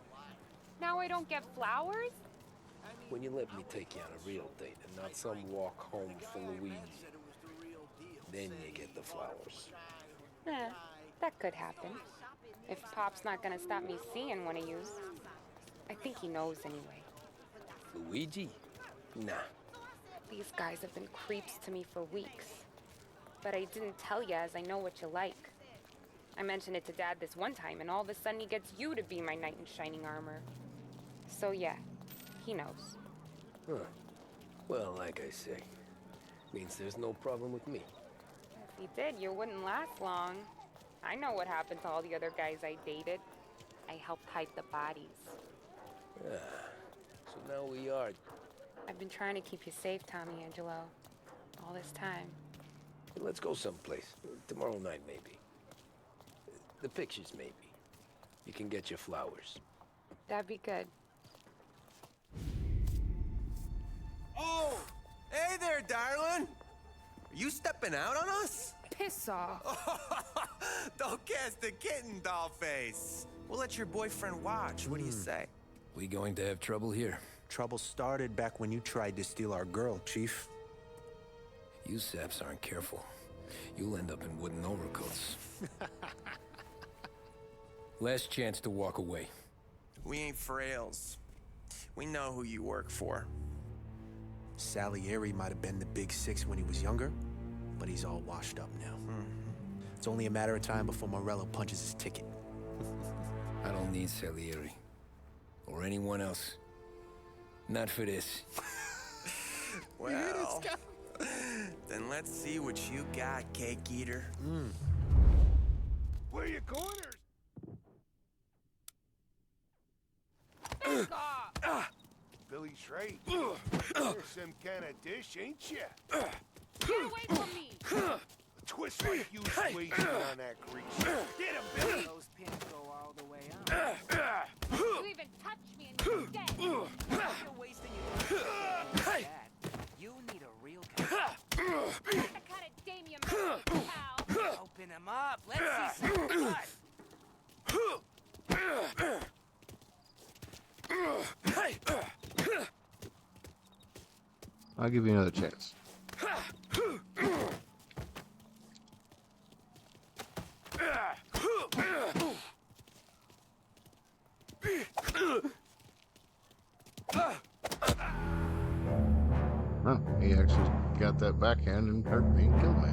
Now I don't get flowers? When you let me take you on a real date and not some walk home for Luigi, then you get the flowers. That could happen. If Pop's not gonna stop me seeing one of yous. I think he knows anyway. Luigi? Nah. These guys have been creeps to me for weeks. But I didn't tell ya as I know what you like. I mentioned it to Dad this one time, and all of a sudden he gets you to be my knight in shining armor. So yeah, he knows. Huh. Well, like I say, means there's no problem with me. If he did, you wouldn't last long. I know what happened to all the other guys I dated. I helped hide the bodies. Ah, so now we are... I've been trying to keep you safe, Tommy Angelo. All this time. Let's go someplace. Tomorrow night, maybe. The pictures, maybe. You can get your flowers. That'd be good. Oh! Hey there, darling! Are you stepping out on us? Piss off. Don't cast a kitten, dollface. We'll let your boyfriend watch. What do you say? We going to have trouble here? Trouble started back when you tried to steal our girl, Chief. You saps aren't careful. You'll end up in wooden overcoats. Last chance to walk away. We ain't frails. We know who you work for. Salieri might have been the big six when he was younger, but he's all washed up now. It's only a matter of time before Morello punches his ticket. I don't need Salieri. Or anyone else. Not for this. Well, then let's see what you got, cake eater. Where you corners? Billy Shrate, you're some kind of dish, ain't ya? Get away from me! A twist like you wasted on that grease. Get him, Billy! Those pins go all the way up. You even touch me and you're dead! You're wasting your time. You need a real guy. The kind of dame you met, pal! Open him up. Let's see some blood. I'll give you another chance. Oh, he actually got that backhand and hurt me and killed me.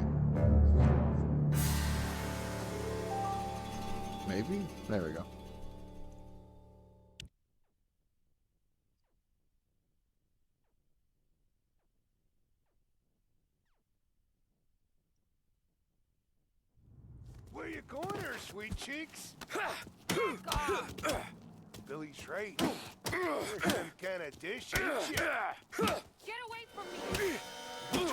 Maybe? There we go. Where you corners, sweet cheeks? Billy Shrate, you're some kind of dish, ain't ya? Get away from me!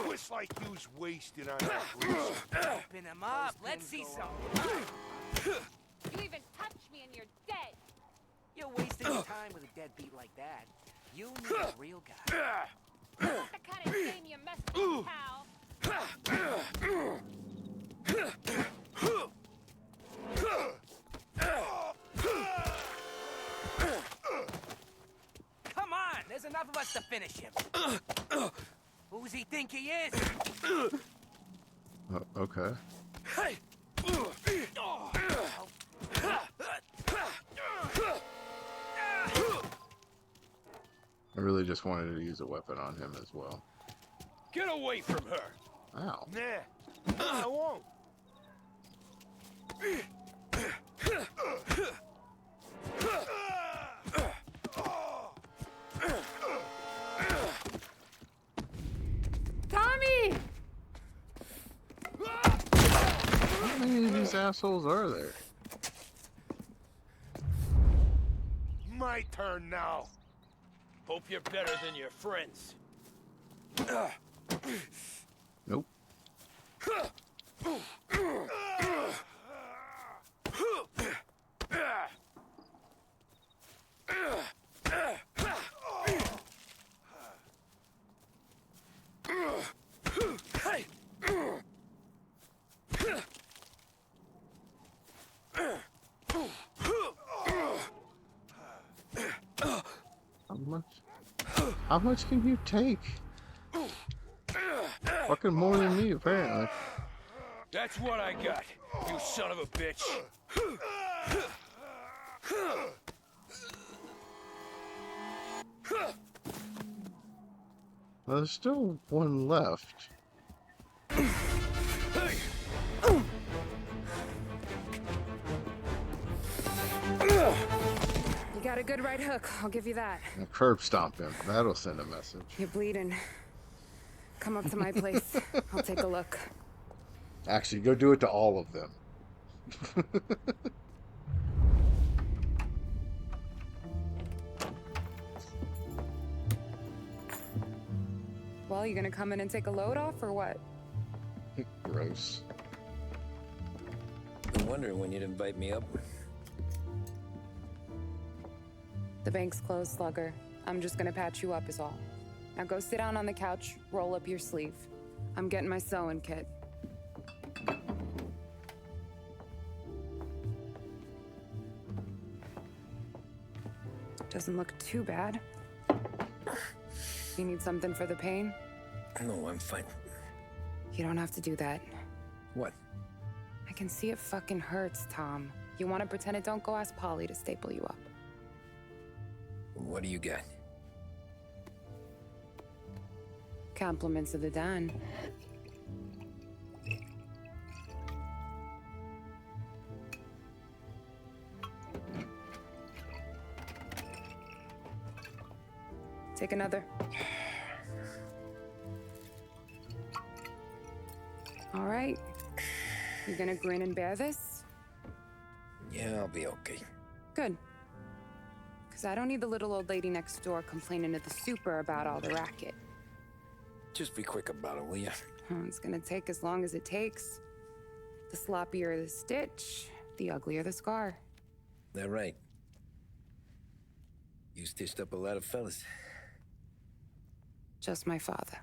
Twist like you's wasted on that grease. Open him up. Let's see some blood. You even touch me and you're dead! You're wasting your time with a deadbeat like that. You need a real guy. The kind of dame you messed with, pal! Come on, there's enough of us to finish him. Who's he think he is? Okay. Hey! I really just wanted to use a weapon on him as well. Get away from her! Ow. Nah, I won't. Tommy! How many of these assholes are there? My turn now. Hope you're better than your friends. Nope. How much can you take? Fucking more than me, apparently. That's what I got, you son of a bitch. Well, there's still one left. You got a good right hook, I'll give you that. I'll curb stomp him. That'll send a message. You're bleeding. Come up to my place. I'll take a look. Actually, go do it to all of them. Well, you gonna come in and take a load off, or what? Gross. Been wondering when you'd invite me up. The bank's closed, Slugger. I'm just gonna patch you up is all. Now go sit down on the couch, roll up your sleeve. I'm getting my sewing kit. Doesn't look too bad. You need something for the pain? No, I'm fine. You don't have to do that. What? I can see it fucking hurts, Tom. You want to pretend it don't go ask Polly to staple you up. What do you got? Compliments of the Don. Take another. All right. You gonna grin and bear this? Yeah, I'll be okay. Good. Because I don't need the little old lady next door complaining to the super about all the racket. Just be quick about it, will ya? It's gonna take as long as it takes. The sloppier the stitch, the uglier the scar. That right? You stitched up a lot of fellas. Just my father.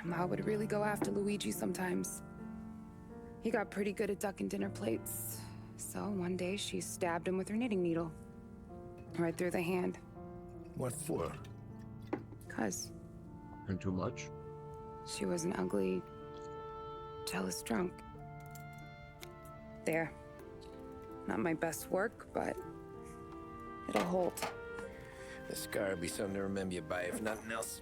Ma would really go after Luigi sometimes. He got pretty good at ducking dinner plates. So one day she stabbed him with her knitting needle. Right through the hand. What for? 'Cause And too much? she was an ugly, jealous drunk. There. Not my best work, but it'll hold. The scar will be something to remember you by, if nothing else.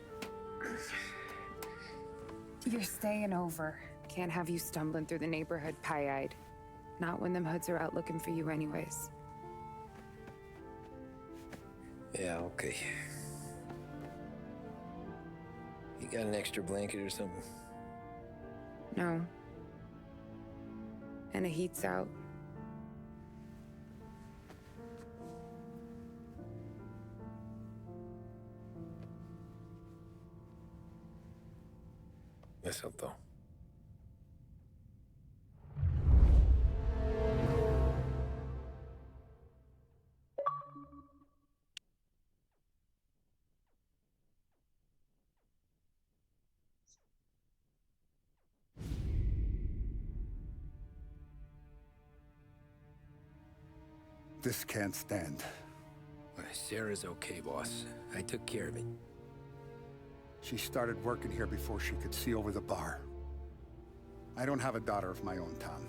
You're staying over. Can't have you stumbling through the neighborhood pie-eyed. Not when them hoods are out looking for you anyways. Yeah, okay. You got an extra blanket or something? No. And the heat's out. Eso todo. This can't stand. Sarah's okay, boss. I took care of it. She started working here before she could see over the bar. I don't have a daughter of my own, Tom.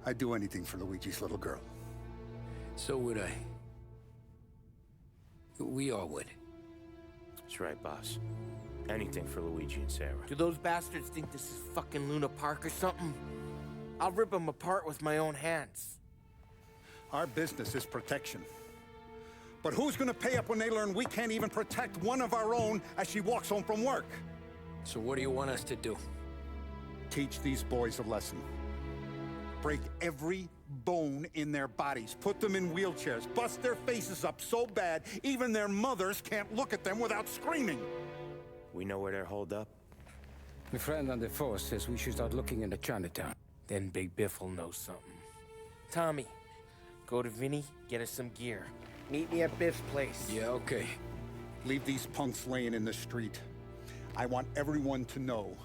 I'd do anything for Luigi's little girl. So would I. We all would. That's right, boss. Anything for Luigi and Sarah. Do those bastards think this is fucking Luna Park or something? I'll rip them apart with my own hands. Our business is protection. But who's gonna pay up when they learn we can't even protect one of our own as she walks home from work? So what do you want us to do? Teach these boys a lesson. Break every bone in their bodies. Put them in wheelchairs. Bust their faces up so bad, even their mothers can't look at them without screaming. We know where they're holed up? My friend on the force says we should start looking into Chinatown. Then Big Biff will know something. Tommy, go to Vinny, get us some gear. Meet me at Biff's place. Yeah, okay. Leave these punks laying in the street. I want everyone to know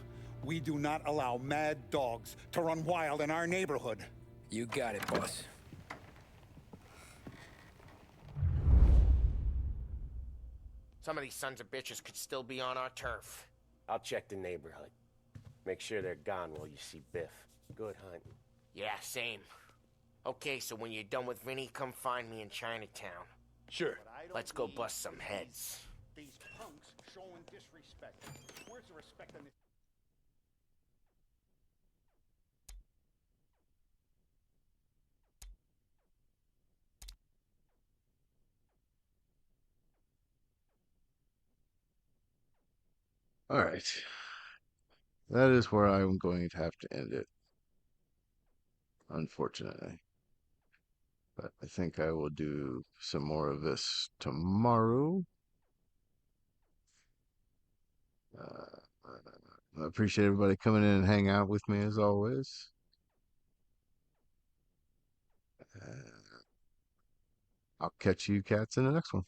we do not allow mad dogs to run wild in our neighborhood. You got it, boss. Some of these sons of bitches could still be on our turf. I'll check the neighborhood. Make sure they're gone while you see Biff. Good hunting. Yeah, same. Okay, so when you're done with Vinny, come find me in Chinatown. Sure. Let's go bust some heads. These punks showing disrespect. Where's the respect in this? All right. That is where I'm going to have to end it, unfortunately. But I think I will do some more of this tomorrow. I appreciate everybody coming in and hang out with me as always. I'll catch you cats in the next one.